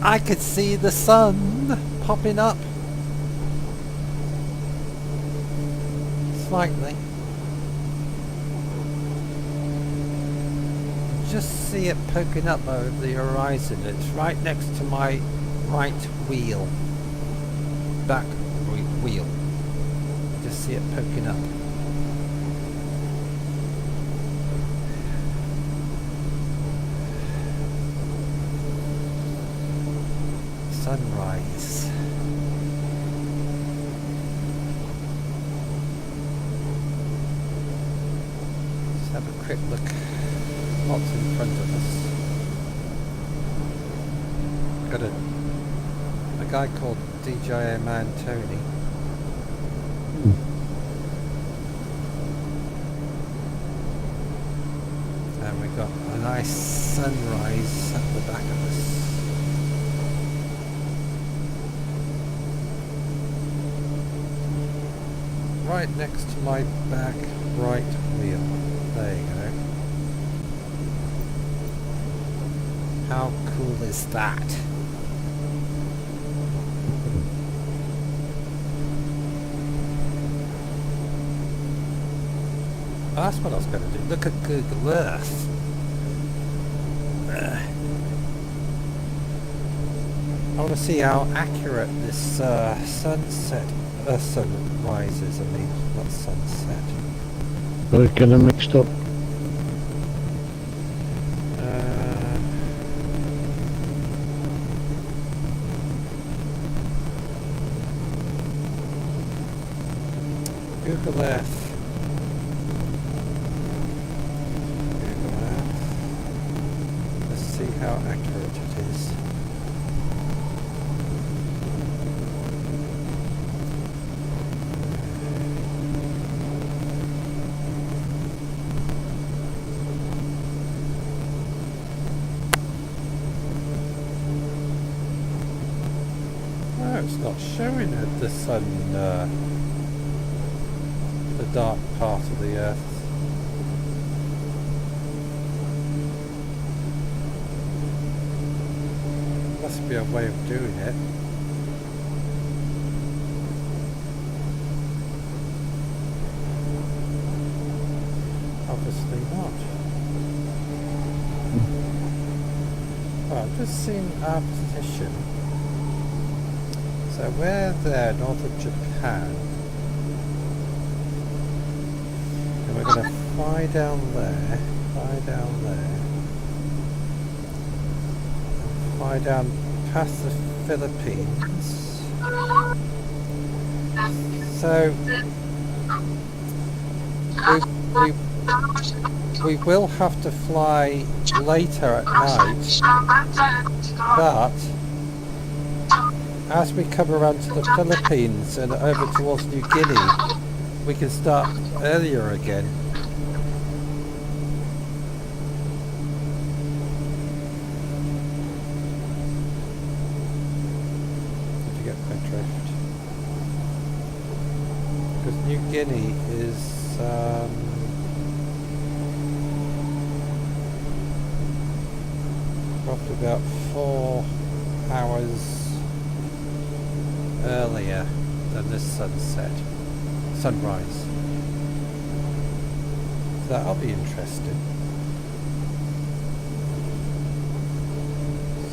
Speaker 1: I could see the sun popping up. Slightly. Just see it poking up over the horizon. It's right next to my right wheel. Back wheel. Just see it poking up. Sunrise. Let's have a quick look what's in front of us. Got a guy called DJ Man Tony. And we got a nice sunrise at the back of us. Right next to my back right wheel. There you go. How cool is that? Oh, that's what I was going to do. Look at Google Earth. I want to see how accurate this sunset, sunrise is. I mean, not sunset.
Speaker 5: We're getting mixed up.
Speaker 1: Google Earth. Let's see how accurate it is. Oh, it's not showing the sun, the dark part of the earth. Must be a way of doing it. Obviously not. Well, I've just seen our position. So we're there, north of Japan. And we're going to fly down there, fly down past the Philippines. So we will have to fly later at night, but as we come around to the Philippines and over towards New Guinea, we can start earlier again. Did you get my drift? Because New Guinea is roughly about 4 hours earlier than this sunrise. So that'll be interesting.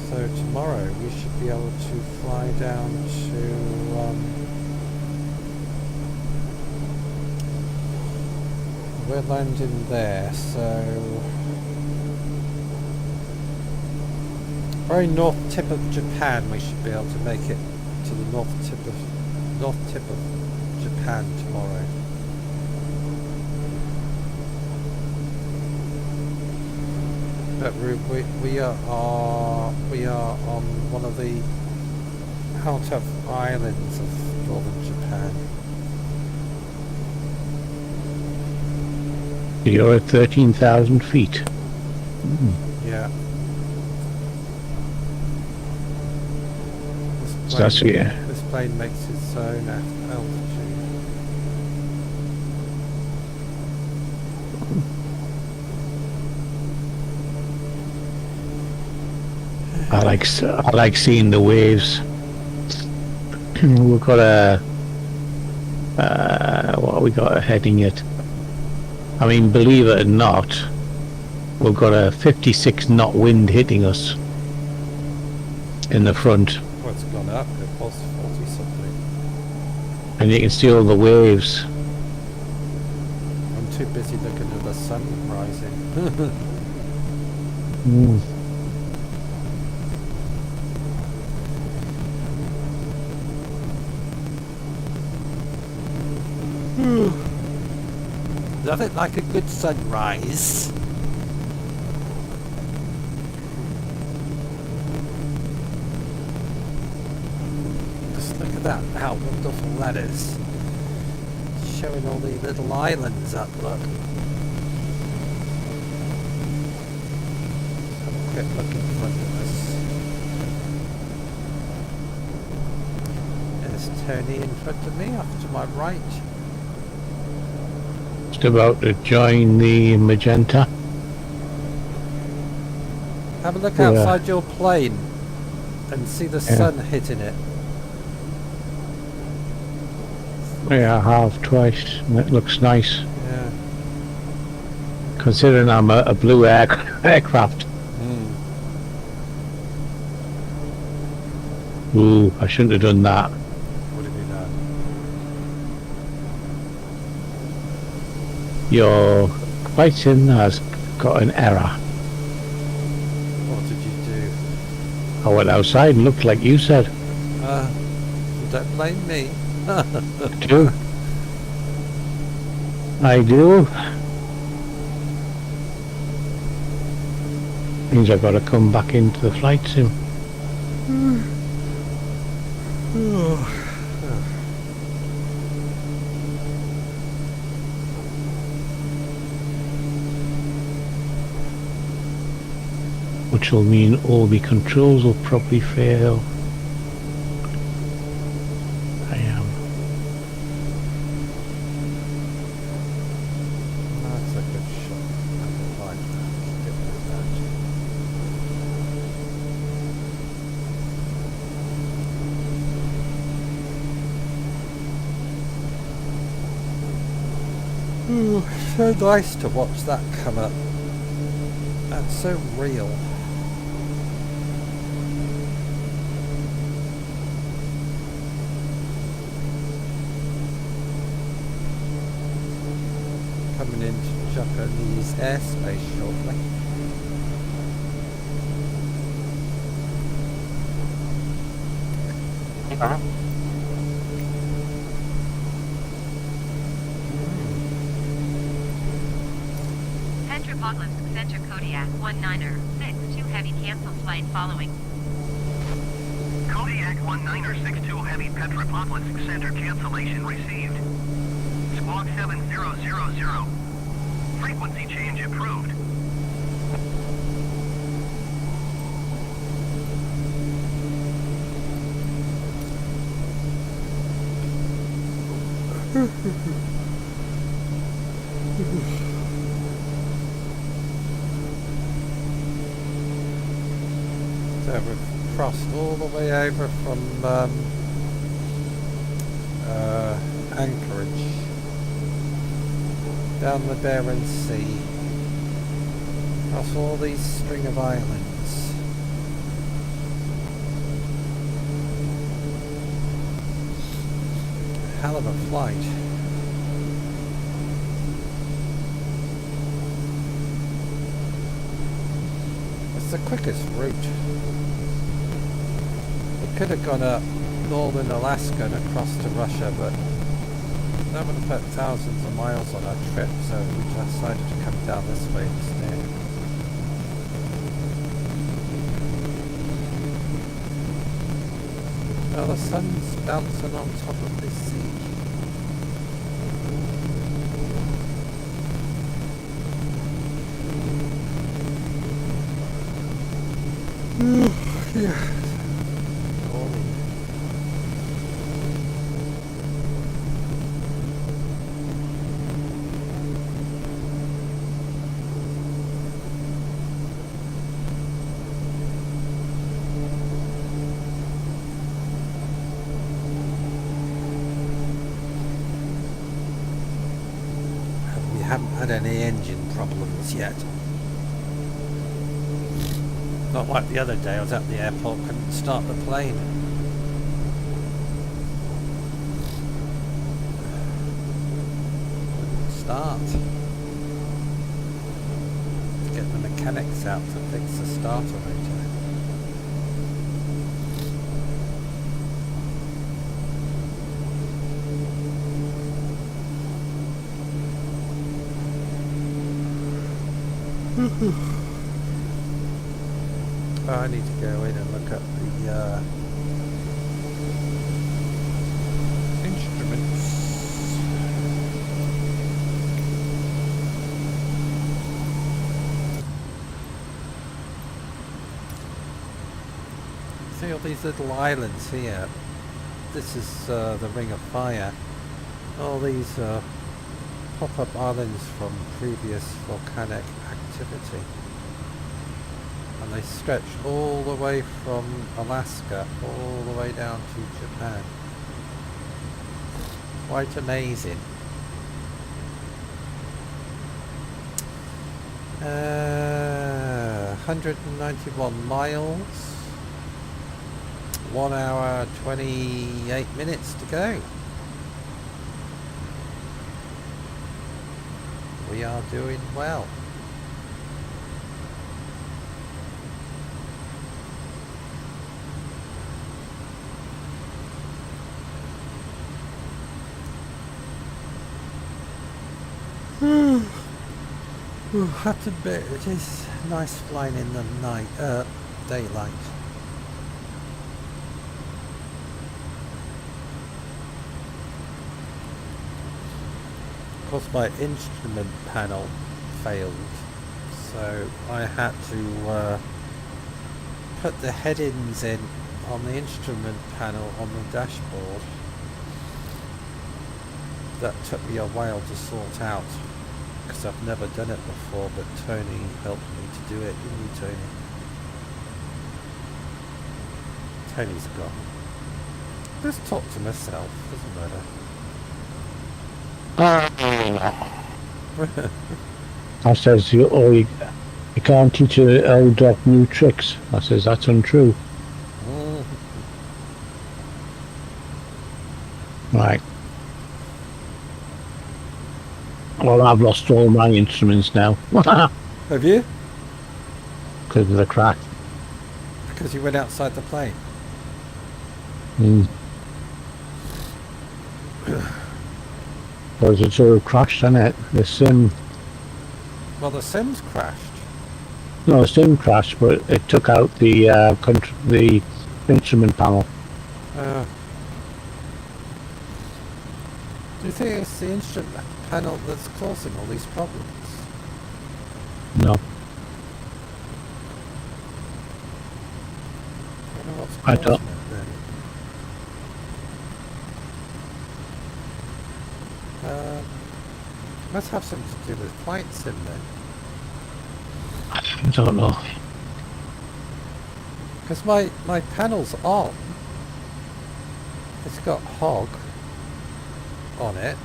Speaker 1: So tomorrow we should be able to fly down to we're landing there, so very north tip of Japan. We should be able to make it to the north tip of Japan tomorrow. But we are on one of the outer islands of northern Japan.
Speaker 5: You're at 13,000 feet.
Speaker 1: Yeah.
Speaker 5: So that's, yeah.
Speaker 1: This plane makes its own altitude.
Speaker 5: I like seeing the waves. We've got a what have we got heading it? I mean, believe it or not, we've got a 56 knot wind hitting us in the front,
Speaker 1: Well, it's gone up. It was 40 something.
Speaker 5: and you can see all the waves.
Speaker 1: I'm too busy looking at the sun rising.
Speaker 5: Mm.
Speaker 1: Nothing like a good sunrise. Just look at that, how wonderful that is. Showing all the little islands up, look. Have a quick look in front of us. There's Tony in front of me, off to my right.
Speaker 5: Just about to join the magenta.
Speaker 1: Have a look
Speaker 5: Yeah.
Speaker 1: outside your plane and see the sun hitting it.
Speaker 5: Yeah, I have twice, and it looks nice.
Speaker 1: Yeah.
Speaker 5: Considering I'm a blue aircraft. Ooh, I shouldn't have done that.
Speaker 1: What have you done?
Speaker 5: Your fighting has got an error.
Speaker 1: What did you do?
Speaker 5: I went outside and looked like you said.
Speaker 1: Don't blame me.
Speaker 5: Do. I do. Means I've got to come back into the flight sim. Which will mean all the controls will probably fail. I am.
Speaker 1: That's a good shot. I like that. Get rid of that. Ooh, so nice to watch that come up. That's so real. Coming into Japanese airspace shortly.
Speaker 6: Petropavlovsk Center Kodiak 19er 62 heavy cancel flight following.
Speaker 7: Kodiak 19er 62 heavy Petropavlovsk Center cancellation received. Squawk 7000. Frequency change approved.
Speaker 1: So we've crossed all the way over from Anchorage down the Bering Sea, across all these string of islands. Hell of a flight. It's the quickest route. We could have gone up northern Alaska and across to Russia, but that would have put thousands of miles on our trip, so we decided to come down this way instead. Now the sun's bouncing on top of this sea. Yeah. haven't had any engine problems yet. Not like the other day, I was at the airport, couldn't start the plane. Wouldn't start. Get the mechanics out to fix the starter motor. I need to go in and look at the instruments. See all these little islands here? This is the Ring of Fire. All these pop-up islands from previous volcanic activity. And they stretch all the way from Alaska all the way down to Japan. Quite amazing. 191 miles. 1 hour 28 minutes to go. We are doing well. I have to admit, it is nice flying in the night, daylight. Of course, my instrument panel failed, so I had to put the headings in on the instrument panel on the dashboard. That took me a while to sort out, because I've never done it before, but Tony helped me to do it, didn't you, Tony? Tony's gone. Just talk to myself, doesn't matter.
Speaker 5: I says, you can't teach an old dog new tricks. I says, that's untrue. Right. Well, I've lost all my instruments now.
Speaker 1: Have you?
Speaker 5: Because of the crack.
Speaker 1: Because you went outside the plane?
Speaker 5: Because it's all crashed, hasn't it? The sim...
Speaker 1: Well, the sim's crashed.
Speaker 5: No, the sim crashed, but it took out the instrument panel.
Speaker 1: Do you think it's the instrument panel that's causing all these problems?
Speaker 5: No.
Speaker 1: I don't know what's
Speaker 5: I
Speaker 1: causing
Speaker 5: don't.
Speaker 1: it then. Must have something to do with flight sim then.
Speaker 5: I don't know.
Speaker 1: Because my panel's on. It's got hog on it.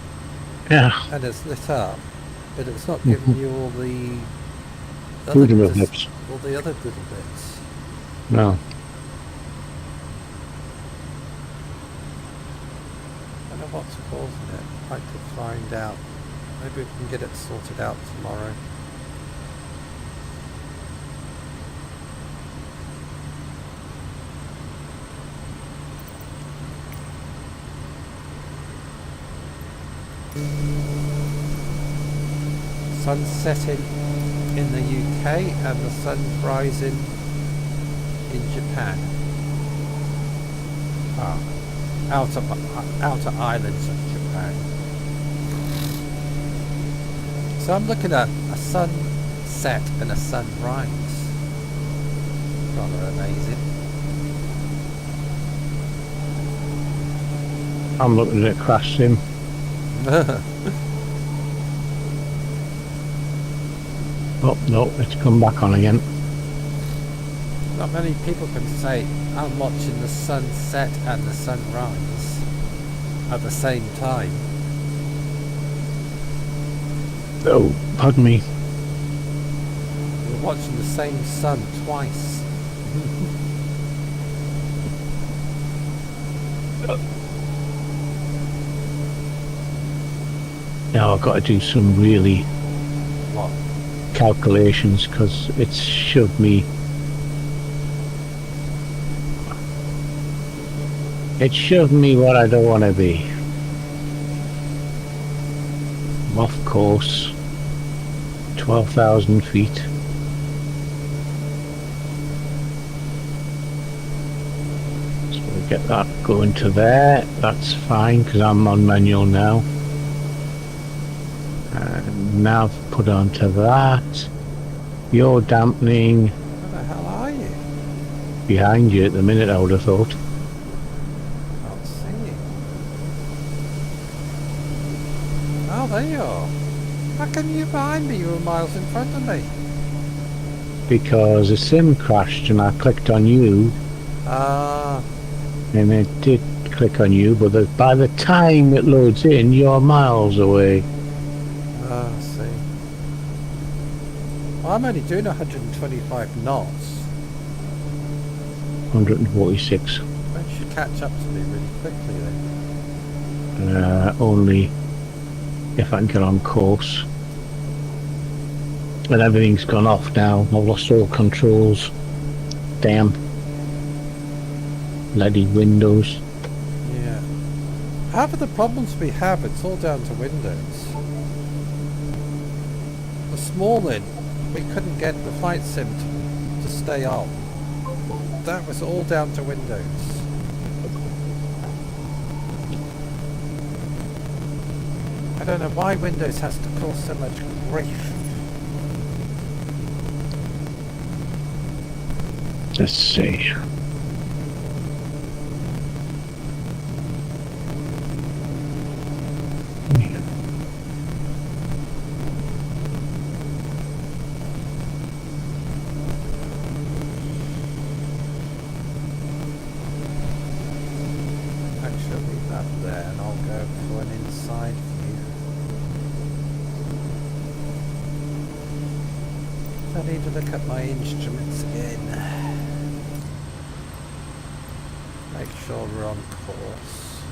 Speaker 5: Yeah.
Speaker 1: And it's lit up. But it's not giving you all the
Speaker 5: Little bits.
Speaker 1: all the other little bits.
Speaker 5: No.
Speaker 1: I don't know what's causing it. I'd like to find out. Maybe we can get it sorted out tomorrow. Sun setting in the UK and the sun rising in Japan. Outer islands of Japan. So I'm looking at a sunset and a sunrise. Rather amazing.
Speaker 5: I'm looking at crash sim. Oh, no, it's come back on again.
Speaker 1: Not many people can say, I'm watching the sunset and the sunrise at the same time.
Speaker 5: Oh, pardon me.
Speaker 1: We're watching the same sun twice.
Speaker 5: Now I've got to do some really
Speaker 1: What?
Speaker 5: calculations because it's shoved me. It's shoved me what I don't want to be. I'm off course. 12,000 feet. So we get that going to there. That's fine because I'm on manual now. And nav put onto that. You're dampening
Speaker 1: Where the hell are you?
Speaker 5: behind you at the minute, I would have thought.
Speaker 1: Can't see you. Oh, there you are. How come you behind me? You were miles in front of me.
Speaker 5: Because the sim crashed and I clicked on you.
Speaker 1: Ah,
Speaker 5: And it did click on you, but by the time it loads in, you're miles away.
Speaker 1: I see. Well, I'm only doing 125 knots.
Speaker 5: 146.
Speaker 1: I should catch up to me really quickly then.
Speaker 5: Only if I can get on course. And everything's gone off now. I've lost all controls. Damn. Bloody Windows.
Speaker 1: Yeah. Half of the problems we have, it's all down to Windows. This morning, we couldn't get the flight sim to stay on. That was all down to Windows. I don't know why Windows has to cause so much grief.
Speaker 5: Let's see.
Speaker 1: Actually, leave that there and I'll go for an inside view. I need to look at my instruments again. Make sure we're on course.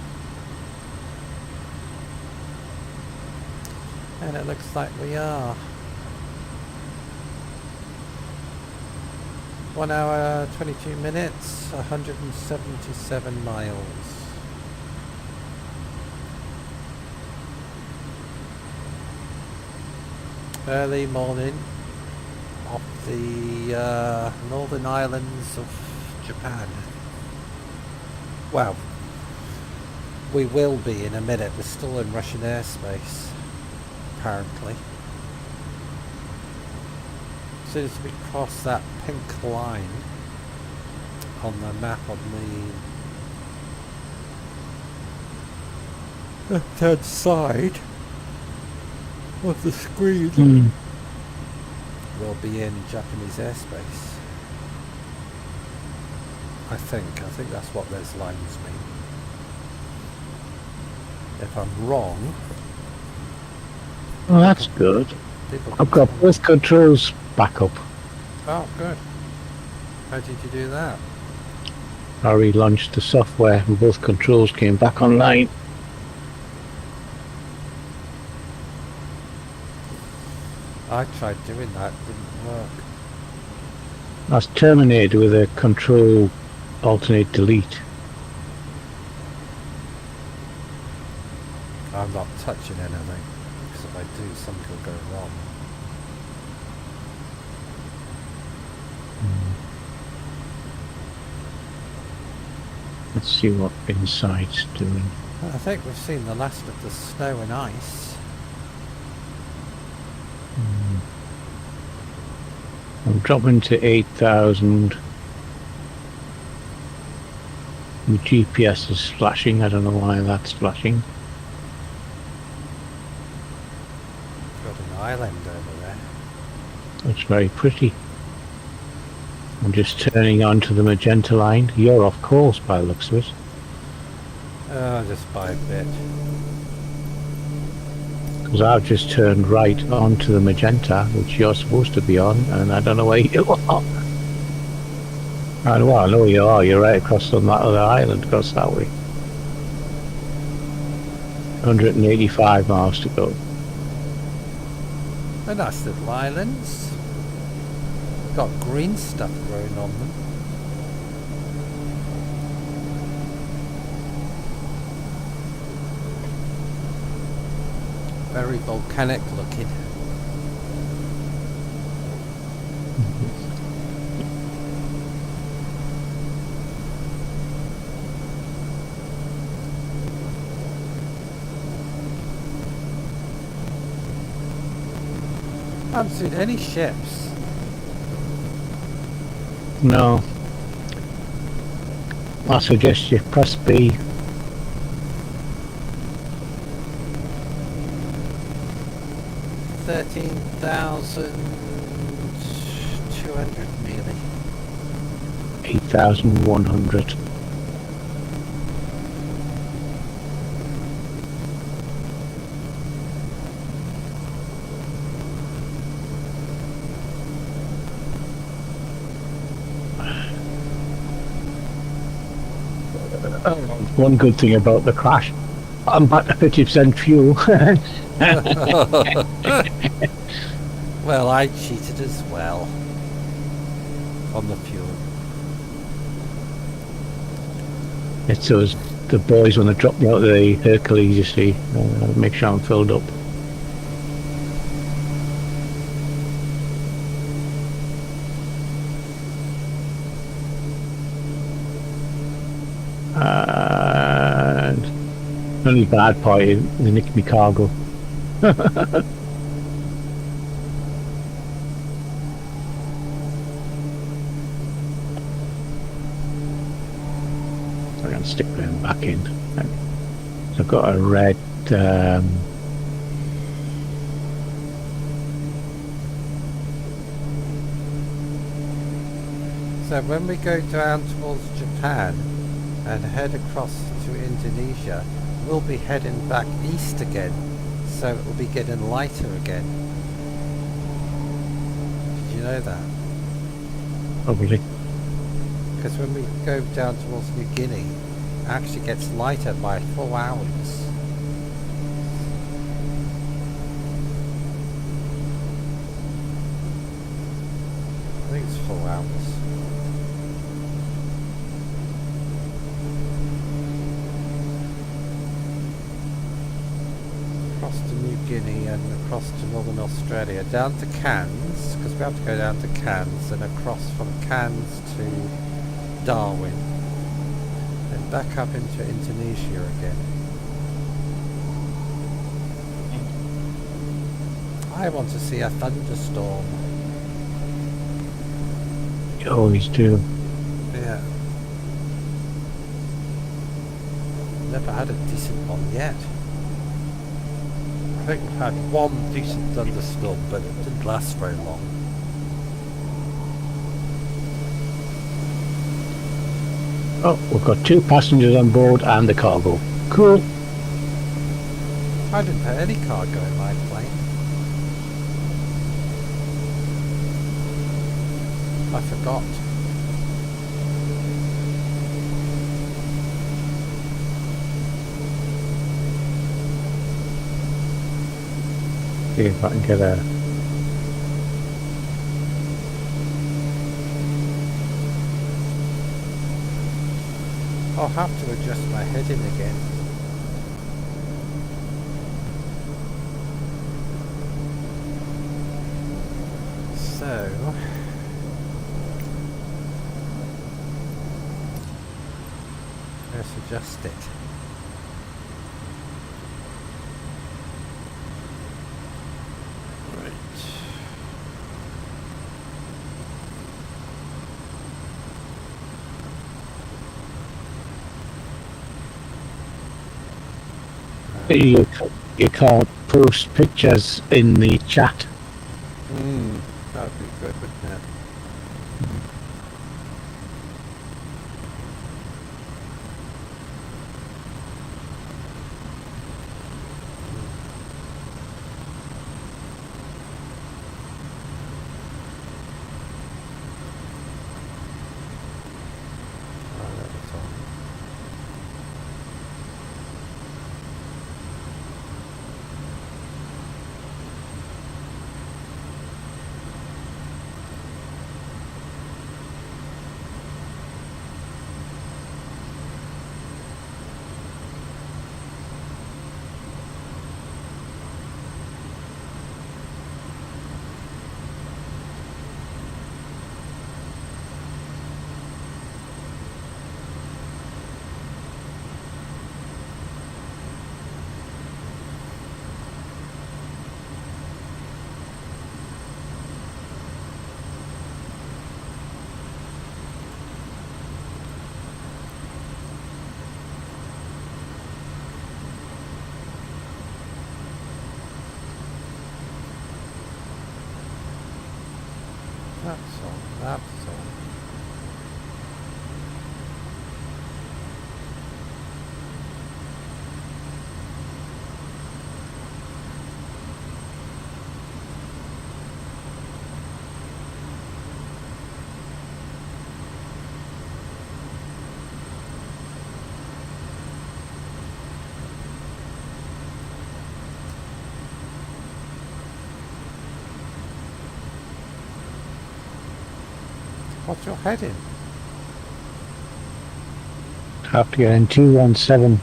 Speaker 1: And it looks like we are. 1 hour, 22 minutes, 177 miles. Early morning off the northern islands of Japan. Well, we will be in a minute. We're still in Russian airspace, apparently. As soon as we cross that pink line on the map on the left-hand side of the screen, we'll be in Japanese airspace. I think that's what those lines mean. If I'm wrong...
Speaker 5: Well, that's good. I've got both controls back up.
Speaker 1: Oh, good. How did you do that?
Speaker 5: I relaunched the software and both controls came back online.
Speaker 1: I tried doing that, didn't work.
Speaker 5: I was terminated with a control alternate delete.
Speaker 1: I'm not touching anything, because if I do, something will go wrong.
Speaker 5: Let's see what Insight's doing.
Speaker 1: I think we've seen the last of the snow and ice.
Speaker 5: I'm dropping to 8,000. My GPS is flashing. I don't know why that's flashing.
Speaker 1: Got an island over there.
Speaker 5: It's very pretty. I'm just turning onto the magenta line. You're off course by the looks of it.
Speaker 1: Just by a bit.
Speaker 5: Because I've just turned right onto the magenta, which you're supposed to be on, and I don't know where you are. And well, I know where you are. You're right across on that other island, across that way. 185 miles to go.
Speaker 1: They're nice little islands. Got green stuff growing on them. Very volcanic looking. I haven't seen any ships.
Speaker 5: No. I suggest you press B. $13,200 nearly. 8,100. One good thing about the crash, I'm back to 50% fuel.
Speaker 1: Well, I cheated as well on the fuel.
Speaker 5: It's those the boys when they drop me out of the Hercules, you see, make sure I'm filled up. And the only bad part is they nicked me cargo. I'm going to stick them back in. So I've got a red
Speaker 1: So when we go down towards Japan and head across to Indonesia, we'll be heading back east again, so it will be getting lighter again. Did you know that?
Speaker 5: probably.
Speaker 1: Because when we go down towards New Guinea, it actually gets lighter by 4 hours. I think it's 4 hours. Across to New Guinea and across to Northern Australia, down to Cairns, because we have to go down to Cairns, and across from Cairns to Darwin, and back up into Indonesia again. I want to see a thunderstorm.
Speaker 5: You always do.
Speaker 1: Yeah. Never had a decent one yet. I think we've had one decent thunderstorm, but it didn't last very long.
Speaker 5: Oh, we've got 2 passengers on board and the cargo. Cool.
Speaker 1: I didn't put any cargo in my plane. I forgot.
Speaker 5: See if I can get a...
Speaker 1: I'll have to adjust my heading again. So... let's adjust it.
Speaker 5: You can't post pictures in the chat.
Speaker 1: That would be good, wouldn't it? That's all. That's all. What's your heading?
Speaker 5: Have to get in 217.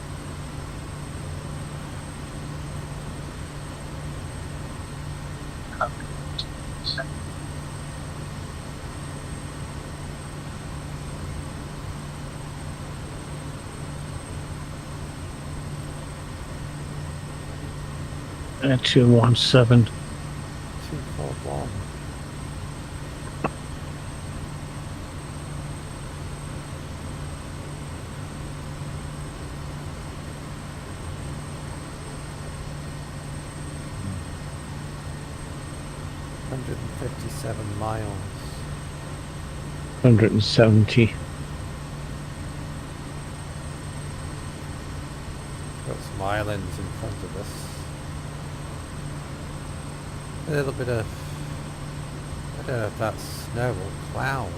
Speaker 5: Uh, 217.
Speaker 1: 241. $157 miles.
Speaker 5: 170.
Speaker 1: Got some islands in front of us. A little bit of, I don't know if that's snow or cloud.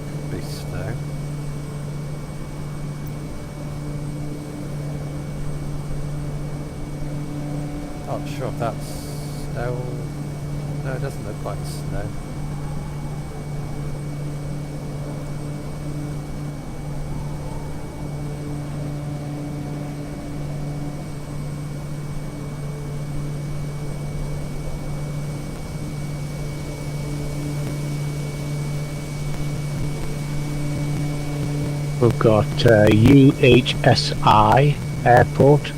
Speaker 1: Could be snow. Not sure if that's snow. No, it doesn't look like snow.
Speaker 5: We've got UHSI Airport,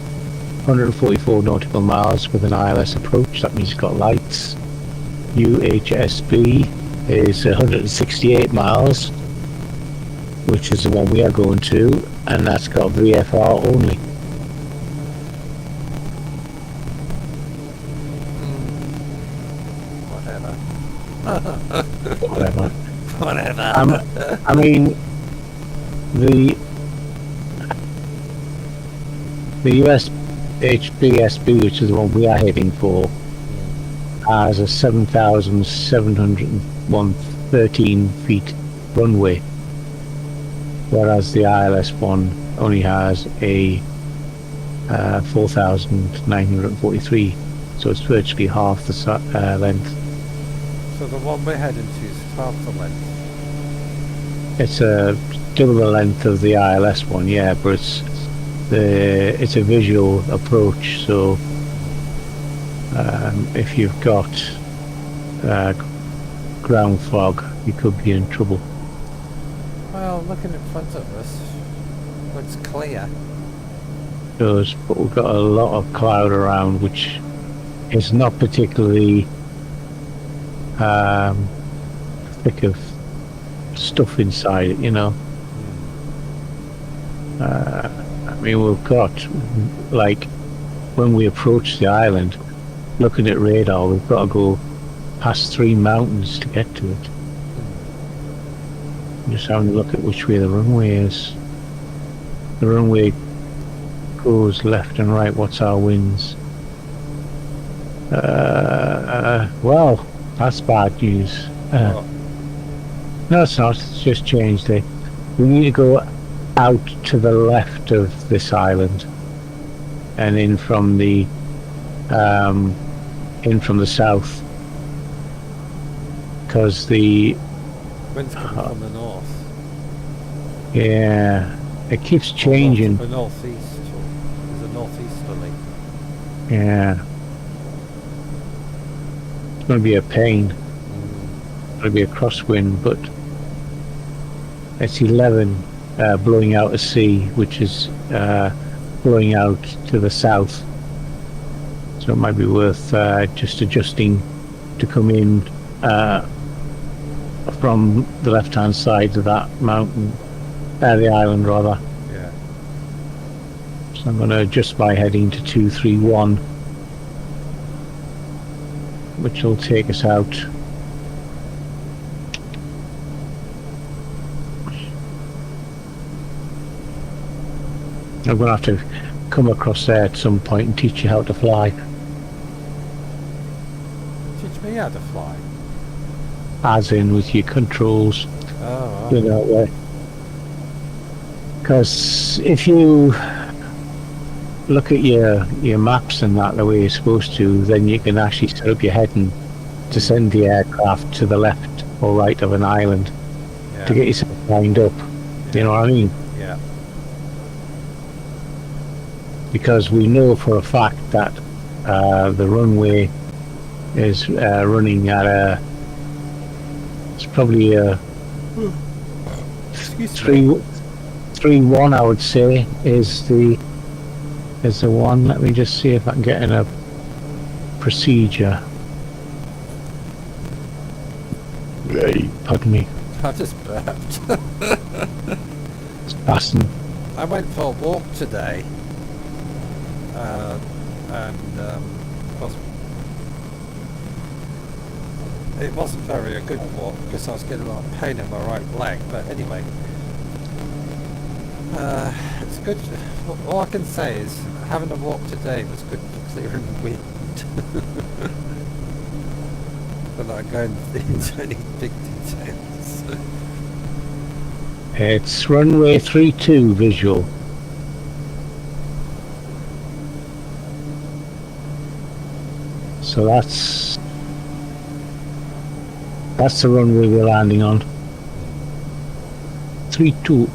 Speaker 5: 144 nautical miles with an ILS approach. That means it's got lights. UHSB is 168 miles, which is the one we are going to, and that's got VFR only.
Speaker 1: Whatever.
Speaker 5: Whatever.
Speaker 1: Whatever.
Speaker 5: I mean, the USHBSB, which is the one we are heading for, has a 7,713 feet runway, whereas the ILS one only has a 4,943, so it's virtually half the length.
Speaker 1: So the one we're heading to is half the length.
Speaker 5: It's double the length of the ILS one, yeah, but it's a visual approach, so if you've got ground fog, you could be in trouble.
Speaker 1: Well, looking in front of us, looks clear.
Speaker 5: But we've got a lot of cloud around, which is not particularly thick of stuff inside it, you know. I mean, we've got, like, when we approach the island, looking at radar, we've got to go past 3 mountains to get to it. I'm just having a look at which way the runway is. The runway goes left and right. What's our winds? Well, that's bad news. No, it's not. It's just changed it. We need to go out to the left of this island and in from the south, because the
Speaker 1: Wind's coming from the north.
Speaker 5: yeah, it keeps changing.
Speaker 1: The northeast. There's a northeasterly.
Speaker 5: Yeah, it's going to be a pain. It's going to be a crosswind, but it's 11 blowing out to sea, which is blowing out to the south. So it might be worth just adjusting to come in from the left-hand side of that mountain, the island rather.
Speaker 1: Yeah.
Speaker 5: So I'm going to adjust my heading to 231, which will take us out. I'm going to have to come across there at some point and teach you how to fly.
Speaker 1: Teach me how to fly.
Speaker 5: As in with your controls,
Speaker 1: Oh,
Speaker 5: you know, because if you look at your maps and that the way you're supposed to, then you can actually set up your heading to send the aircraft to the left or right of an island
Speaker 1: yeah.
Speaker 5: to get yourself lined up. You know what I mean?
Speaker 1: Yeah.
Speaker 5: Because we know for a fact that the runway is running at a, it's probably a
Speaker 1: Excuse me.
Speaker 5: 3-1 I would say is the one. Let me just see if I can get in a procedure. Pardon me.
Speaker 1: I just burped.
Speaker 5: It's passing.
Speaker 1: I went for a walk today. It wasn't very a good walk because I was getting a lot of pain in my right leg, but anyway, it's good. All I can say is having a walk today was good for clearing the wind. Without going into any big details.
Speaker 5: It's runway 32 visual. So that's the runway we're landing on. 32.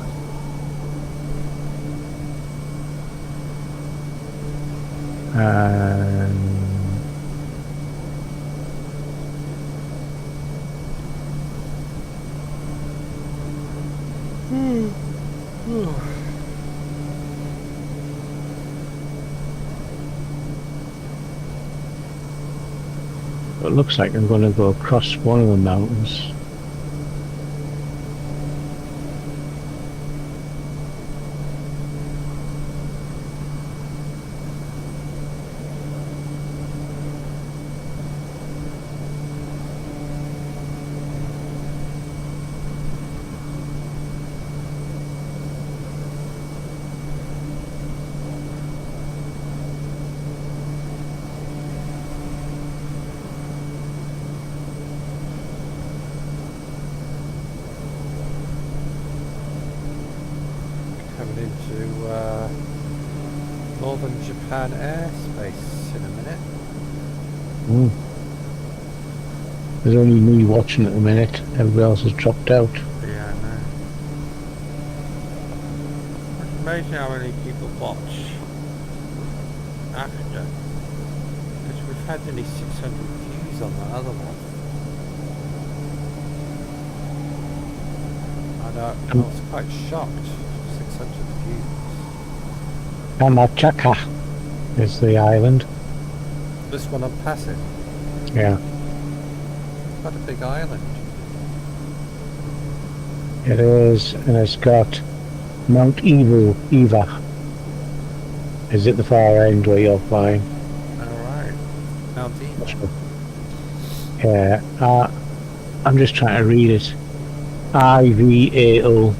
Speaker 5: It looks like I'm going to go across one of the mountains.
Speaker 1: Coming into northern Japan airspace in a minute.
Speaker 5: There's only me watching at the minute. Everybody else has dropped out.
Speaker 1: Yeah, I know. It's amazing how many people watch after. Because we've had nearly 600 views on the other one. I was quite shocked. 600 views.
Speaker 5: Kamachaka is the island.
Speaker 1: This one I'm passing.
Speaker 5: Yeah,
Speaker 1: Quite a big island.
Speaker 5: it is, and it's got Mount Eva. Is at the far end where you're flying.
Speaker 1: Alright. Mount Eva.
Speaker 5: Yeah, I'm just trying to read it. IVAO.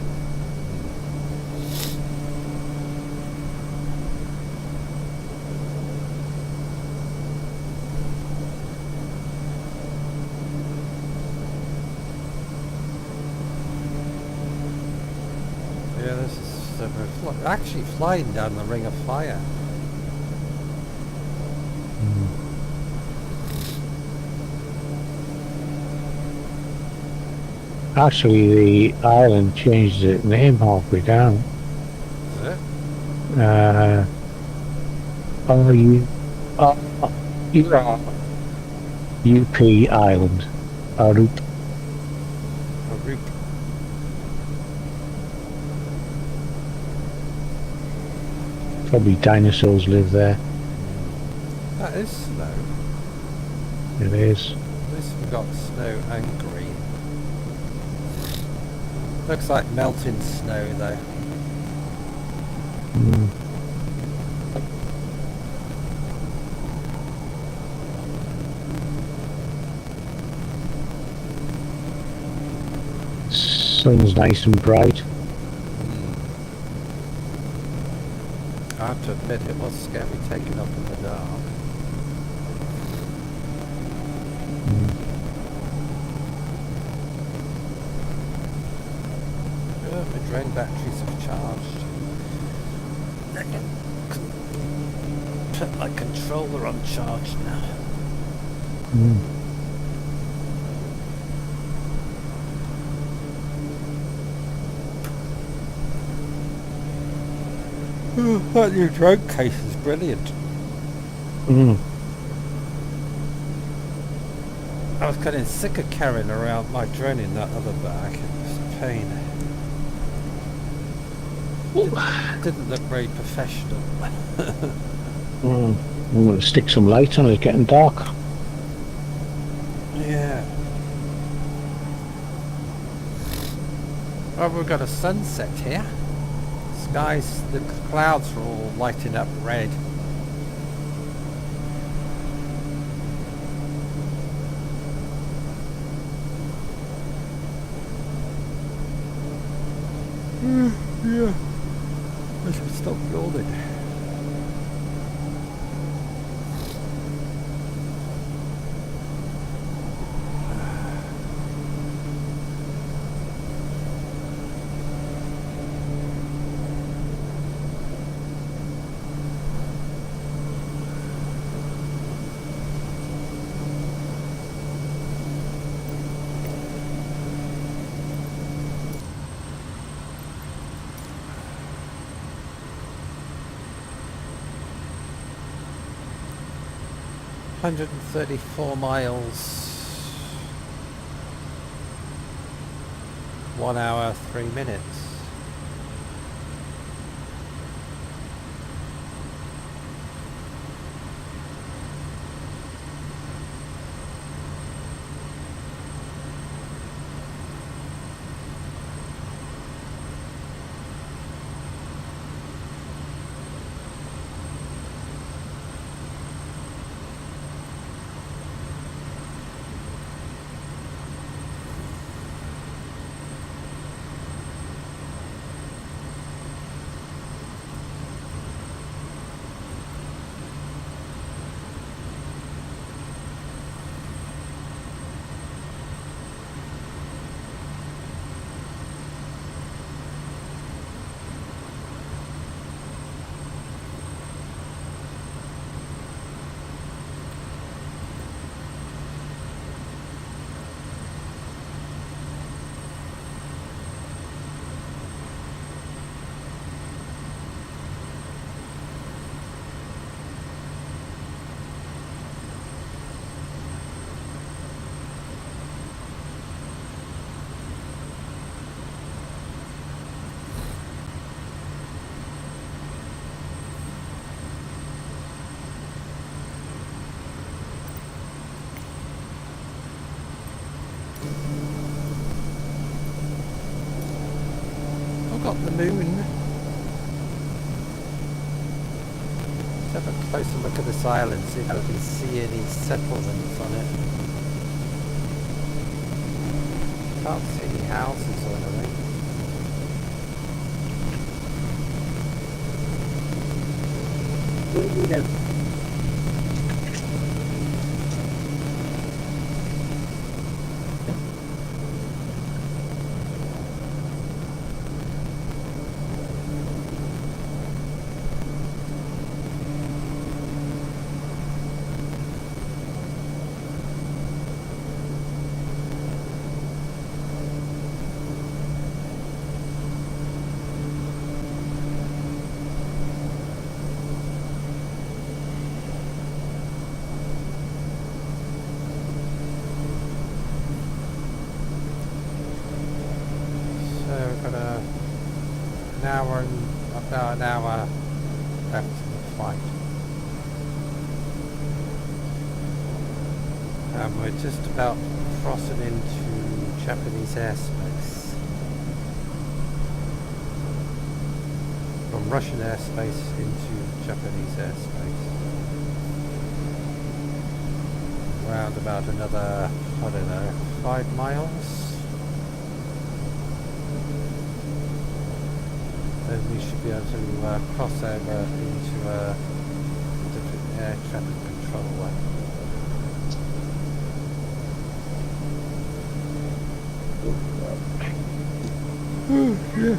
Speaker 1: Yeah, this is we're actually flying down the Ring of Fire.
Speaker 5: Actually, the island changed its name halfway down.
Speaker 1: Is it?
Speaker 5: UP Island. Arup.
Speaker 1: Arup.
Speaker 5: Probably dinosaurs live there.
Speaker 1: That is slow.
Speaker 5: It is.
Speaker 1: At least we've got snow and green. Looks like melting snow though.
Speaker 5: Mm. Sun's nice and bright.
Speaker 1: I have to admit it was scary taking up in the dark. My drain batteries have charged. I can put my controller on charge now.
Speaker 5: Mm.
Speaker 1: That new drone case is brilliant.
Speaker 5: Mm.
Speaker 1: I was getting sick of carrying around my drone in that other bag. It was a pain. Didn't look very professional.
Speaker 5: Mm. I'm going to stick some light on it, it's getting dark.
Speaker 1: Yeah. Oh, we've got a sunset here. Skies, the clouds are all lighting up red. Yeah. I should stop yawning. $134 miles, 1 hour, 3 minutes. Got the moon. Let's have a closer look at this island, see if I can see any settlements on it. Can't see any houses or anything. About an hour left in the flight. And we're just about crossing into Japanese airspace. From Russian airspace into Japanese airspace. Around about another, I don't know, 5 miles. Then we should be able to cross over into a different air traffic controller. Yeah.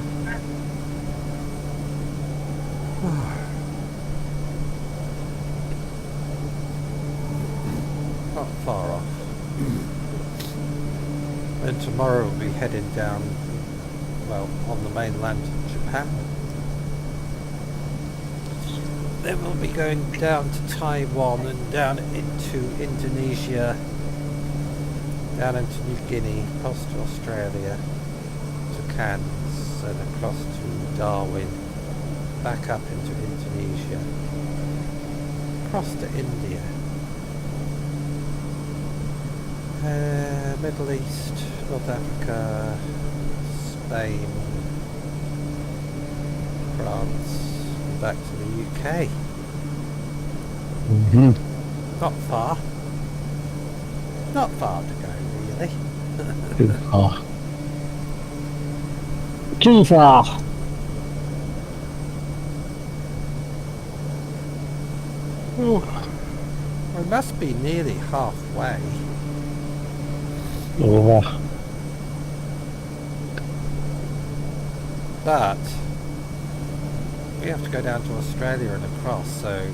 Speaker 1: Not far off. And tomorrow we'll be heading down, well, on the mainland of Japan. Then we'll be going down to Taiwan and down into Indonesia, down into New Guinea, across to Australia, to Cairns, and across to Darwin, back up into Indonesia, across to India, Middle East, North Africa, Spain, France, and back to the UK. Not far. Not far to go, really.
Speaker 5: Too far. Too far.
Speaker 1: We must be nearly halfway.
Speaker 5: Over.
Speaker 1: But we have to go down to Australia and across, so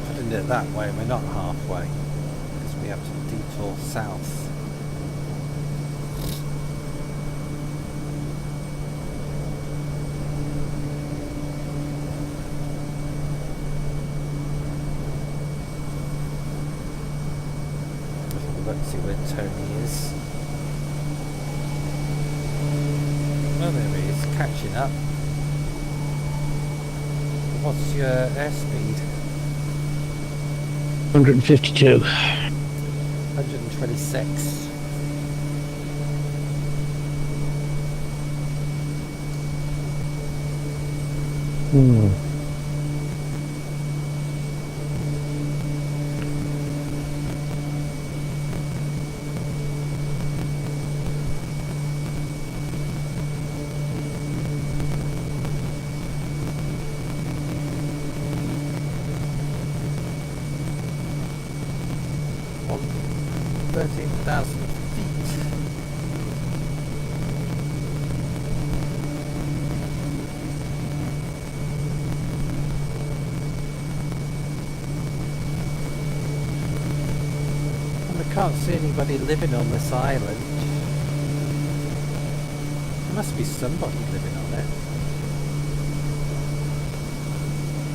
Speaker 1: putting it that way, we're not halfway, because we have to detour south. Let's see where Tony is. Oh, there he is, catching up. What's your airspeed?
Speaker 5: 152.
Speaker 1: 126. On 13,000 feet. And I can't see anybody living on this island. There must be somebody living on it.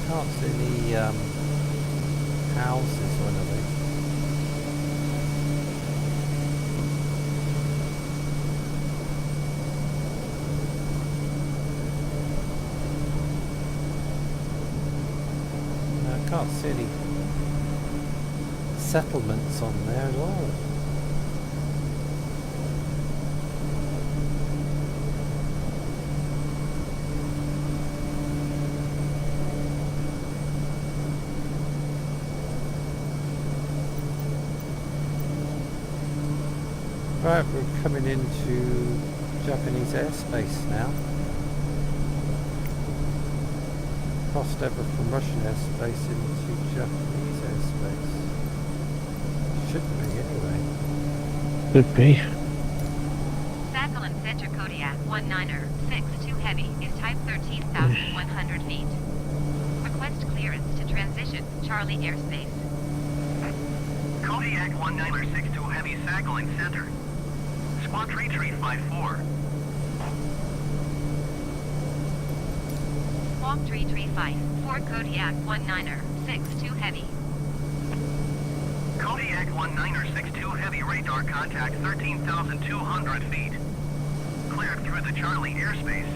Speaker 1: Can't see any houses or anything. I can't see any settlements on there at all. Right, we're coming into Japanese airspace now. Crossed over from Russian airspace into Japanese airspace. Should be, anyway.
Speaker 5: Could be.
Speaker 6: Sackle Center Kodiak 19er, 6-2 Heavy is type 13,100 feet. Request clearance to transition Charlie airspace.
Speaker 7: Kodiak 19er 6-2 Heavy Sackling Center. Squawk retreat 5-4.
Speaker 6: Squawk 335, 4 Kodiak 19er, 6-2 Heavy.
Speaker 7: Kodiak 19er 6-2 Heavy radar contact 13,200 feet. Cleared through the Charlie airspace.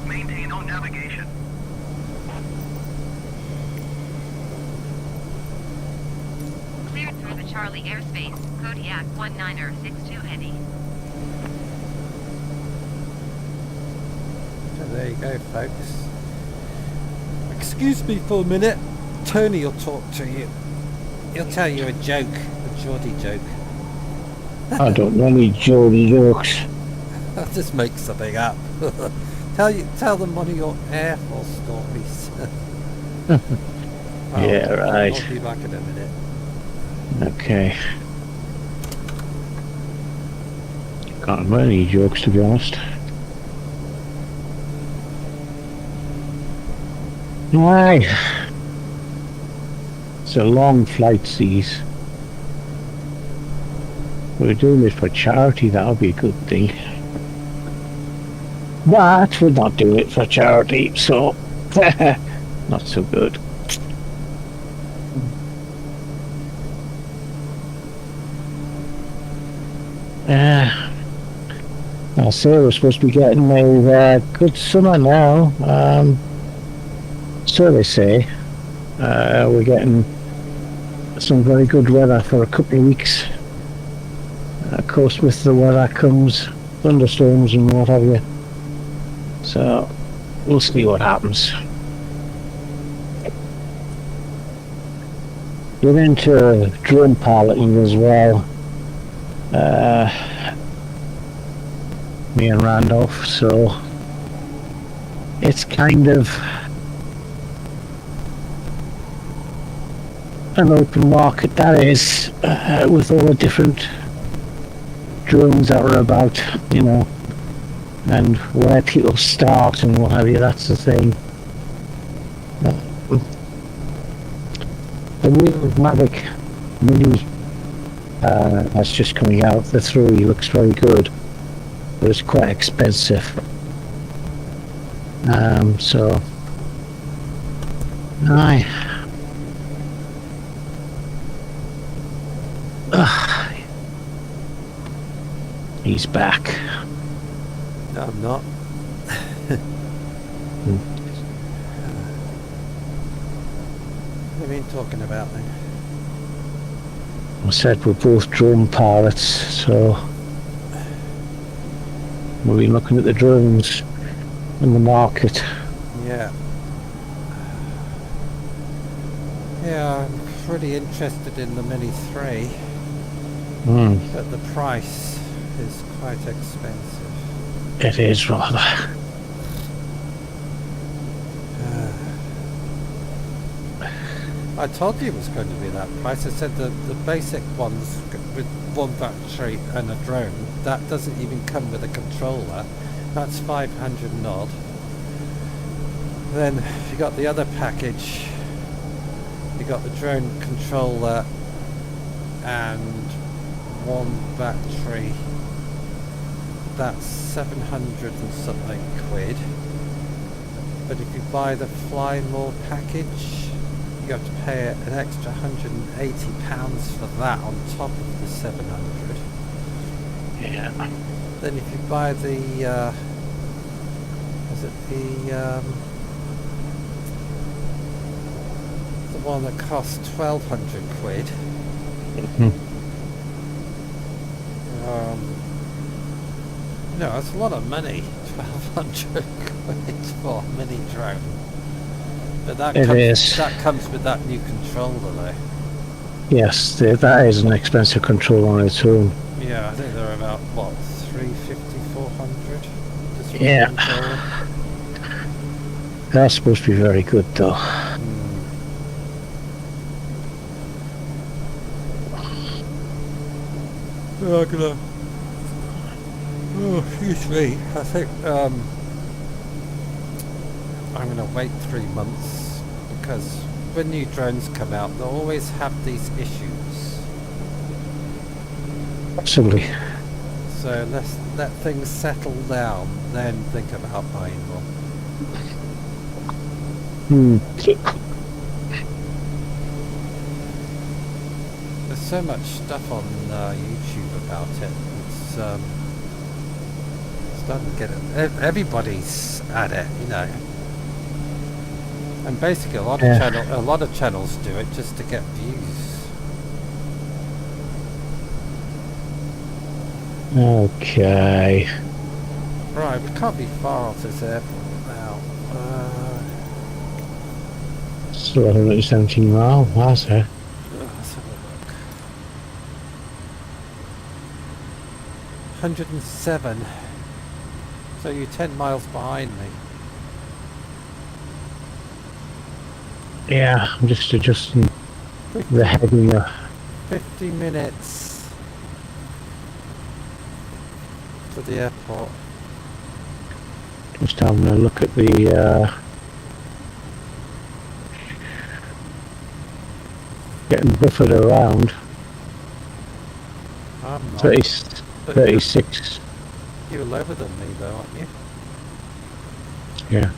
Speaker 7: Maintain on navigation.
Speaker 6: Cleared through the Charlie airspace, Kodiak 1962 Heavy.
Speaker 1: So there you go, folks. Excuse me for a minute. Tony will talk to you. He'll tell you a joke, a Geordie joke.
Speaker 5: I don't know any Geordie jokes.
Speaker 1: I'll just make something up. Tell them one of your Air Force stories.
Speaker 5: Yeah, right.
Speaker 1: I'll be back in a minute.
Speaker 5: Okay. Can't remember any jokes, to be honest. Aye. It's a long flight, these. We're doing this for charity, that'll be a good thing. But we're not doing it for charity, so not so good. I say we're supposed to be getting a good summer now. So they say. We're getting some very good weather for a couple of weeks. Of course, with the weather comes thunderstorms and what have you. So we'll see what happens. You're into drone piloting as well. Me and Randolph, so it's kind of an open market, that is, with all the different drones that are about, you know, and where people start and what have you. That's the thing. The new Mavic Mini that's just coming out, the 3 looks very good, but it's quite expensive. So aye. He's back.
Speaker 1: No, I'm not. What have you been talking about then?
Speaker 5: I said we're both drone pilots, so we've been looking at the drones in the market.
Speaker 1: Yeah. Yeah, I'm pretty interested in the Mini 3, but the price is quite expensive.
Speaker 5: It is rather.
Speaker 1: I told you it was going to be that price. I said the basic ones with one battery and a drone, that doesn't even come with a controller. That's 500 and odd. Then you got the other package. You got the drone controller and one battery. That's 700 and something quid. But if you buy the Fly More package, you have to pay an extra £180 for that on top of the 700.
Speaker 5: Yeah.
Speaker 1: Then if you buy the one that costs 1,200 quid. No, it's a lot of money. 1,200 quid for a mini drone. But that comes with that new controller though.
Speaker 5: Yes, that is an expensive controller on its own.
Speaker 1: Yeah, I think they're about, what, 350, 400? Just for
Speaker 5: Yeah.
Speaker 1: the controller.
Speaker 5: That's supposed to be very good though.
Speaker 1: Oh, excuse me. I think I'm gonna wait 3 months because when new drones come out, they'll always have these issues.
Speaker 5: Absolutely.
Speaker 1: So let's let things settle down, then think about buying one. There's so much stuff on YouTube about it. It's starting to get it. Everybody's at it, you know. And basically, a lot of channels do it just to get views.
Speaker 5: Okay.
Speaker 1: Right, we can't be far off this airport now.
Speaker 5: Still 117 miles, that's it.
Speaker 1: Let's have a look. 107. So you're 10 miles behind me.
Speaker 5: Yeah, I'm just adjusting the heading.
Speaker 1: 50 minutes to the airport.
Speaker 5: Just having a look at the getting buffered around.
Speaker 1: I'm not.
Speaker 5: 30,
Speaker 1: But
Speaker 5: 36.
Speaker 1: You're lower than me though, aren't you?
Speaker 5: Yeah,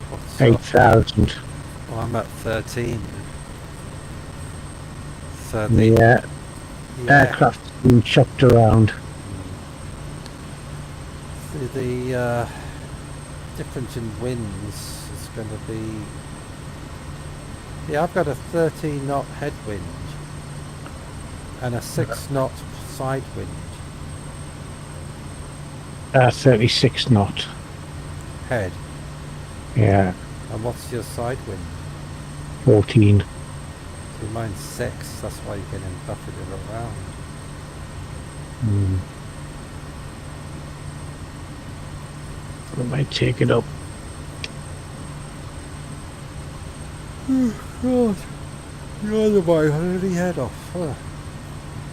Speaker 1: What's up?
Speaker 5: 8,000.
Speaker 1: Well, I'm at 13. So the
Speaker 5: The aircraft's been chopped around.
Speaker 1: the difference in winds is going to be. Yeah, I've got a 13 knot headwind and a 6 knot side wind.
Speaker 5: 36 knot.
Speaker 1: Head.
Speaker 5: Yeah,
Speaker 1: And what's your side wind?
Speaker 5: 14.
Speaker 1: So mine's 6. That's why you're getting buffered around.
Speaker 5: I might take it up.
Speaker 1: God, you're my holy head off.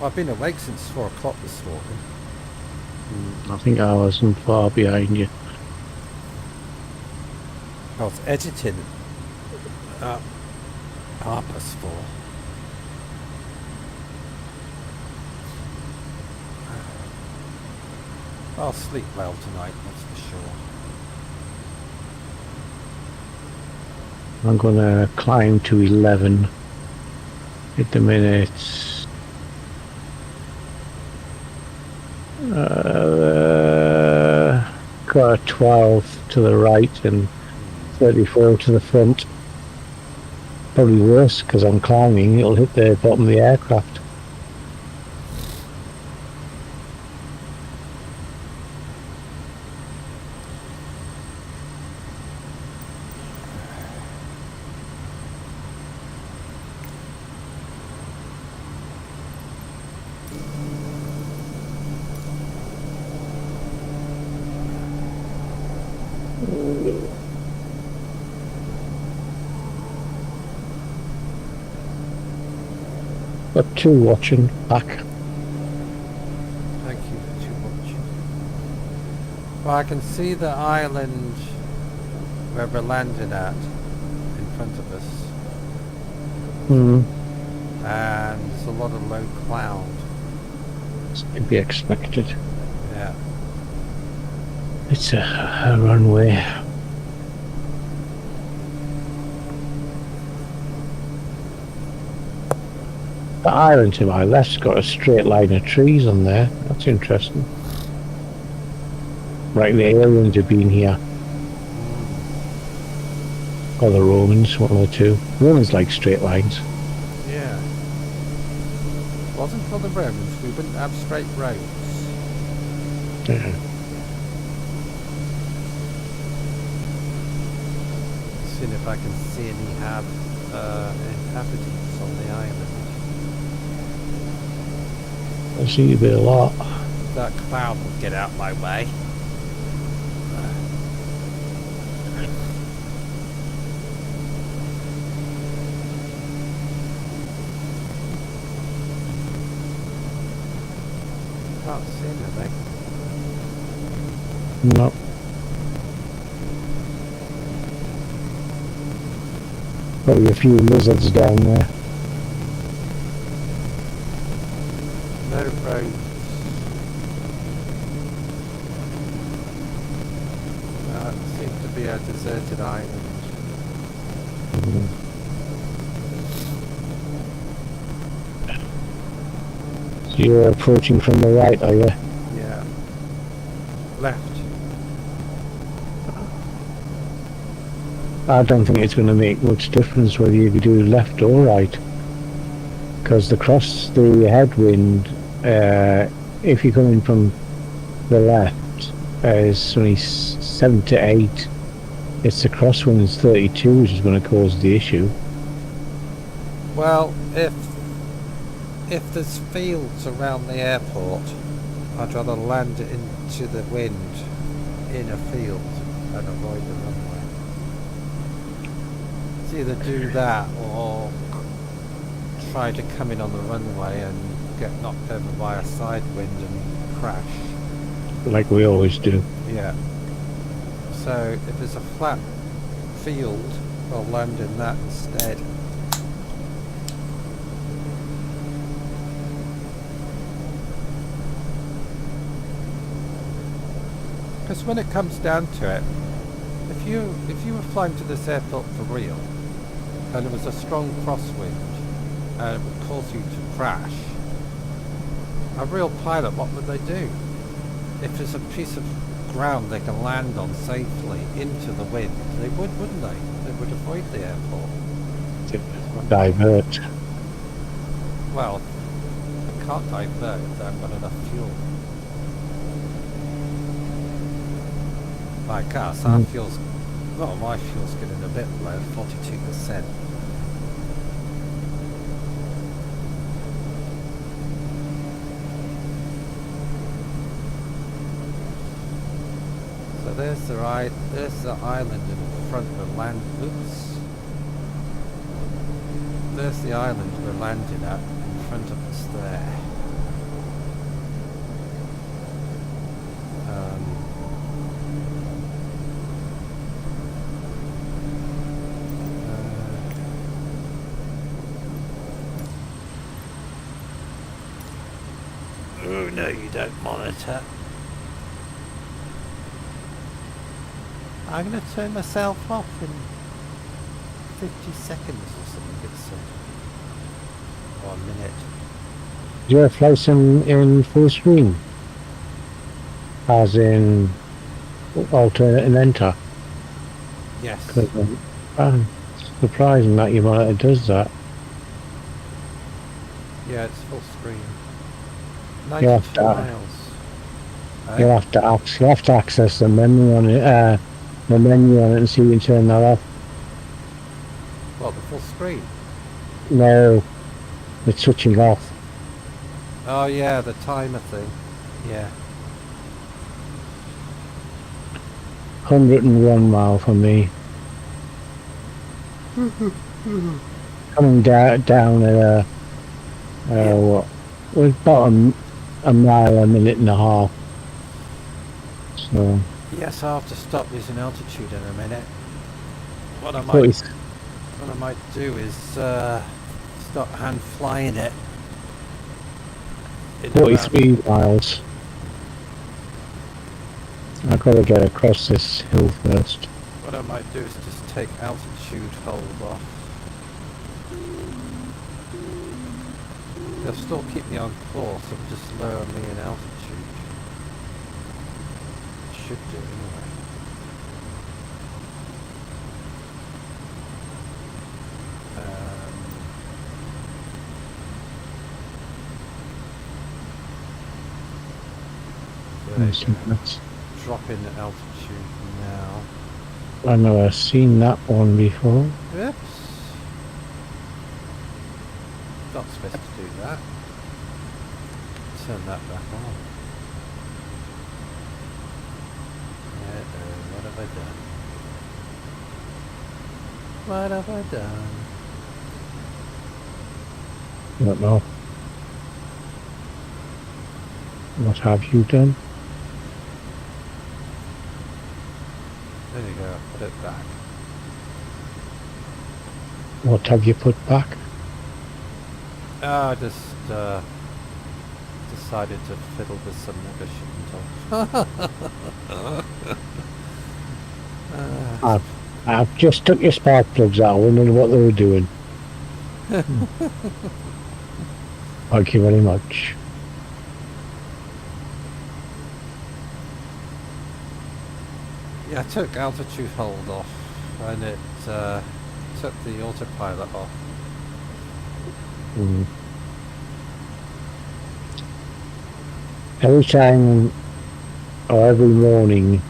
Speaker 1: I've been awake since 4 o'clock this morning.
Speaker 5: I think I wasn't far behind you.
Speaker 1: I was editing at 4:30. I'll sleep well tonight, that's for sure.
Speaker 5: I'm gonna climb to 11 at the minute. Got a 12 to the right and 34 to the front. Probably worse because I'm climbing, it'll hit the bottom of the aircraft. Got 2 watching back.
Speaker 1: Thank you for too much. Well, I can see the island where we're landing at in front of us. And there's a lot of low cloud.
Speaker 5: It's to be expected.
Speaker 1: Yeah.
Speaker 5: It's a runway. The island to my left's got a straight line of trees on there. That's interesting. Right, the aliens have been here. Or the Romans, one of the two. Romans like straight lines.
Speaker 1: Yeah. Wasn't for the Romans, we wouldn't have straight roads.
Speaker 5: Yeah.
Speaker 1: Seeing if I can see any inhabitants on the island.
Speaker 5: There seems to be a lot.
Speaker 1: That cloud will get out my way. Can't see anything.
Speaker 5: No. Probably a few lizards down there.
Speaker 1: No roads. It seems to be a deserted island.
Speaker 5: So you're approaching from the right, are you?
Speaker 1: Yeah. Left.
Speaker 5: I don't think it's going to make much difference whether you do left or right, because the headwind if you're coming from the left, it's only 7 to 8. It's the crosswinds 32 which is going to cause the issue.
Speaker 1: Well, if there's fields around the airport, I'd rather land it into the wind in a field and avoid the runway. It's either do that or try to come in on the runway and get knocked over by a side wind and crash.
Speaker 5: Like we always do.
Speaker 1: Yeah. So if there's a flat field, I'll land in that instead. Because when it comes down to it, if you were flying to this airport for real, and there was a strong crosswind, and it would cause you to crash, a real pilot, what would they do? If there's a piece of ground they can land on safely into the wind, they would, wouldn't they? They would avoid the airport.
Speaker 5: Divert.
Speaker 1: Well, they can't divert if they haven't got enough fuel. Like us, our fuel's, well, my fuel's getting a bit low, 42%. So there's the island in front of the land. Oops. There's the island we're landing at in front of us there. Oh no, you don't monitor. I'm going to turn myself off in 50 seconds or something, it said. Or a minute.
Speaker 5: Do you ever fly some in full screen? As in alternate and enter?
Speaker 1: Yes.
Speaker 5: I'm surprising that your monitor does that.
Speaker 1: Yeah, it's full screen.
Speaker 5: You'll have
Speaker 1: 92
Speaker 5: to,
Speaker 1: miles.
Speaker 5: you'll have to access the menu on it, the menu on it and see if you can turn that off.
Speaker 1: What, the full screen?
Speaker 5: No, it's switching off.
Speaker 1: Oh yeah, the timer thing. Yeah.
Speaker 5: 101 mile from me. Coming down at what? We're about a mile, a minute and a half. So.
Speaker 1: Yes, I'll have to stop losing altitude in a minute. What I might do is start hand flying it.
Speaker 5: 43 miles. I've got to get across this hill first.
Speaker 1: What I might do is just take altitude hold off. They'll still keep me on course, it'll just lower me in altitude. It should do anyway.
Speaker 5: Let's
Speaker 1: drop in altitude now.
Speaker 5: I know I've seen that one before.
Speaker 1: Oops. Not supposed to do that. Turn that back on. What have I done? What have I done?
Speaker 5: I don't know. What have you done?
Speaker 1: There you go, put it back.
Speaker 5: What have you put back?
Speaker 1: I just decided to fiddle with some rubbish.
Speaker 5: I've just took your spark plugs out. I wondered what they were doing. Thank you very much.
Speaker 1: Yeah, I took altitude hold off and it took the autopilot off.
Speaker 5: every time or every morning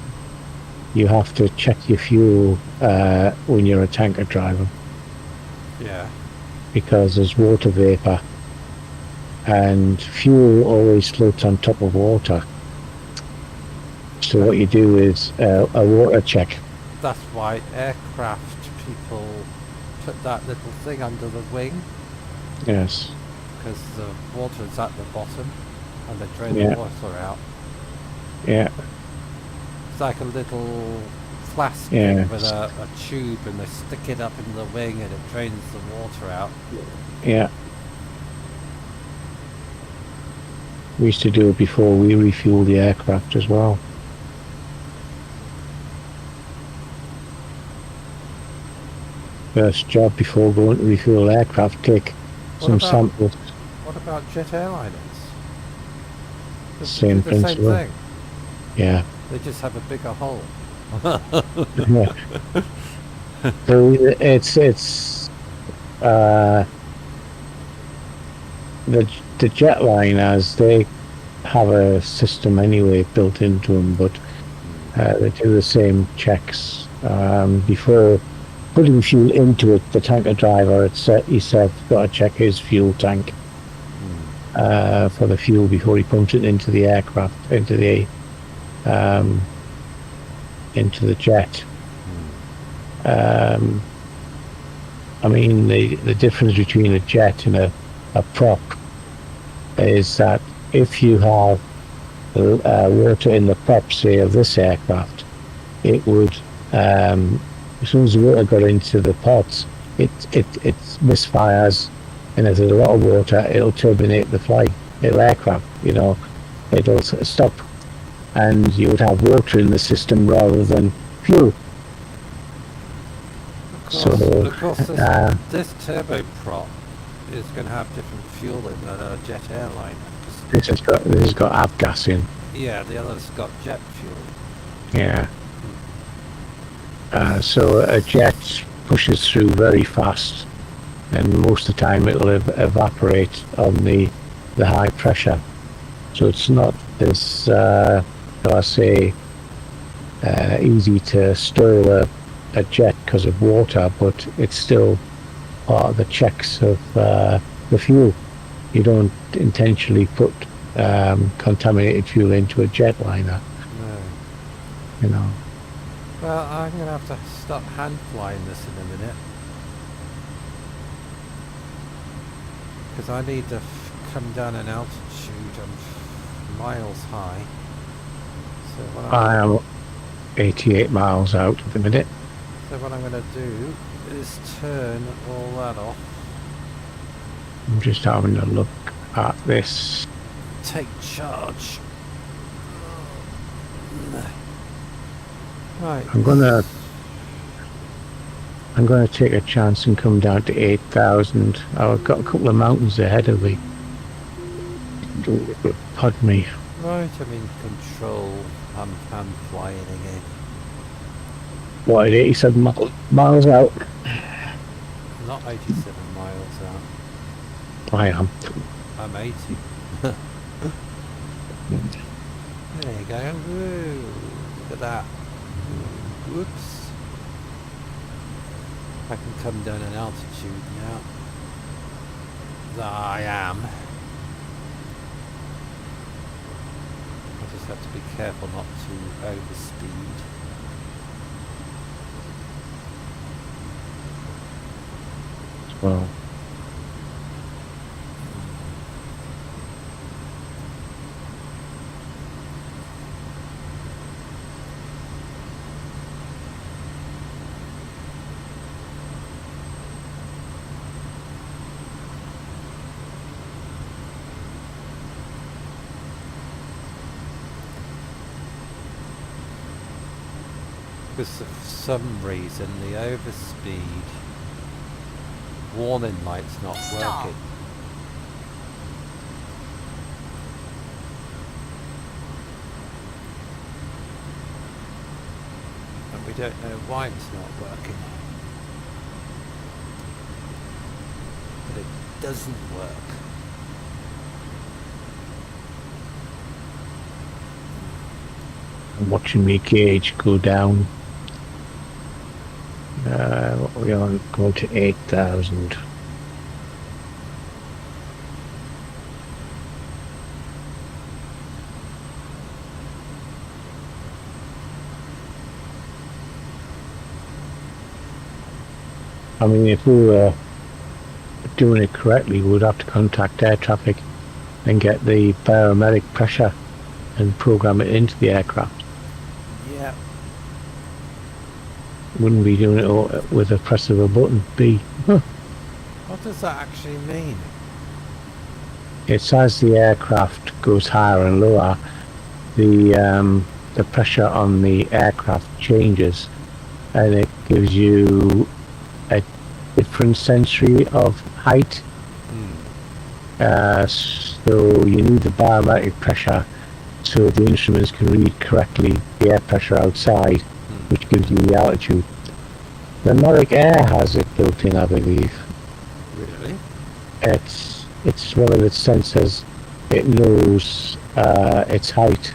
Speaker 5: you have to check your fuel when you're a tanker driver,
Speaker 1: Yeah.
Speaker 5: because there's water vapor and fuel always floats on top of water. So what you do is a water check.
Speaker 1: That's why aircraft people put that little thing under the wing,
Speaker 5: Yes.
Speaker 1: because the water is at the bottom and they drain
Speaker 5: Yeah.
Speaker 1: the water out.
Speaker 5: Yeah.
Speaker 1: It's like a little flask
Speaker 5: Yeah.
Speaker 1: thing with a tube, and they stick it up in the wing and it drains the water out.
Speaker 5: Yeah. We used to do it before we refueled the aircraft as well. First job before going to refuel aircraft, take
Speaker 1: What
Speaker 5: some
Speaker 1: about-
Speaker 5: samples.
Speaker 1: What about jet airliners? Does it
Speaker 5: Same
Speaker 1: do the
Speaker 5: principle.
Speaker 1: same thing?
Speaker 5: Yeah.
Speaker 1: They just have a bigger hole.
Speaker 5: Yeah. So it's the jetliners, they have a system anyway built into them, but they do the same checks before putting fuel into it. The tanker driver himself got to check his fuel tank for the fuel before he pumps it into the aircraft, into the jet. I mean, the difference between a jet and a prop is that if you have water in the prop, say, of this aircraft, it would, as soon as the water got into the pots, it misfires, and if there's a lot of water, it'll terminate the flight, the aircraft, it'll stop, and you would have water in the system rather than fuel.
Speaker 1: Of course, this turboprop is going to have different fuel in than a jet airliner.
Speaker 5: This has got avgas in.
Speaker 1: Yeah, the other's got jet fuel.
Speaker 5: Yeah. So a jet pushes through very fast, and most of the time it'll evaporate on the high pressure. So it's not as, shall I say, easy to store a jet because of water, but it's still part of the checks of the fuel. You don't intentionally put contaminated fuel into a jetliner,
Speaker 1: No. Well, I'm going to have to stop hand flying this in a minute, because I need to come down an altitude. I'm miles high. So what
Speaker 5: I am 88 miles out at the minute.
Speaker 1: So what I'm going to do is turn all that off,
Speaker 5: I'm just having a look at this.
Speaker 1: take charge. Right.
Speaker 5: I'm gonna take a chance and come down to 8,000. I've got a couple of mountains ahead of me. Pardon me.
Speaker 1: Right, I'm in control. I'm flying again.
Speaker 5: What, at 87 miles out?
Speaker 1: Not 87 miles out.
Speaker 5: I am.
Speaker 1: I'm 80. There you go. Woo. Look at that. Whoops. I can come down an altitude now. There I am. I just have to be careful not to overspeed.
Speaker 5: Well,
Speaker 1: Because for some reason the overspeed warning light's not working. And we don't know why it's not working. But it doesn't work.
Speaker 5: I'm watching my gauge go down. What are we on? Going to 8,000. I mean, if we were doing it correctly, we would have to contact air traffic and get the barometric pressure and program it into the aircraft.
Speaker 1: Yeah.
Speaker 5: Wouldn't be doing it all with a press of a button.
Speaker 1: What does that actually mean?
Speaker 5: It's as the aircraft goes higher and lower, the pressure on the aircraft changes, and it gives you a different sensory of height. So you need the barometric pressure so the instruments can read correctly the air pressure outside, which gives you the altitude. The Nordic Air has it built in, I believe.
Speaker 1: Really?
Speaker 5: It's one of its sensors. It knows its height.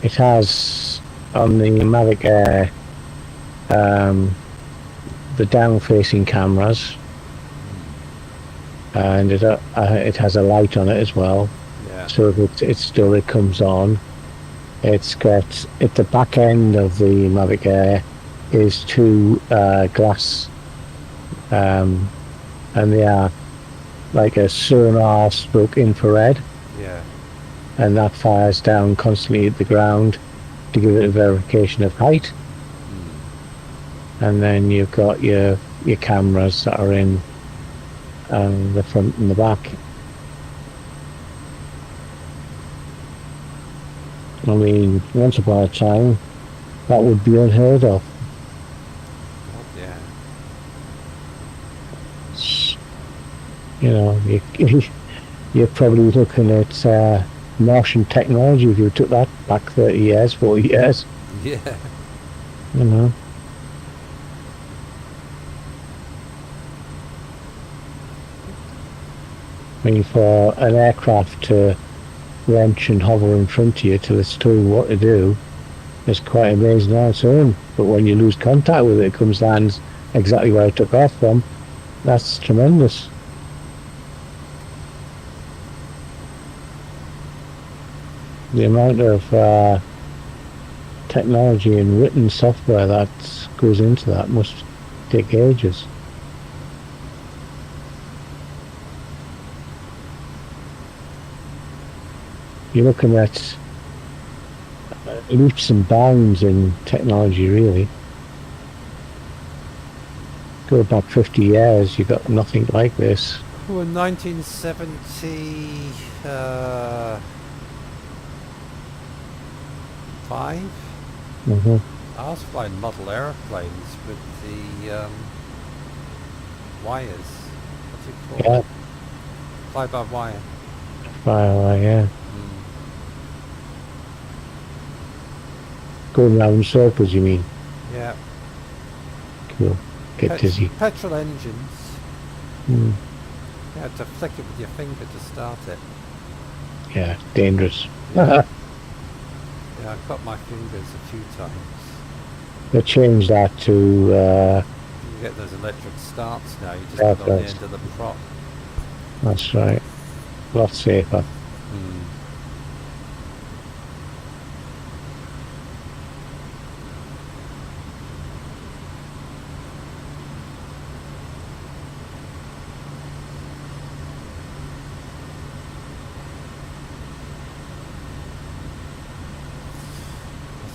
Speaker 5: It has on the Mavic Air the down-facing cameras, and it has a light on it as well.
Speaker 1: Yeah.
Speaker 5: So if it's still, it comes on. It's got at the back end of the Mavic Air is two glass, and they are like a sonar stroke infrared,
Speaker 1: Yeah.
Speaker 5: and that fires down constantly at the ground to give it a verification of height. And then you've got your cameras that are in the front and the back. I mean, once upon a time, that would be unheard of.
Speaker 1: Yeah.
Speaker 5: You know, you're probably looking at Martian technology if you took that back 30 years, 40 years.
Speaker 1: Yeah.
Speaker 5: You know. I mean, for an aircraft to wrench and hover in front of you till it's told what to do, it's quite amazing on its own. But when you lose contact with it, it comes lands exactly where it took off from. That's tremendous. The amount of technology and written software that goes into that must take ages. You're looking at leaps and bounds in technology, really. Go back 50 years, you got nothing like this.
Speaker 1: Well, in 1975,
Speaker 5: Mm-hmm.
Speaker 1: I was flying model airplanes with the wires. What's it called?
Speaker 5: Yeah,
Speaker 1: Fly-by-wire.
Speaker 5: yeah. Going round in circles, you mean?
Speaker 1: Yeah.
Speaker 5: Cool. Get dizzy.
Speaker 1: Petrol engines.
Speaker 5: Mm.
Speaker 1: You had to flick it with your finger to start it.
Speaker 5: Yeah, dangerous.
Speaker 1: Yeah. Yeah, I cut my fingers a few times.
Speaker 5: They changed that to
Speaker 1: You get those electric starts now, you just
Speaker 5: Yeah,
Speaker 1: put on the
Speaker 5: that's-
Speaker 1: end of the prop.
Speaker 5: that's right. A lot safer.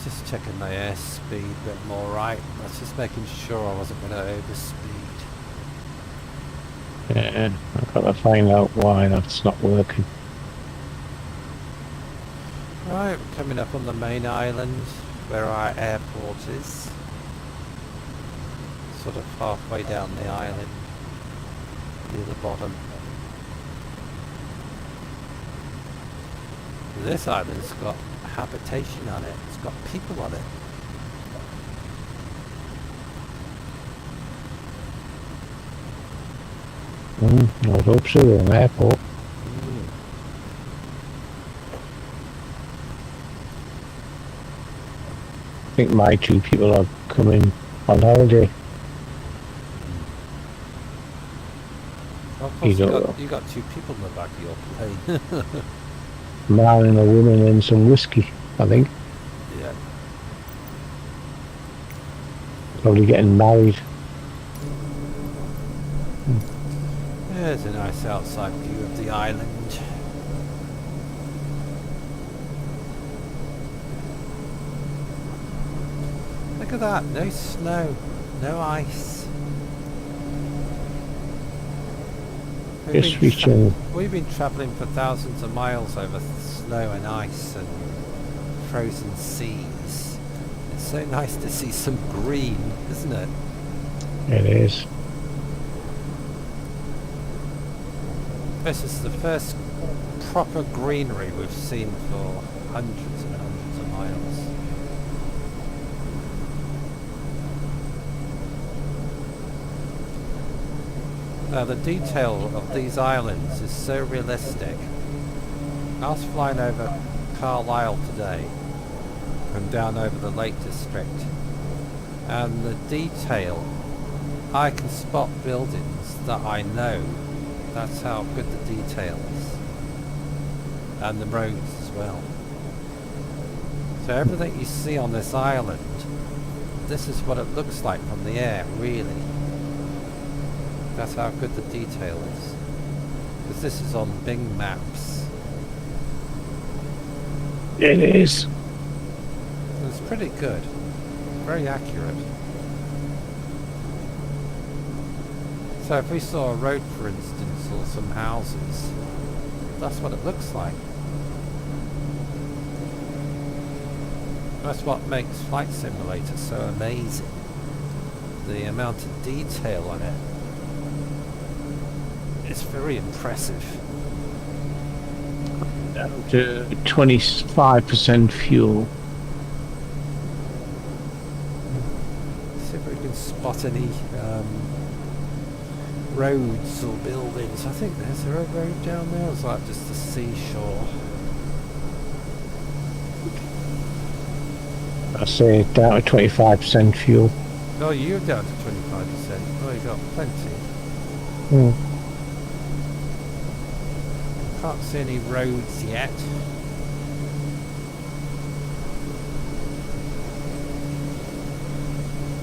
Speaker 1: Just checking my airspeed a bit more right. I was just making sure I wasn't going to overspeed.
Speaker 5: Yeah, I've got to find out why that's not working.
Speaker 1: Right, we're coming up on the main island where our airport is. Sort of halfway down the island, near the bottom. This island's got habitation on it. It's got people on it.
Speaker 5: I would hope so, an airport. think my two people are coming on holiday.
Speaker 1: Of course,
Speaker 5: You
Speaker 1: you
Speaker 5: don't-
Speaker 1: got two people in the back of your plane.
Speaker 5: A man and a woman and some whiskey, I think.
Speaker 1: Yeah.
Speaker 5: Probably getting married.
Speaker 1: There's a nice outside view of the island. Look at that, no snow, no ice.
Speaker 5: Just reaching.
Speaker 1: We've been travelling for thousands of miles over snow and ice and frozen seas. It's so nice to see some green, isn't it?
Speaker 5: It is.
Speaker 1: This is the first proper greenery we've seen for hundreds and hundreds of miles. Now the detail of these islands is so realistic. I was flying over Carlisle today and down over the Lake District, and the detail, I can spot buildings that I know. That's how good the detail is. And the roads as well. So everything you see on this island, this is what it looks like from the air, really. That's how good the detail is. Because this is on Bing Maps.
Speaker 5: It is.
Speaker 1: It's pretty good. Very accurate. So if we saw a road, for instance, or some houses, that's what it looks like. That's what makes Flight Simulator so amazing. The amount of detail on it. It's very impressive.
Speaker 5: Down to 25% fuel.
Speaker 1: See if we can spot any roads or buildings. I think there's a road down there. It's like just the seashore.
Speaker 5: I say down to 25% fuel.
Speaker 1: Oh, you're down to 25%. Oh, you got plenty.
Speaker 5: Hmm.
Speaker 1: Can't see any roads yet.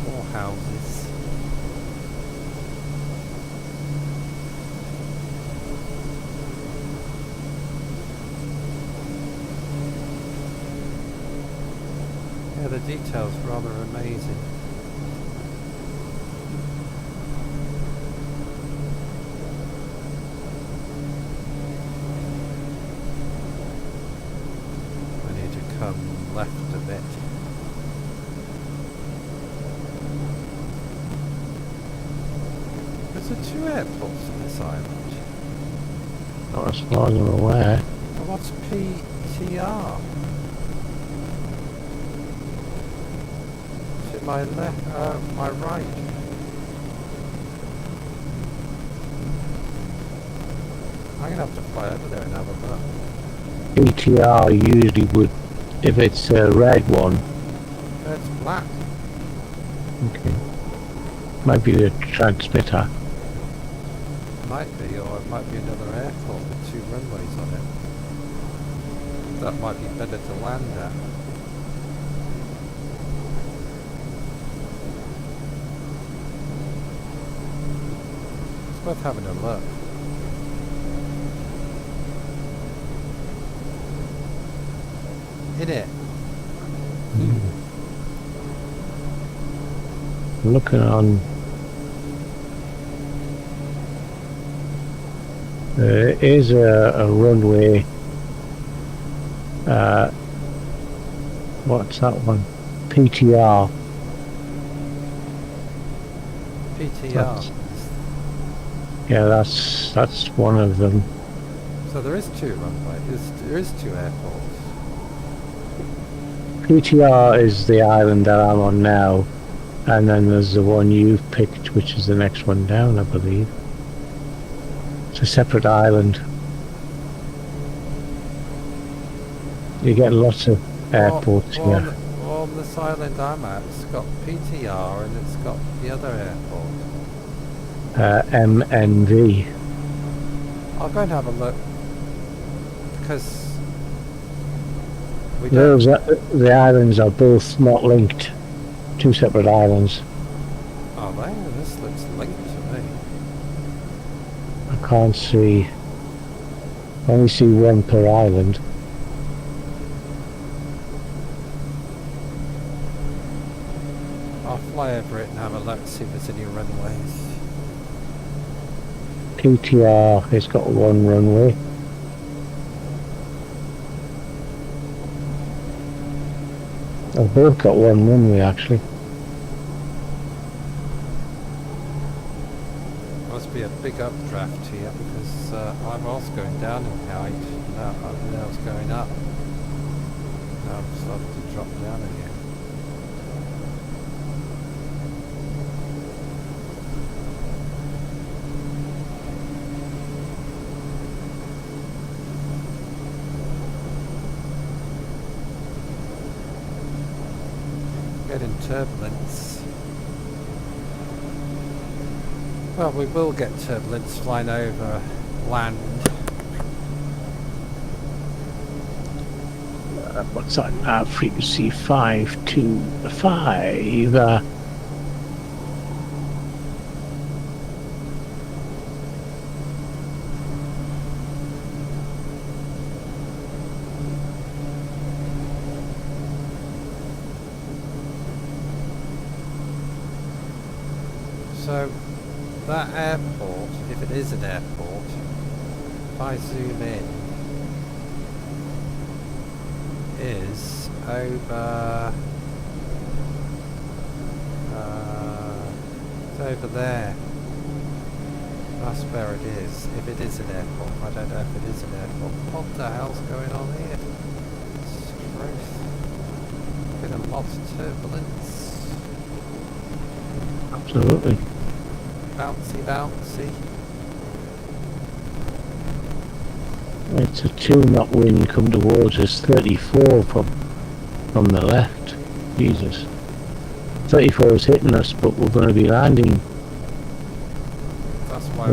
Speaker 1: More houses. Yeah, the detail's rather amazing. I need to come left a bit. There's two airports on this island.
Speaker 5: Not as far as I'm aware.
Speaker 1: Well, what's PTR? Is it my left, my right? I'm gonna have to fly over there and have a look.
Speaker 5: ATR usually would, if it's a red one.
Speaker 1: It's black.
Speaker 5: Okay. Might be the transmitter.
Speaker 1: Might be, or it might be another airport with two runways on it. That might be better to land at. It's worth having a look. In it.
Speaker 5: I'm looking on. There is a runway. What's that one? PTR.
Speaker 1: PTR.
Speaker 5: Yeah, that's one of them.
Speaker 1: So there is two runways. There is two airports.
Speaker 5: PTR is the island that I'm on now, and then there's the one you've picked, which is the next one down, I believe. It's a separate island. You get lots of airports
Speaker 1: All
Speaker 5: here.
Speaker 1: all on this island I'm at, it's got PTR and it's got the other airport.
Speaker 5: MNV.
Speaker 1: I'll go and have a look because we don't.
Speaker 5: The islands are both not linked. Two separate islands.
Speaker 1: Are they? This looks linked to me.
Speaker 5: I can't see. I only see one per island.
Speaker 1: I'll fly over it and have a look, see if there's any runways.
Speaker 5: PTR has got one runway. They've both got one runway actually.
Speaker 1: Must be a big updraft here because I was going down in height. Now I was going up. Now I'm starting to drop down again. Getting turbulence. Well, we will get turbulence flying over land.
Speaker 5: What's that? Frequency 525.
Speaker 1: So that airport, if it is an airport, if I zoom in, is over it's over there. That's where it is. If it is an airport, I don't know if it is an airport. What the hell's going on here? It's been a lot of turbulence.
Speaker 5: Absolutely.
Speaker 1: Bouncy, bouncy.
Speaker 5: It's a 2-knot wind come towards us, 34 from the left. Jesus. 34 is hitting us, but we're going to be landing.
Speaker 1: That's why I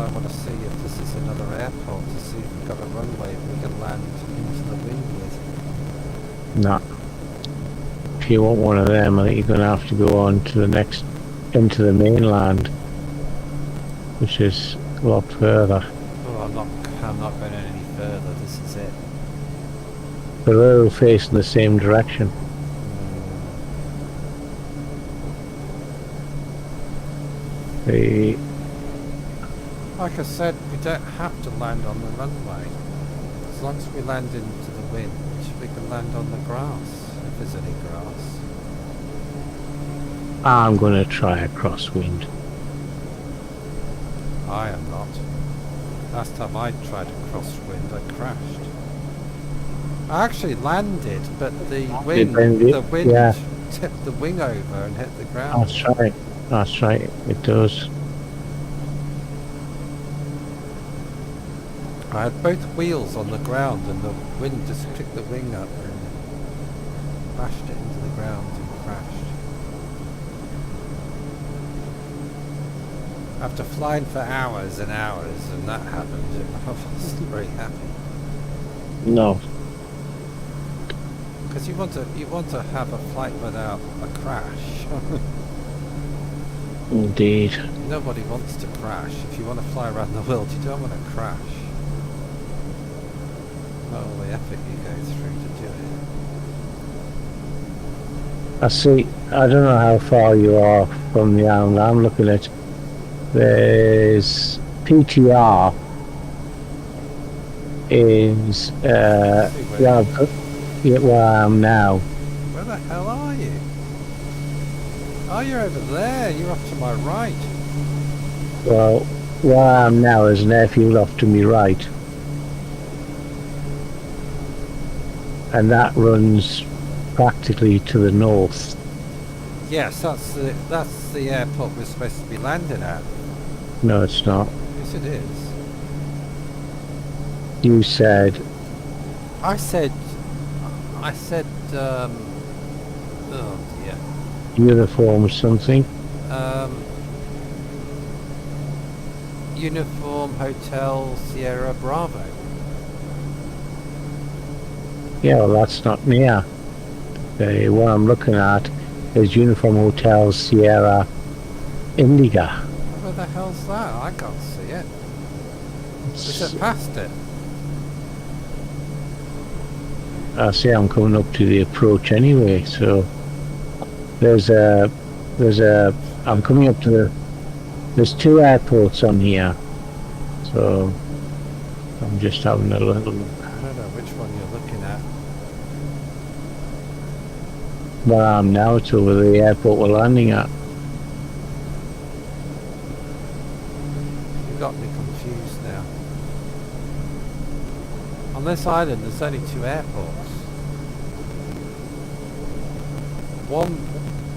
Speaker 1: want to see if this is another airport, to see if we've got a runway we can land into the wind with.
Speaker 5: Nah. If you want one of them, I think you're going to have to go on to the next, into the mainland, which is a lot further.
Speaker 1: Oh, I'm not going any further. This is it.
Speaker 5: But they're all facing the same direction. The
Speaker 1: Like I said, we don't have to land on the runway. As long as we land into the wind, we can land on the grass, if there's any grass.
Speaker 5: I'm going to try a crosswind.
Speaker 1: I am not. Last time I tried a crosswind, I crashed. I actually landed, but the wind
Speaker 5: Yeah.
Speaker 1: tipped the wing over and hit the ground.
Speaker 5: That's right. That's right. It does.
Speaker 1: I had both wheels on the ground and the wind just picked the wing up and bashed it into the ground and crashed. After flying for hours and hours and that happened, I wasn't very happy.
Speaker 5: No.
Speaker 1: Because you want to have a flight without a crash.
Speaker 5: Indeed.
Speaker 1: Nobody wants to crash. If you want to fly around the world, you don't want to crash. Not all the effort you go through to do it.
Speaker 5: I see. I don't know how far you are from the island I'm looking at. There's PTR is where I am now.
Speaker 1: Where the hell are you? Oh, you're over there. You're off to my right.
Speaker 5: Well, where I am now is an airfield off to my right. And that runs practically to the north.
Speaker 1: Yes, that's the airport we're supposed to be landing at.
Speaker 5: No, it's not.
Speaker 1: Yes, it is.
Speaker 5: You said
Speaker 1: I said Oh dear.
Speaker 5: Uniform something.
Speaker 1: Uniform Hotel Sierra Bravo.
Speaker 5: Yeah, well, that's not near. The one I'm looking at is Uniform Hotel Sierra Indica.
Speaker 1: Where the hell's that? I can't see it. Is it past it?
Speaker 5: I see I'm coming up to the approach anyway, so I'm coming up to there's two airports on here, so I'm just having a little look.
Speaker 1: I don't know which one you're looking at.
Speaker 5: Where I am now, it's over the airport we're landing at.
Speaker 1: You got me confused now. On this island there's only two airports.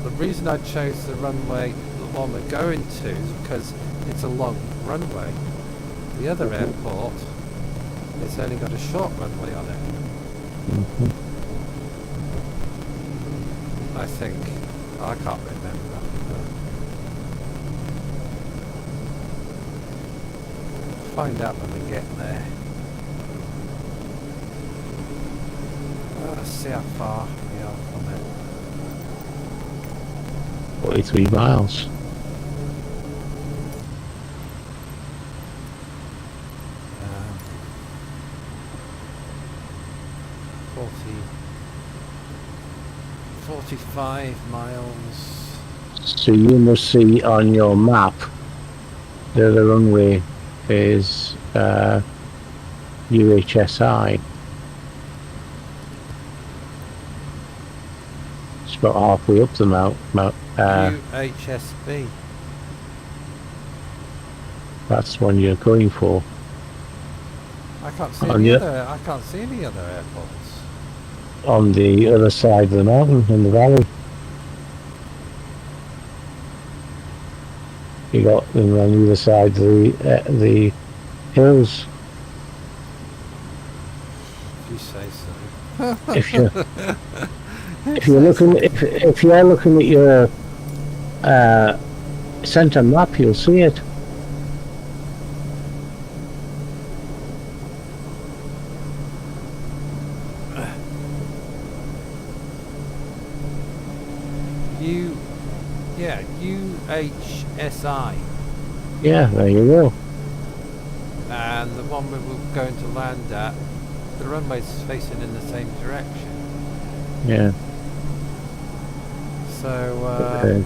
Speaker 1: The reason I chose the runway, the one we're going to, is because it's a long runway. The other airport, it's only got a short runway on it. I think. I can't remember. Find out when we get there. Let's see how far we are from it.
Speaker 5: 43 miles.
Speaker 1: Um, 45 miles.
Speaker 5: So you must see on your map that the runway is UHSI. It's about halfway up the
Speaker 1: UHSB.
Speaker 5: that's the one you're going for.
Speaker 1: I can't see
Speaker 5: On
Speaker 1: any
Speaker 5: your-
Speaker 1: other. I can't see any other airports.
Speaker 5: On the other side of the mountain, in the valley. You got them on the other side of the hills.
Speaker 1: If you say so.
Speaker 5: If you're looking at your center map, you'll see it.
Speaker 1: UHSI.
Speaker 5: Yeah, there you go.
Speaker 1: And the one we were going to land at, the runway's facing in the same direction.
Speaker 5: Yeah.
Speaker 1: So,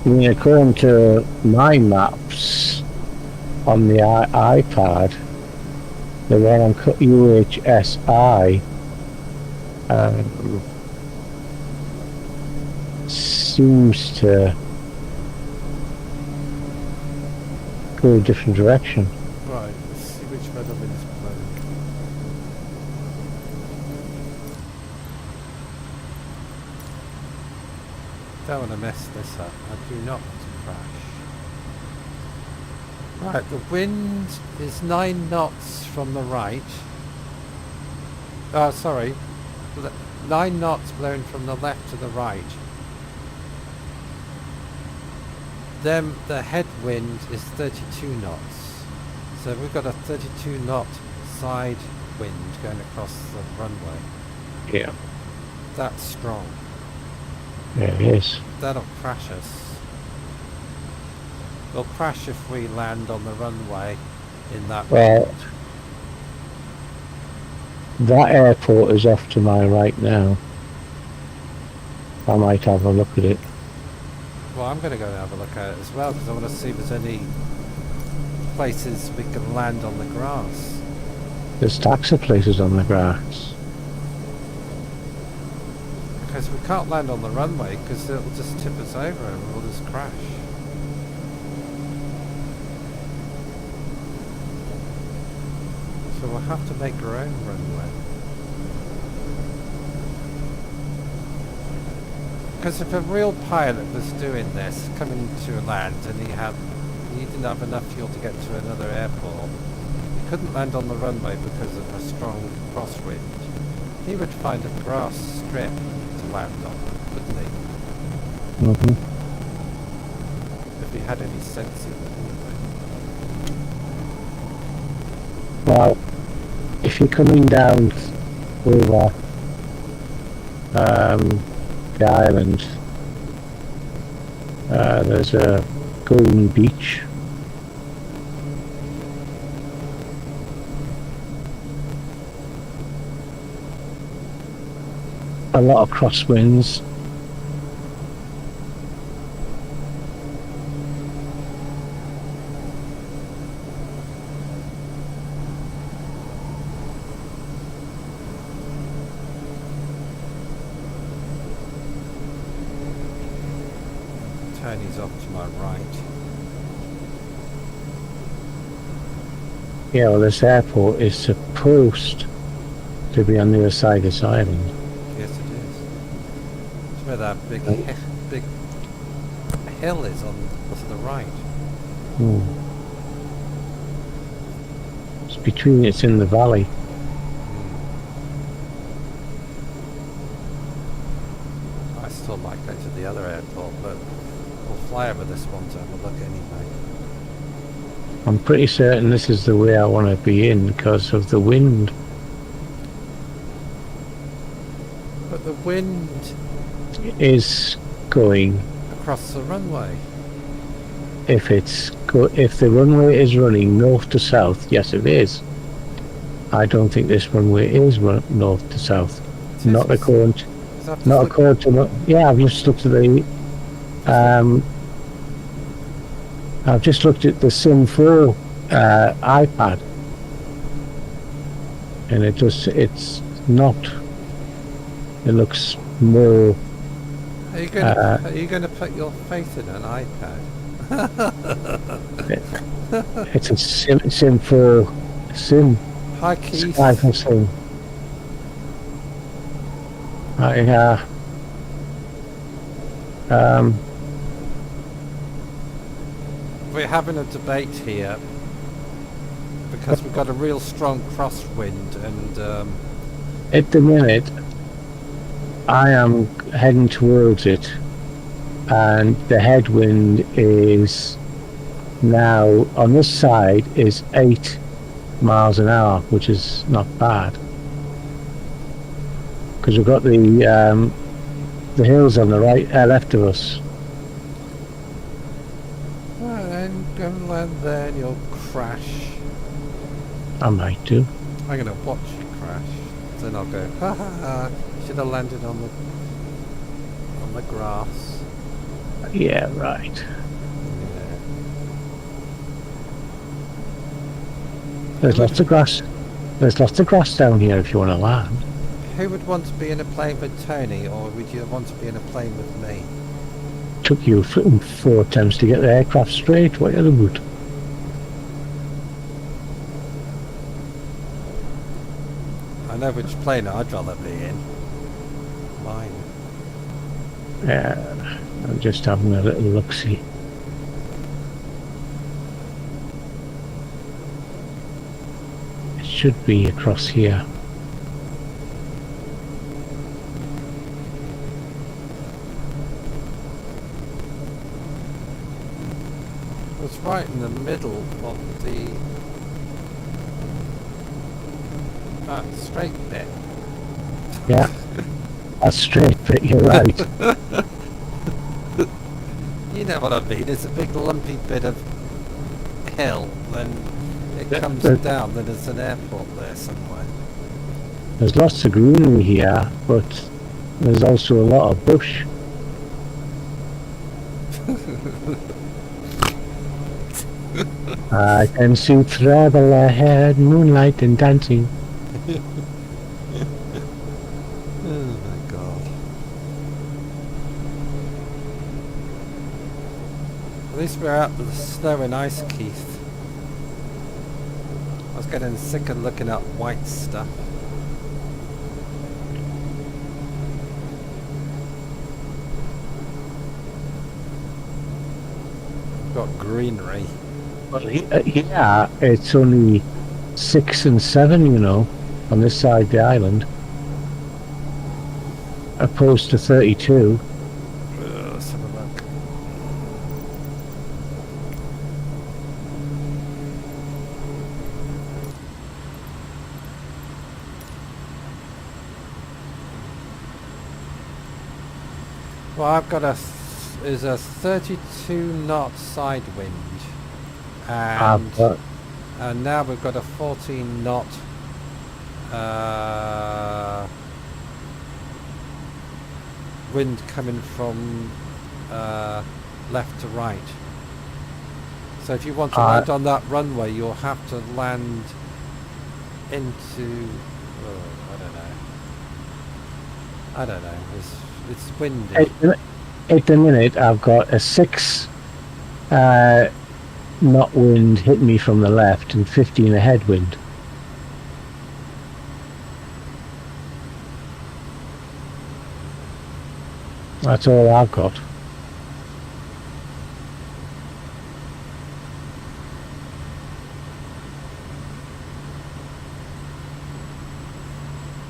Speaker 5: According to my maps on the iPad, the one on UHSI seems to go a different direction.
Speaker 1: right, let's see which weather wind's blowing. Don't want to mess this up. I do not want to crash. Right, the wind is 9 knots from the right. Oh, sorry. 9 knots blowing from the left to the right. Then the headwind is 32 knots. So we've got a 32 knot side wind going across the runway.
Speaker 5: Yeah.
Speaker 1: That's strong.
Speaker 5: Yeah, it is.
Speaker 1: That'll crash us. We'll crash if we land on the runway in that
Speaker 5: Well,
Speaker 1: wind.
Speaker 5: that airport is off to my right now. I might have a look at it.
Speaker 1: Well, I'm going to go and have a look at it as well because I want to see if there's any places we can land on the grass.
Speaker 5: There's taxi places on the grass.
Speaker 1: Because we can't land on the runway because it'll just tip us over and we'll just crash. So we'll have to make our own runway. Because if a real pilot was doing this, coming to land, and he didn't have enough fuel to get to another airport, he couldn't land on the runway because of a strong crosswind. He would find a grass strip to land on, wouldn't he?
Speaker 5: Mhm.
Speaker 1: If he had any sense of it,
Speaker 5: Well, if you're coming down over the island, there's a golden beach. A lot of crosswinds.
Speaker 1: Tony's off to my right.
Speaker 5: Yeah, well, this airport is supposed to be on the other side of this island.
Speaker 1: Yes, it is. It's where that big big hill is on to the right.
Speaker 5: Hmm. It's in the valley.
Speaker 1: I still might go to the other airport, but we'll fly over this one to have a look anyway.
Speaker 5: I'm pretty certain this is the way I want to be in because of the wind.
Speaker 1: But the wind
Speaker 5: Is going
Speaker 1: across the runway.
Speaker 5: if the runway is running north to south. Yes, it is. I don't think this runway is north to south.
Speaker 1: It
Speaker 5: Not
Speaker 1: is.
Speaker 5: according to,
Speaker 1: Is that
Speaker 5: not
Speaker 1: just
Speaker 5: according to. Yeah, I've just looked at the. I've just looked at the Sim 4 iPad, and it's not. It looks more.
Speaker 1: Are you going to put your faith in an iPad?
Speaker 5: It's a Sim 4 Sim.
Speaker 1: Hi Keith.
Speaker 5: iPhone Sim.
Speaker 1: We're having a debate here because we've got a real strong crosswind and
Speaker 5: At the minute, I am heading towards it, and the headwind is now on this side is 8 miles an hour, which is not bad because we've got the hills on the right, left of us.
Speaker 1: well, then go and land there and you'll crash.
Speaker 5: I might do.
Speaker 1: I'm going to watch you crash. Then I'll go, ha ha ha, should have landed on the grass.
Speaker 5: Yeah, right.
Speaker 1: Yeah.
Speaker 5: There's lots of grass. There's lots of grass down here if you want to land.
Speaker 1: Who would want to be in a plane with Tony, or would you want to be in a plane with me?
Speaker 5: Took you 4 attempts to get the aircraft straight. What are the boot?
Speaker 1: I know which plane I'd rather be in. Mine.
Speaker 5: Yeah, I'm just having a little look-see. It should be across here.
Speaker 1: It's right in the middle of that straight bit.
Speaker 5: Yeah, that's straight, but you're right.
Speaker 1: You know what I mean, it's a big lumpy bit of hill, then it comes down, then there's an airport there somewhere.
Speaker 5: There's lots of greenery here, but there's also a lot of bush. I can see travel ahead, moonlight and dancing.
Speaker 1: Oh my god. At least we're out with the snow and ice, Keith. I was getting sick of looking at white stuff. Got greenery.
Speaker 5: Well, yeah, it's only 6 and 7, you know, on this side of the island. opposed to 32.
Speaker 1: Let's have a look. Well, I've got is a 32 knot side wind, and
Speaker 5: I've got,
Speaker 1: now we've got a 14 knot wind coming from left to right. So if you want to land on that runway, you'll have to land into, I don't know. It's windy.
Speaker 5: at the minute, I've got a 6 knot wind hitting me from the left and 15 a headwind. That's all I've got.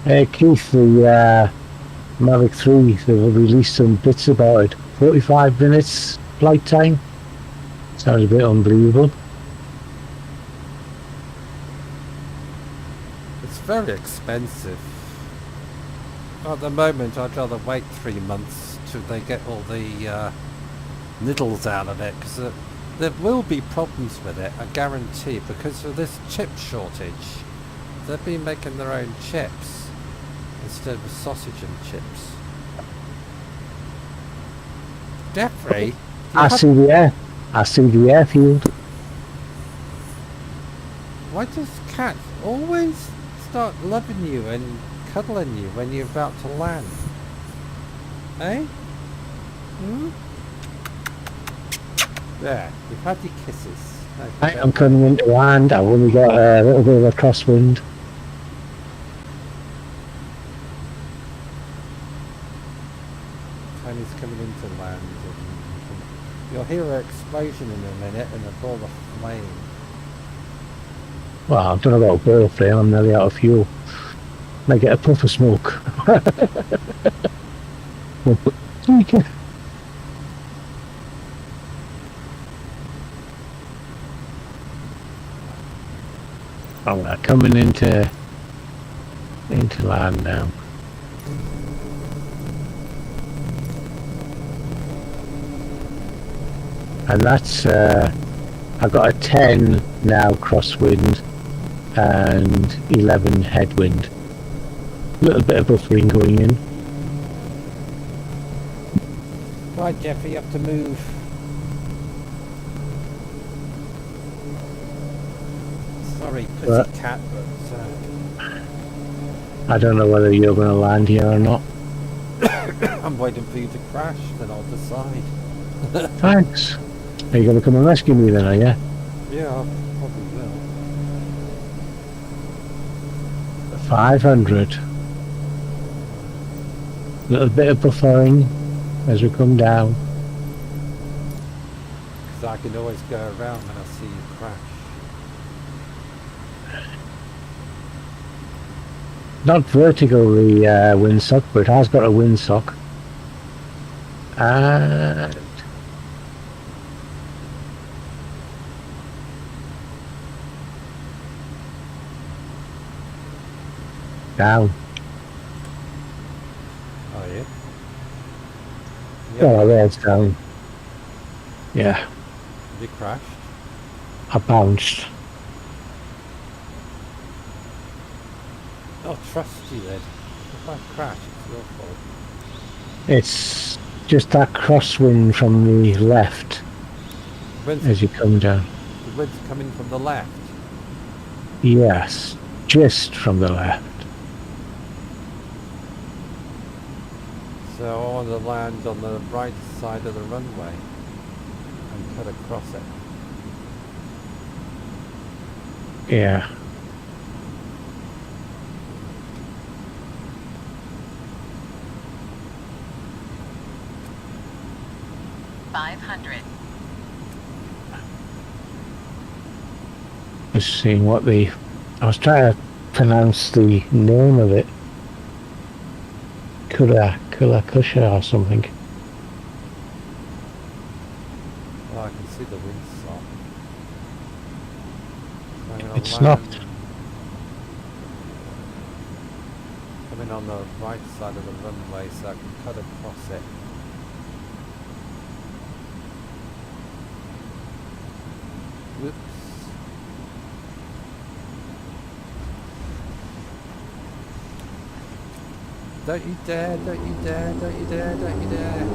Speaker 5: Hey Keith, the Mavic 3, they've released some bits about it. 45 minutes flight time. Sounds a bit unbelievable.
Speaker 1: It's very expensive. At the moment, I'd rather wait 3 months till they get all the niddles out of it, because there will be problems with it, I guarantee, because of this chip shortage. They've been making their own chips instead of sausage and chips. Jeffrey,
Speaker 5: I see the airfield.
Speaker 1: why does Cat always start loving you and cuddling you when you're about to land? Eh? Hmm? There, you've had your kisses. Okay.
Speaker 5: I'm coming into land. I've only got a little bit of a crosswind.
Speaker 1: Tony's coming into land. You'll hear an explosion in a minute and a ball of flame.
Speaker 5: Well, I've done a lot of ball flame. I'm nearly out of fuel. May get a puff of smoke. I'm coming into land now. And that's I've got a 10 now crosswind and 11 headwind. A little bit of buffering going in.
Speaker 1: Right, Jeffrey, you have to move. Sorry, pussycat, but
Speaker 5: I don't know whether you're going to land here or not.
Speaker 1: I'm waiting for you to crash, then I'll decide.
Speaker 5: Thanks. Are you going to come and rescue me then, are you?
Speaker 1: Yeah, I probably will.
Speaker 5: 500. Little bit of buffering as we come down.
Speaker 1: Because I can always go around when I see you crash.
Speaker 5: Not vertical, the windsock, but it has got a windsock. And down.
Speaker 1: Oh, yeah?
Speaker 5: Well, there it's down. Yeah,
Speaker 1: Have you crashed?
Speaker 5: I bounced.
Speaker 1: I'll trust you then. If I crash, it's your fault.
Speaker 5: It's just that crosswind from the left as you come down.
Speaker 1: The wind's coming from the left.
Speaker 5: Yes, just from the left.
Speaker 1: So I want to land on the right side of the runway and cut across it.
Speaker 5: Yeah. Just seeing what I was trying to pronounce the name of it. Kurak. Kusha or something.
Speaker 1: Oh, I can see the windsock. I'm gonna
Speaker 5: It's not.
Speaker 1: coming on the right side of the runway so I can cut across it. Whoops. Don't you dare, don't you dare, don't you dare, don't you dare.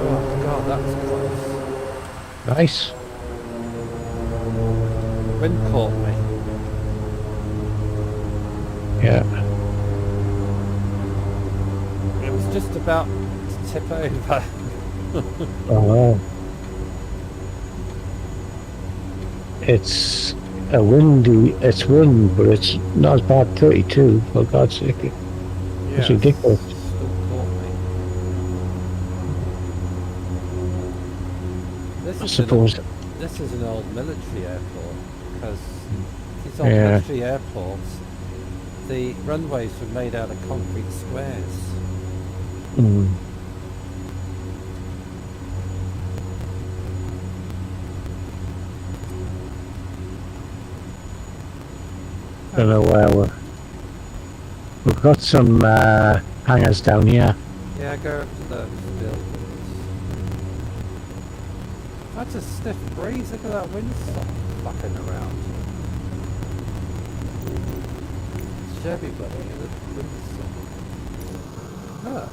Speaker 1: Oh god, that's close.
Speaker 5: Nice.
Speaker 1: Wind caught me.
Speaker 5: Yeah.
Speaker 1: It was just about to tip over.
Speaker 5: Oh. It's a windy. It's wind, but it's not as bad. 32, for God's sake. It's ridiculous.
Speaker 1: Still caught me.
Speaker 5: I suppose.
Speaker 1: This is an old military airport, because these old
Speaker 5: Yeah.
Speaker 1: military airports, the runways were made out of concrete squares.
Speaker 5: Mm. Don't know where we've got some hangars down here.
Speaker 1: Yeah, go up to the buildings. That's a stiff breeze, look at that windsock fucking around. Show everybody the windsock. Look.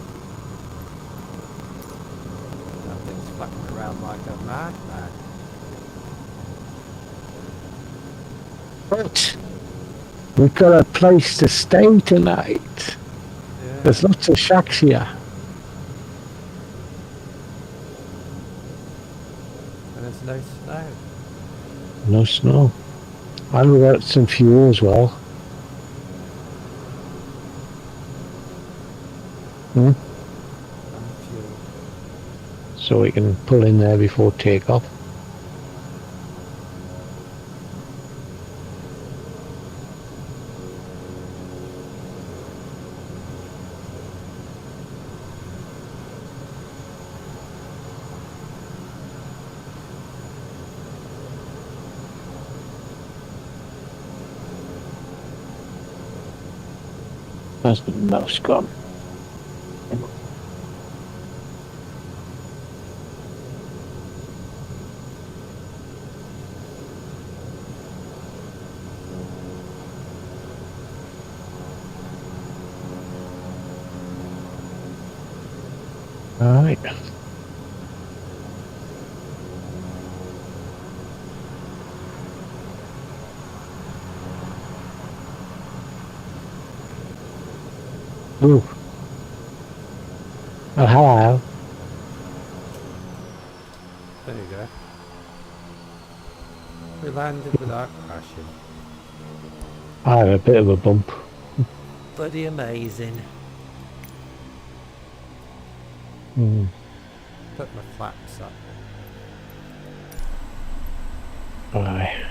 Speaker 1: That thing's flapping around like a madman.
Speaker 5: But we've got a place to stay tonight.
Speaker 1: Yeah.
Speaker 5: There's lots of shacks here.
Speaker 1: And there's no snow.
Speaker 5: No snow. And we've got some fuel as well. Hmm?
Speaker 1: And fuel.
Speaker 5: So we can pull in there before takeoff. That's the mouse gone. All right. Ooh. Oh, hello.
Speaker 1: There you go. We landed without crashing.
Speaker 5: I had a bit of a bump.
Speaker 1: Bloody amazing.
Speaker 5: Mm.
Speaker 1: Put my flaps up.
Speaker 5: Aye.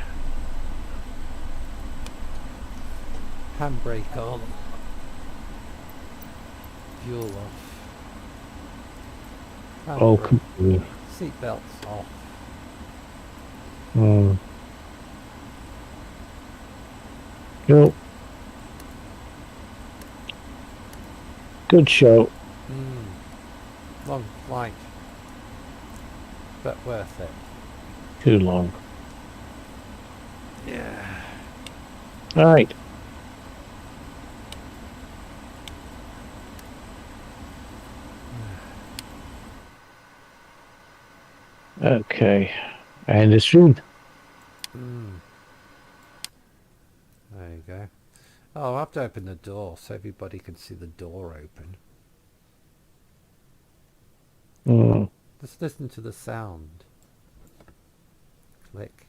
Speaker 1: Handbrake on. Fuel off.
Speaker 5: Oh,
Speaker 1: Handbrake.
Speaker 5: come on.
Speaker 1: Seatbelts off.
Speaker 5: Mm. Cool. Good show.
Speaker 1: Long flight. But worth it.
Speaker 5: Too long.
Speaker 1: Yeah.
Speaker 5: All right. Okay. And the stream.
Speaker 1: There you go. Oh, I have to open the door so everybody can see the door open.
Speaker 5: Mm.
Speaker 1: Just listen to the sound. Click.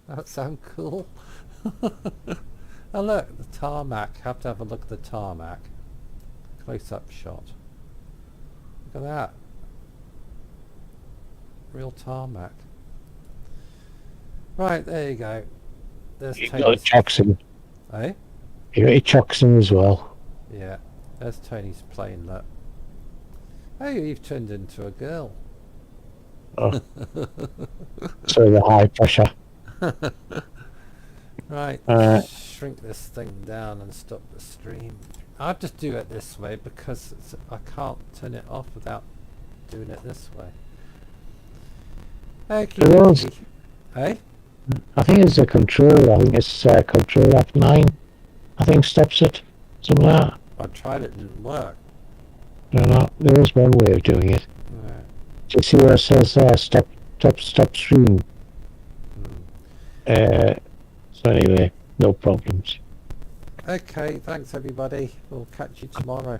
Speaker 1: That sound cool? Oh look, the tarmac. Have to have a look at the tarmac. Close-up shot. Look at that. Real tarmac. Right, there you go. There's
Speaker 5: You got Jackson.
Speaker 1: Eh?
Speaker 5: It chocks them as well.
Speaker 1: Yeah, there's Tony's plane, look. Oh, you've turned into a girl.
Speaker 5: Oh. So the high pressure.
Speaker 1: Right,
Speaker 5: Uh,
Speaker 1: shrink this thing down and stop the stream. I'll just do it this way because I can't turn it off without doing it this way. Okay.
Speaker 5: There was-
Speaker 1: Hey?
Speaker 5: I think it's a control. I think it's control F9. I think stops it. Something like that.
Speaker 1: I tried it, didn't work.
Speaker 5: No, no. There is one way of doing it.
Speaker 1: Yeah.
Speaker 5: Do you see where it says stop stream? So anyway, no problems.
Speaker 1: Okay, thanks everybody. We'll catch you tomorrow.